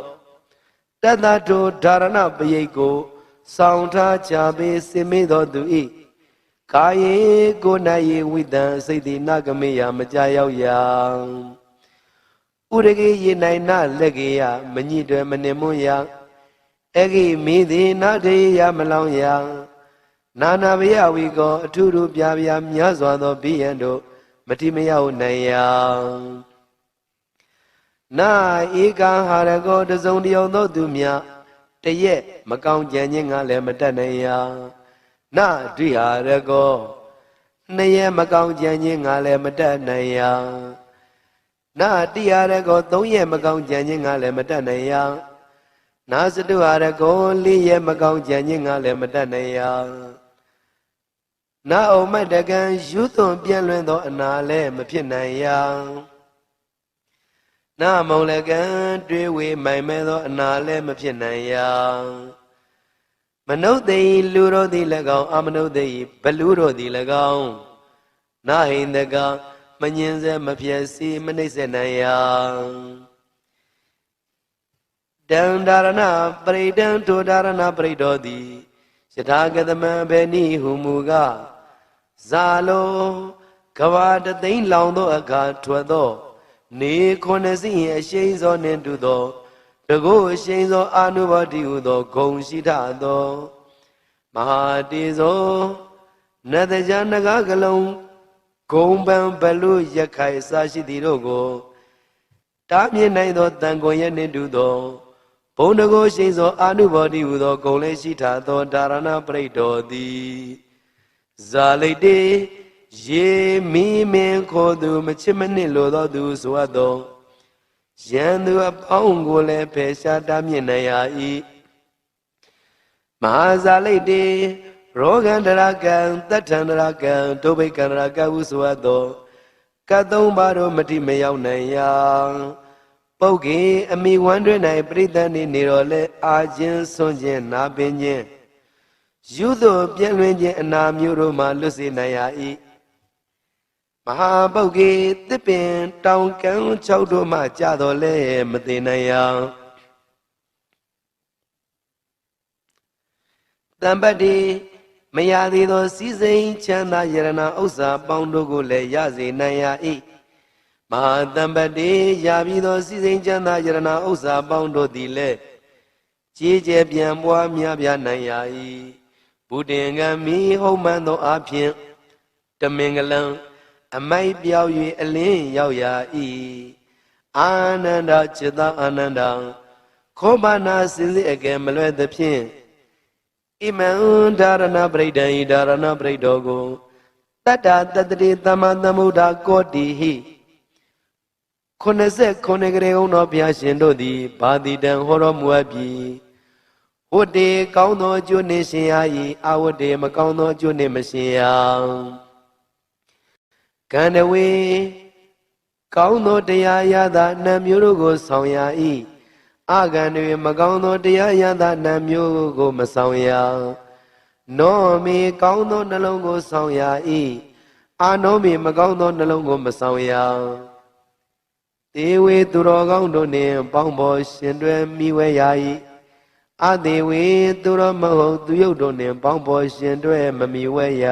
တတ္တတောဒါရဏပယိတ်ကိုဆောင်ထားကြပေစင်မေသောသူဤကာယေကို၌ယေဝိတံစိတ်တိနဂမေယမကြရောက်ရာဥရကေယေနိုင်နလက်ကေယမညိတွယ်မနှင်မွန်းရာအဂိမိသေနတေယမလောင်ရာနာနာဘယဝီကောအထုထုပြပြများစွာသောဘိယံတို့မတိမရောက်နိုင်ရာ နာဧကံဟာရကောတစုံတယောက်သောသူမြတရက်မကောင်းကြံခြင်းကလည်းမတတ်နိုင်ရာနာဒွိဟာရကောနှစ်ရက်မကောင်းကြံခြင်းကလည်းမတတ်နိုင်ရာနာတိဟာရကောသုံးရက်မကောင်းကြံခြင်းကလည်းမတတ်နိုင်ရာနာစတုဟာရကောလေးရက်မကောင်းကြံခြင်းကလည်းမတတ်နိုင်ရာနာဩမတကံယူသွန်ပြန့်လွင်သောအနာလည်းမဖြစ်နိုင်ရာနာမုံလကံတွေးဝေမိုင်မဲသောအနာလည်းမဖြစ်နိုင်ရာမနုဿိလူတို့သည်၎င်းအမနုဿိဘလူတို့သည်၎င်းနာဟိန္ဒကမငင်စေမဖြစ်စီမနှိမ့်စေနိုင်ရာတံဒါရဏပရိဒံထိုဒါရဏပရိဒောသည်ယထာဂတမံဘေနိဟုမူကားဇာလောကဘာတသိန်းလောင်သောအခါထွက်သောနေခုနှစ်စီအရှိန်သောနှင့်တူသောတကုအရှိန်သောအာနုဘောတိဟုသောဂုံရှိထသောမဟာတေဇောနတကြနဂကလုံးဂုံပံဘလူရခိုင်စာရှိသည်တို့ကိုတားမြင်နိုင်သောတန်ခွန်ရဲ့နှင့်တူသောဘုံတကုရှိန်သောအာနုဘောတိဟုသောဂုံလေးရှိထသောဒါရဏပရိဒောသည်ဇာလိတေရေမီမင်ခေါ်သူမချစ်မနစ်လိုသောသူဆိုအပ်သောရန်သူအပေါင်းကိုလည်းဖယ်ရှားတားမြစ်နိုင်ရ၏မဟာဇာလိတေရောဂန္တရကံတတ္ထန္တရကံဒုဗိကန္တရကဟုဆိုအပ်သောကတ်သုံးပါးတို့မတိမရောက်နိုင်ရာပုဂ္ဂေအမိဝမ်းတွင်၌ပရိသတ်နေတော်လဲအာခြင်းဆွန့်ခြင်းနာပင်ခြင်းယူသို့ပြည့်လွင်ခြင်းအနာမျိုးတို့မှလွတ်စေနိုင်ရ၏မဟာပုဂ္ဂေသစ်ပင်တောင်ကမ်း၆တို့မှကြတော်လဲမသိနိုင်ရာတံပတ္တိမရသေးသောစည်းစိမ်ချမ်းသာယရဏဥစ္စာပေါင်းတို့ကိုလည်းရစေနိုင်ရ၏မဟာတံပတ္တိရပြီးသောစည်းစိမ်ချမ်းသာယရဏဥစ္စာပေါင်းတို့သည်လည်းကြီးကျယ်ပြန့်ပွားများပြားနိုင်ရ၏ဘုဒ္ဓင်္ဂမီဟုတ်မှန်သောအဖြစ်တမင်္ဂလံအမိုက်ပြောက်၍အလင်းရောက်ရ၏အာနန္ဒจิตအာနန္ဒံခောဘာနာစင်စစ်အကယ်မလွဲသဖြင့်ဣမံဒါရဏပရိဒံဤဒါရဏပရိဒောကိုတတ္တတတတိသမ္မာသမ္ဗုဒ္ဓကောတိဟိ89ကရေုံတော်ဘုရားရှင်တို့သည်ဘာတိတံဟောတော်မူအပ်ပြီဝတ္တေကောင်းသောအကျိုးနှင့်ရှင်ရ၏အဝတ္တေမကောင်းသောအကျိုးနှင့်မရှင်ရကန္တဝေကောင်းသောတရားရသာနှံမျိုးတို့ကိုဆောင်ရ၏အကန္တဝေမကောင်းသောတရားရသာနှံမျိုးကိုမဆောင်ရနောမေကောင်းသောနှလုံးကိုဆောင်ရ၏အာနောမေမကောင်းသောနှလုံးကိုမဆောင်ရတေဝေသူတော်ကောင်းတို့နှင့်ပေါင်းဖော်ရှင်တွဲမိဝဲရ၏အသေးဝေသူတော်မဟုတ်သူယုတ်တို့နှင့်ပေါင်းဖော်ရှင်တွဲမမိဝဲရ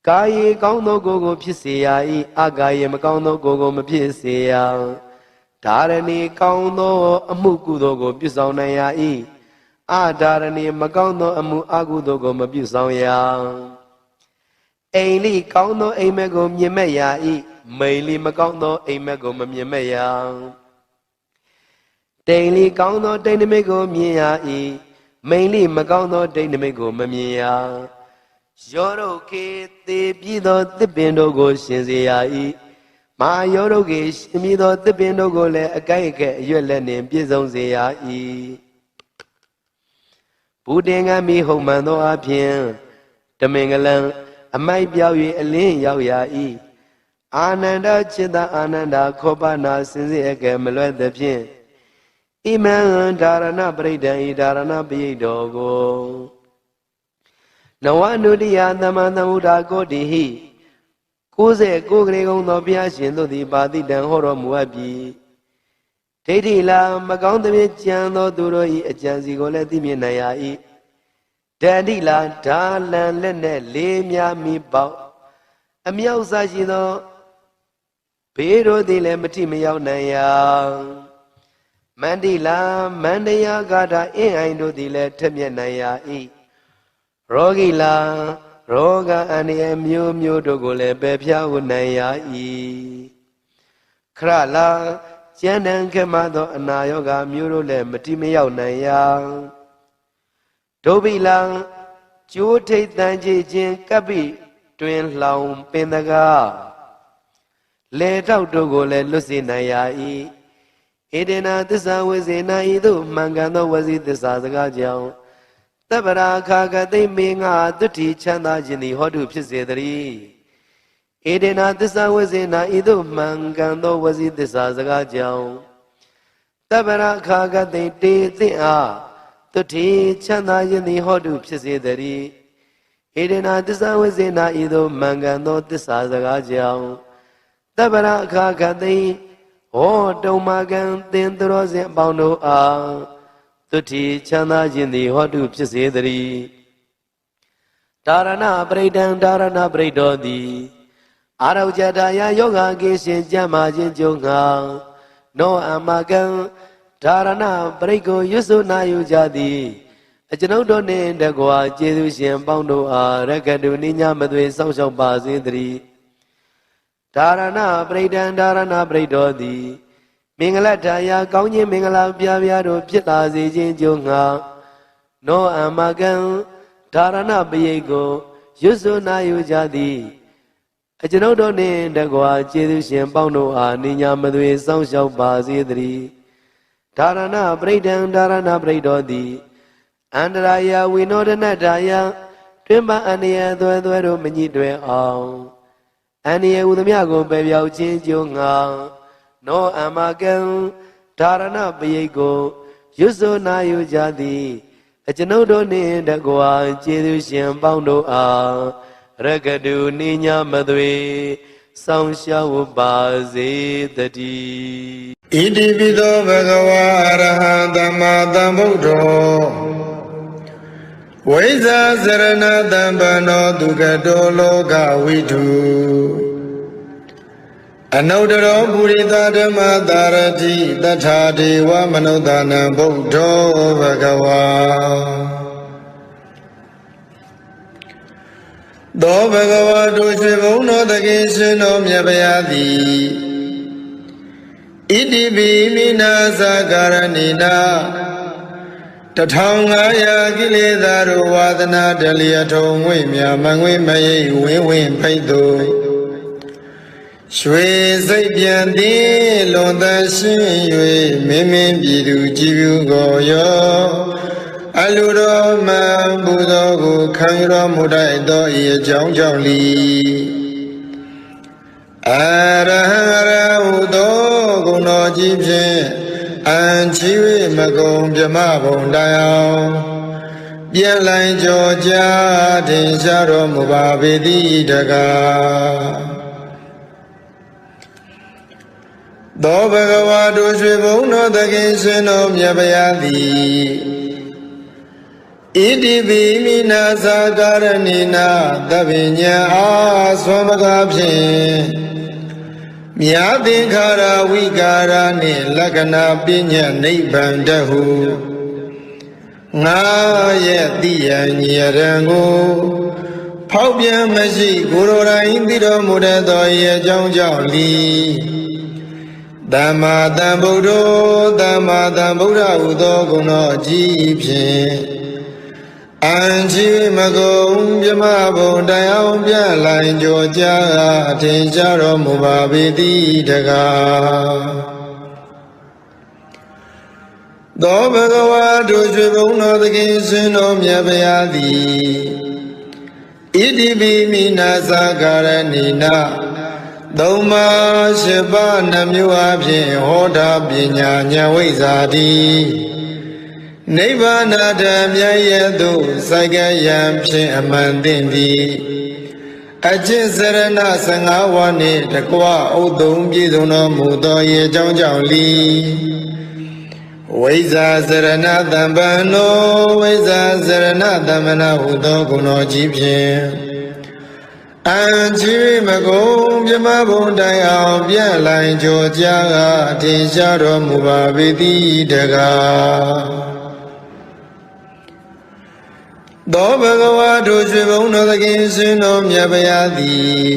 ကာယေကောင်းသောကိုယ်ကိုဖြစ်စေရ၏အကာယေမကောင်းသောကိုယ်ကိုမဖြစ်စေရဓာရဏီကောင်းသောအမှုကုသိုလ်ကိုပြုဆောင်နိုင်ရ၏အဓာရဏီမကောင်းသောအမှုအကုသိုလ်ကိုမပြုဆောင်ရအိမ်လိကောင်းသောအိမ်မက်ကိုမြင်မဲ့ရ၏မိန်လိမကောင်းသောအိမ်မက်ကိုမမြင်မဲ့ရတိန်လိကောင်းသောတိန်နမိတ်ကိုမြင်ရ၏မိန်လိမကောင်းသောတိန်နမိတ်ကိုမမြင်ရယောရုကေသေပြီးသောသစ်ပင်တို့ကိုရှင်စေရ၏မဟာယောရုကေရှင်ပြီးသောသစ်ပင်တို့ကိုလည်းအကိုက်အခဲအရွက်လက်နှင့်ပြည့်စုံစေရ၏ဘုဒ္ဓင်္ဂမိဟုတ်မှန်သောအဖြစ်တမင်္ဂလံအမိုက်ပြောက်၍အလင်းရောက်ရ၏အာနန္ဒจิตအာနန္ဒခောပနာစင်စစ်အကယ်မလွဲသဖြင့်ဣမံဒါရဏပရိဒံဤဒါရဏပရိဒောကိုနဝနုတ္တိယသမ္မာသမ္ဗုဒ္ဓကောတိဟိ99ကလေးကုံသောဘုရားရှင်တို့သည်ပါတိတံဟောတော်မူအပ်ပြီဒိဋ္ဌိလာမကောင်းသဖြင့်ကြံသောသူတို့၏အကြံစီကိုလည်းသိမြင်နိုင်ရ၏တဏ္ဍိလာဓာလံလက်နဲ့လေးများမိပေါက်အမြောက်စားရှိသောဘေးတို့သည်လည်းမထိမရောက်နိုင်ရမန္တိလာမန္တယာဂါထာအင်းအိုင်တို့သည်လည်းထက်မြက်နိုင်ရ၏ရောဂိလာရောဂအန္တရာယ်မျိုးမျိုးတို့ကိုလည်းပယ်ဖြားနိုင်ရ၏ ခရလာကျန်တန်ခမသောအနာယောဂမျိုးတို့လည်းမတိမရောက်နိုင်ရာဒုဗိလံကျိုးထိတ်တန်ကြည်ခြင်းကပ်ပြီးတွင်လှောင်ပင်တကားလေတောက်တို့ကိုလည်းလွတ်စေနိုင်ရာ၏ဧဒေနာသစ္စာဝိဇေနာဤသို့မှန်ကန်သောဝစီသစ္စာစကားကြောင့်တပ္ပရာခါကသိမင်းငါတုတိချမ်းသာခြင်းသည်ဟောတုဖြစ်စေတည်းဧဒေနာသစ္စာဝိဇေနာဤသို့မှန်ကန်သောဝစီသစ္စာစကားကြောင့်တပ္ပရာခါကသိတေသိအားတုတိချမ်းသာခြင်းသည်ဟောတုဖြစ်စေတည်းဧဒေနာသစ္စာဝိဇေနာဤသို့မှန်ကန်သောသစ္စာစကားကြောင့်တပ္ပရာခါကသိဟောတုံမာကံသင်သူတော်စင်အပေါင်းတို့အားသုတိချမ်းသာခြင်းသည်ဟောတုဖြစ်စေတည်းဒါရဏပရိဒံဒါရဏပရိဒောသည်အာရောဇတာယယောဂကေရှင်ကြမ်းမာခြင်းကြုံငါနောအမကံဒါရဏပရိကိုရွတ်ဆိုနာယူကြသည်အကျွန်ုပ်တို့နှင့်တကွာကျေးဇူးရှင်ပေါင်းတို့အားရကတုနိညာမသွေစောင့်ရှောက်ပါစေတည်းဒါရဏပရိဒံဒါရဏပရိဒောသည်မင်္ဂလထာယကောင်းခြင်းမင်္ဂလာပြပြတို့ဖြစ်လာစေခြင်းကြုံငါနောအမကံဒါရဏပရိကိုရွတ်ဆိုနာယူကြသည်အကျွန်ုပ်တို့နှင့်တကွာကျေးဇူးရှင်ပေါင်းတို့အားနိညာမသွေစောင့်ရှောက်ပါစေတည်းဒါရဏပရိဒံဒါရဏပရိဒောသည်အန္တရာယဝိနောဒနထာယတွင်ပါအန္တရာယ်သွဲတို့မညစ်တွယ်အောင်အန္တရာယ်ဟူသမျှကိုပယ်ပြောက်ခြင်းကြုံငါနောအမကံဒါရဏပရိကိုရွတ်ဆိုနာယူကြသည်အကျွန်ုပ်တို့နှင့်တကွာကျေးဇူးရှင်ပေါင်းတို့အားရကတုနိညာမသွေစောင့်ရှောက်ပါစေတည်းဣတိပိသောဘဂဝါအရဟံသမ္မာသမ္ဗုဒ္ဓောဝိဇ္ဇာစရဏတံပနောဒုက္ခတောလောကဝိတုအနုတ္တရောပုရိသဓမ္မတာရတိတထာဒေဝမနုဿာနံဗုဒ္ဓောဘဂဝါသောဘဂဝါတို့ရွှေဘုံတော်တခင်ရှင်တော်မြတ်ဗျာသည်ဣတိပိမိနာသကာရဏိနာ1500ကိလေသာတို့ဝါဒနာတလျက်ထုံငွေမြမငွေမရိပ်ဝင်းဝင်းဖိတ်သူရွှေစိတ်ပြန်သည်လွန်သရှင်း၍မင်းမင်းပြည်သူကြည်ပြုကိုရောအလူတော်မှန်ပူဇော်ကိုခံရတော်မူတတ်သောဤအကြောင်းကြောင့်လီအရဟံရဟုသောဂုဏတော်ကြီးဖြင့်အံချီ၍မကုံပြမဘုံတိုင်အောင်ပြန်လိုင်းကြောကြထင်ရှားတော်မူပါပေသည်တကားသောဘဂဝါတို့ရွှေဘုံတော်သခင်ရှင်တော်မြတ်ဗျာသည်ဣတိပိမိနာသကာရဏိနာသဗ္ဗညံအားဆွမ်းပကားဖြင့်မြာသင်္ခါရဝိကာရနှင့်လက္ခဏာပညာနိဗ္ဗာန်တဟုငါရဲ့တိယံညရံကိုဖောက်ပြန်မရှိကိုယ်တော်တိုင်သိတော်မူတတ်သောဤအကြောင်းကြောင့်လီသမ္မာသမ္ဗုဒ္ဓောသမ္မာသမ္ဗုဒ္ဓဟူသောဂုဏတော်အကြီးဖြင့်အံချီမကုံပြမဘုံတိုင်အောင်ပြလိုင်းကြောကြအထင်ရှားတော်မူပါပေသည်တကားသောဘဂဝါတို့ရွှေဘုံတော်သခင်ရှင်တော်မြတ်ဗျာသည်ဣတိပိမိနာသကာရဏိနာသုံးပါးရှိပါးနှမျိုးအဖြစ်ဟောတာပညာဉာဏ်ဝိဇ္ဇာတိနိဗ္ဗာန်ဓမ္မရဲ့သို့စိုက်ကယံဖြင့်အမှန်သိသည်အကျင့်စရဏ15ဝါးနှင့်တကွဥသုံးပြည့်စုံတော်မူသော၏အကြောင်းကြောင့်လီဝိဇ္ဇာစရဏတံပံနောဝိဇ္ဇာစရဏတမ္မနာဟုသောဂုဏတော်ကြီးဖြင့်အံချီမကုံပြမဘုံတိုင်အောင်ပြန့်လိုင်းကြောကြအထင်ရှားတော်မူပါပေသည်တကားသောဘဂဝါတို့ရွှေဘုံတော်သခင်ရှင်တော်မြတ်ဗျာသည်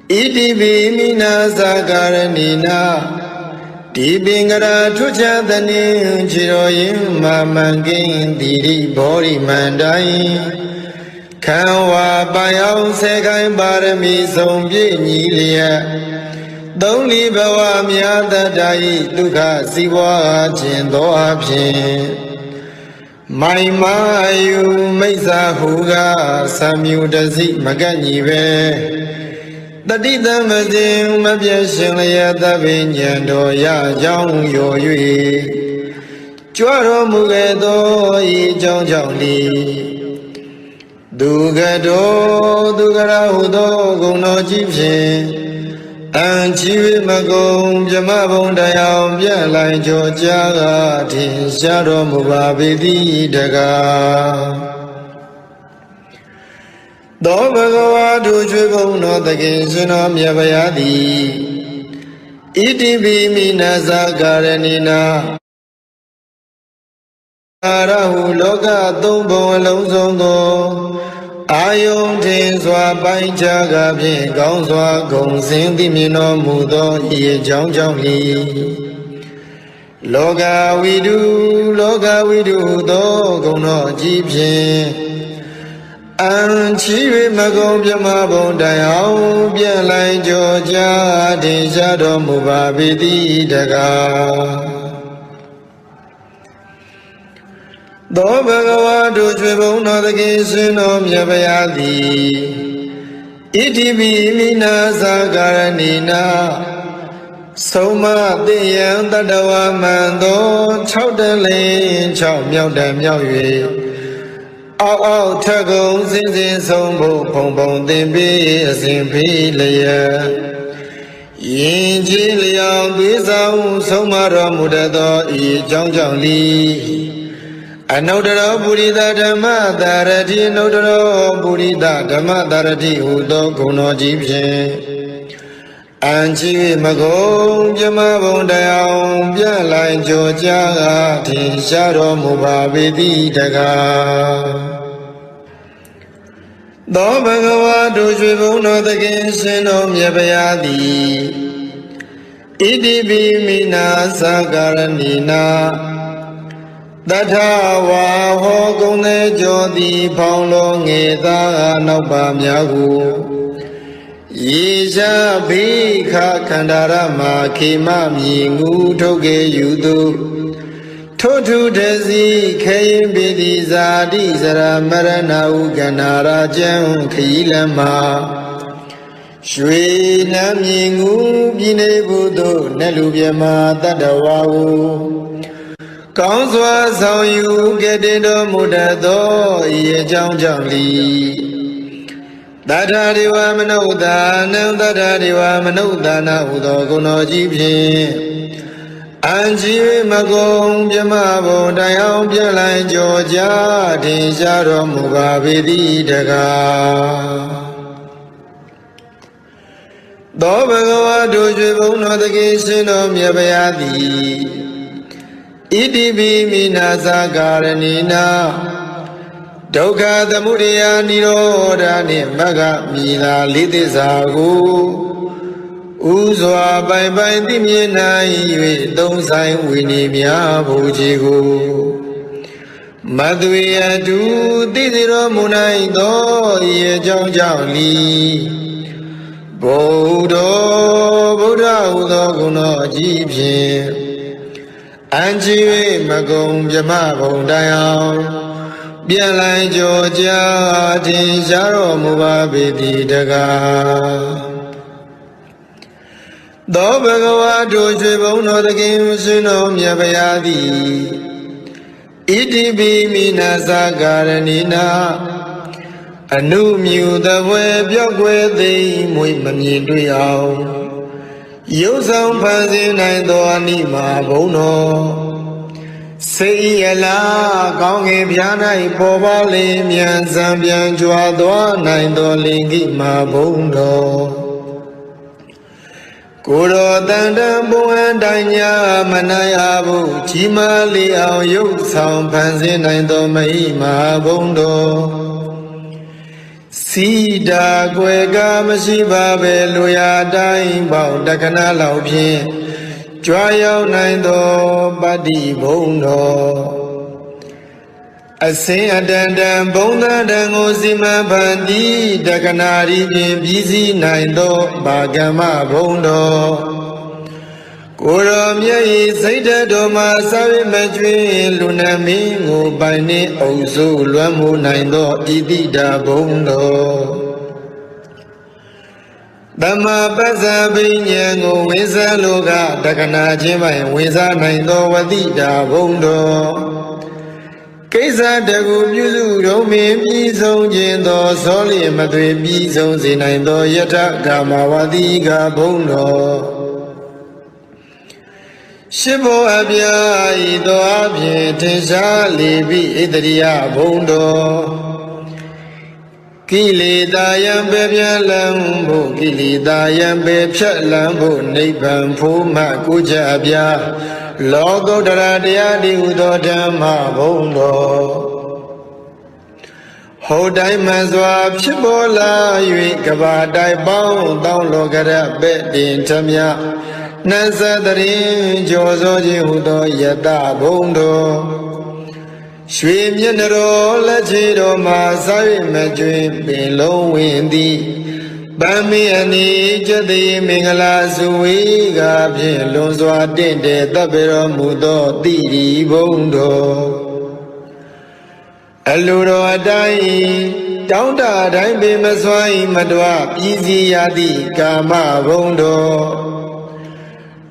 ဣ Iti mina sakaranina Di bingara tuja dani Chiroyin mamangin Diri bori mandai Kanwa bayao sekai barami Sombi niliya Dongli bawa miyata dai Duka siwa jindo apin Mai mayu meisa huga Samyu dasi maganyi be Tati tamazin mabiyashin laya tabi nyando ya jang yo yui Chwaro muge do yi jang jang li Duga do dugara hu do gong no jip shin An chi vi ma gong jama bong dayang bian lai jo jia ga Tin sha do mu ba bi di daga Do bhagava du chvibhung no takin sino myavayadi Iti bhimina sakaranina Arahu loka tumbong long song ko Ayong tin swa pai cha ga phin Kaung swa gong sin ti min no mu do Iye chang chang li Loka vidu do gong no ji phin An chi vi ma gong pyama bong dai ao Pian lai jo ja Tin sha do mu ba bi ti daga Do bhagava du chvibhung no takin sino myavayadi Iti bhimina sakaranina Soma tiyang tatawa mando Chau tan lin chau miao tan miao yue Ao ao thất công xin xin sông bộ phong phong tiên bi xin phi lìa Yin chi liang bi sao sông ma ra mu đa to y chang chang li Anau đa ro Buddha Dhamma Darati Anau đa ro Buddha Dhamma Darati hu to gong no ji phin An chi ma gong pyama bong dai ao pian lai jo jia ga Tin sha do mu ba bi ti daga Do bhagava du chvibhung no takin sino myavayadi Iti bhimina sakaranina Tatha wa ho gong ne jo ti phong lo nge ta nauk pa mya hu Yi sha bhi kha khandara ma khi ma myi ngu thok ke yu tu Thu thu thasi khayin pi ti zati sara marana u ganara chan khayi lan ma Shwe nam myi ngu pi ne bu tu net lu pyama tattawa hu Kaung swa sao yu ke tin do mu dat tho Iye chang chang li Tata dewa manodana Tata dewa manodana hu to gong no ji phin An chi vi ma gong pyama bong dai ao pian lai jo ja Tin sha do mu ba bi ti daga Do bhagava du chvibhung no takin sino myavayadi Iti bhimina sakaranina Dukkha thamudaya nirodha ni magga mila li thissa koဥစွာပိုင်ပိုင်သိမြင်နိုင်၍သုံးဆိုင်ဝိနည်းများဘုရားကိုမသွေအတူသိစေတော်မူနိုင်သောဤအကြောင်းကြောင့်လီဗုဒ္ဓဟူသောဂုဏ်တော်အကြီးဖြင့်အံချီ၍မကုံမြမဘုံတိုင်အောင်ပြန်လိုက်ကြောကြာထင်ရှားတော်မူပါပေသည်တကားDo bhagava du chvibhung no takin sino myavayadi Iti bhimina sakaranina Anu myu thawé pyeok kwéသိမွေမမြင်တွေ့အောင်ရုပ်ဆောင်ဖန်ဆင်းနိုင်သောအနိမဘုံတော်စိတ်ရလားကောင်းကင်ပြား၌ပေါ်ပါလေမြန်စံပြန်ကြွားသွားနိုင်သောလင်္ကိမဘုံတော်ကိုယ်တော်တန်တန်ဘုံအတိုင်းညာမနိုင်အားဘူးကြီးမားလေအောင်ရုပ်ဆောင်ဖန်ဆင်းနိုင်သောမဟိမာဘုံတော်စီ စီတာကွယ်ကမရှိပါပဲလူရတိုင်းပေါင်းတက္ကနာလောက်ဖြင့်ကြွားရောက်နိုင်သောပတ္တိဘုံတော်အစင်အတန်တန်ဘုံသာတန်ကိုစီမံဖန်တီးတက္ကနာရီဖြင့်ပြီးစီးနိုင်သောဘာကမ္မဘုံတော်ကိုရောမြတ်ဤစိတ်တော်မှာစာဝိမကျွင်းလူနာမင်းကိုပိုင်နှင့်အုပ်စိုးလွမ်းမိုးနိုင်သောဣတိတာဘုံတော်သမ္မာပစ္စဗိညာဉ်ကိုဝိဇ္ဇာလောကတက္ကနာချင်းပိုင်ဝိဇ္ဇာနိုင်သောဝတိတာဘုံတော်ကိစ္စတကူပြုစုတော်မင်းပြီးဆုံးခြင်းသောဇောလျင်မသွေပြီးဆုံးစေနိုင်သောယထကာမဝတိကဘုံတော်ရှိဘောအပြာဤသောအဖြင့်ထင်ရှားလေပြီဣတရိယဘုံတော်ကိလေသာယံပေပြလံဖို့ကိလေသာယံပေဖြတ်လံဖို့နိဗ္ဗာန်ဖို့မှကိုကြအပြာလောကုတ္တရာတရားဒီဟုသောဓမ္မဘုံတော်ဟောတိုင်းမှန်စွာဖြစ်ပေါ်လာ၍ကဘာတိုင်းပေါင်းတောင်းလောကရပဲ့တင်ထမြနတ်သတရင်ကြောစောခြင်းဟုသောယတဘုံတော်ရွှေမျက်နှာတော်လက်ချေတော်မှာစာ၍မကျွင်ပင်လုံးဝင်သည်ပန်းမင်းအနီကျသိမင်္ဂလာစုဝေးကဖြင့်လွန်စွာတင့်တယ်တပ်ပေတော်မူသောတိရီဘုံတော်အလိုတော်အတိုင်းတောင်းတတိုင်းပင်မစွာမတွားပြည်စီရသည့်ကာမဘုံတော်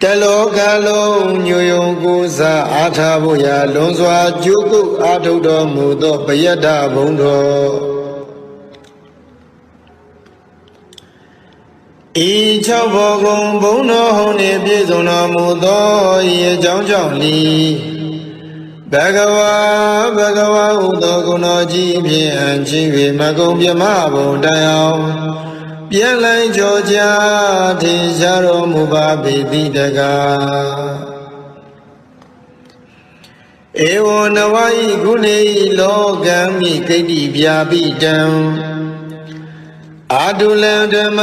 တလောကလုံးညိုယုံကိုးစားအားထားဖို့ရာလွန်စွာကြိုးကုပ်အားထုတ်တော်မူသောပယတ္တဘုံတော်ဤ၆ဘောကုံဘုံတော်ဟုန်နှင့်ပြည့်စုံတော်မူသောဤအကြောင်းကြောင့်လီဘဂဝါဘဂဝါဟုသောဂုဏတော်ကြီးဖြင့်အံ့ချီ၍မကုံပြမဘုံတိုင်အောင်ပြန်လိုက်ကြောကြထင်ရှားတော်မူပါပေတိတကားဧဝံနဝဤကုဏေလောကံမိကိတ္တိဗျာပိတံအာတုလံဓမ္မ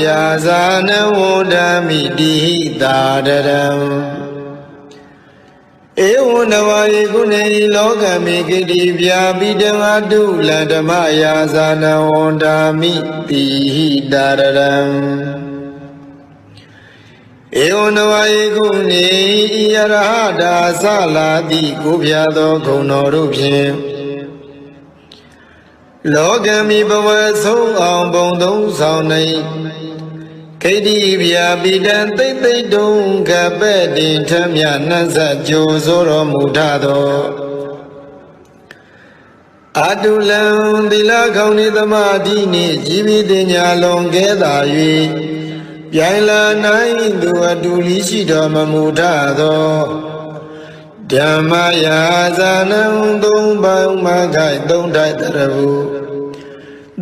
ယာဇာနဝန္ဒမိတိဟိတာတရံဧဝံနဝဤကုဏေလောကံမိကိတ္တိဗျာပိတံအာတုလံဓမ္မယာဇာနဝန္ဒမိတိဟိတာရံဧဝံနဝဤကုဏေဤရဟတာသလာတိကိုပြသောဂုဏတော်တို့ဖြင့်လောကမိဘဝဆုံးအောင်ဘုံသုံးဆောင်နေခိတ္တိဗျာပိတံသိမ့်သိမ့်တုံကပဲ့တင်ထမြနှံ့ဆက်ကြိုဆိုတော်မူထသောအာတုလံသီလခေါင်းနေသမာဓိနှင့်ជីវិတညာလွန်ကဲသာ၍ပြိုင်လာနိုင်သူအတူလီရှိတော်မမူထသောဓမ္မယာဇာနံသုံးပေါင်းမခိုက်သုံးတိုက်တရဟု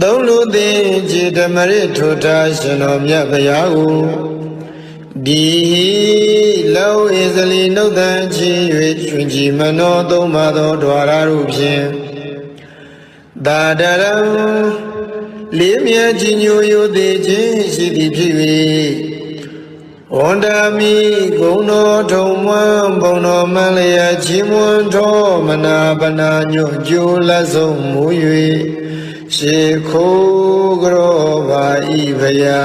သုံးလူသိခြေဓမ္မရထုထားရှင်တော်မြတ်ဘုရားကိုဒီလောဣဇလီနှုတ်တန်ချီ၍ရှင်ကြီးမနောသုံးပါသောဓဝရတို့ဖြင့်သာဒရံလေးမြတ်ကြီးညိုယိုသေးခြင်းရှိသည်ဖြစ်၍ဝန္ဒမိဂုံတော်ထုံမွန်းဘုံတော်မန်းလျက်ချီးမွမ်းတော်မနာပနာညွတ်ကြိုးလက်ဆုံးမူ၍ရှေခိုးကြောပါဤဖရာ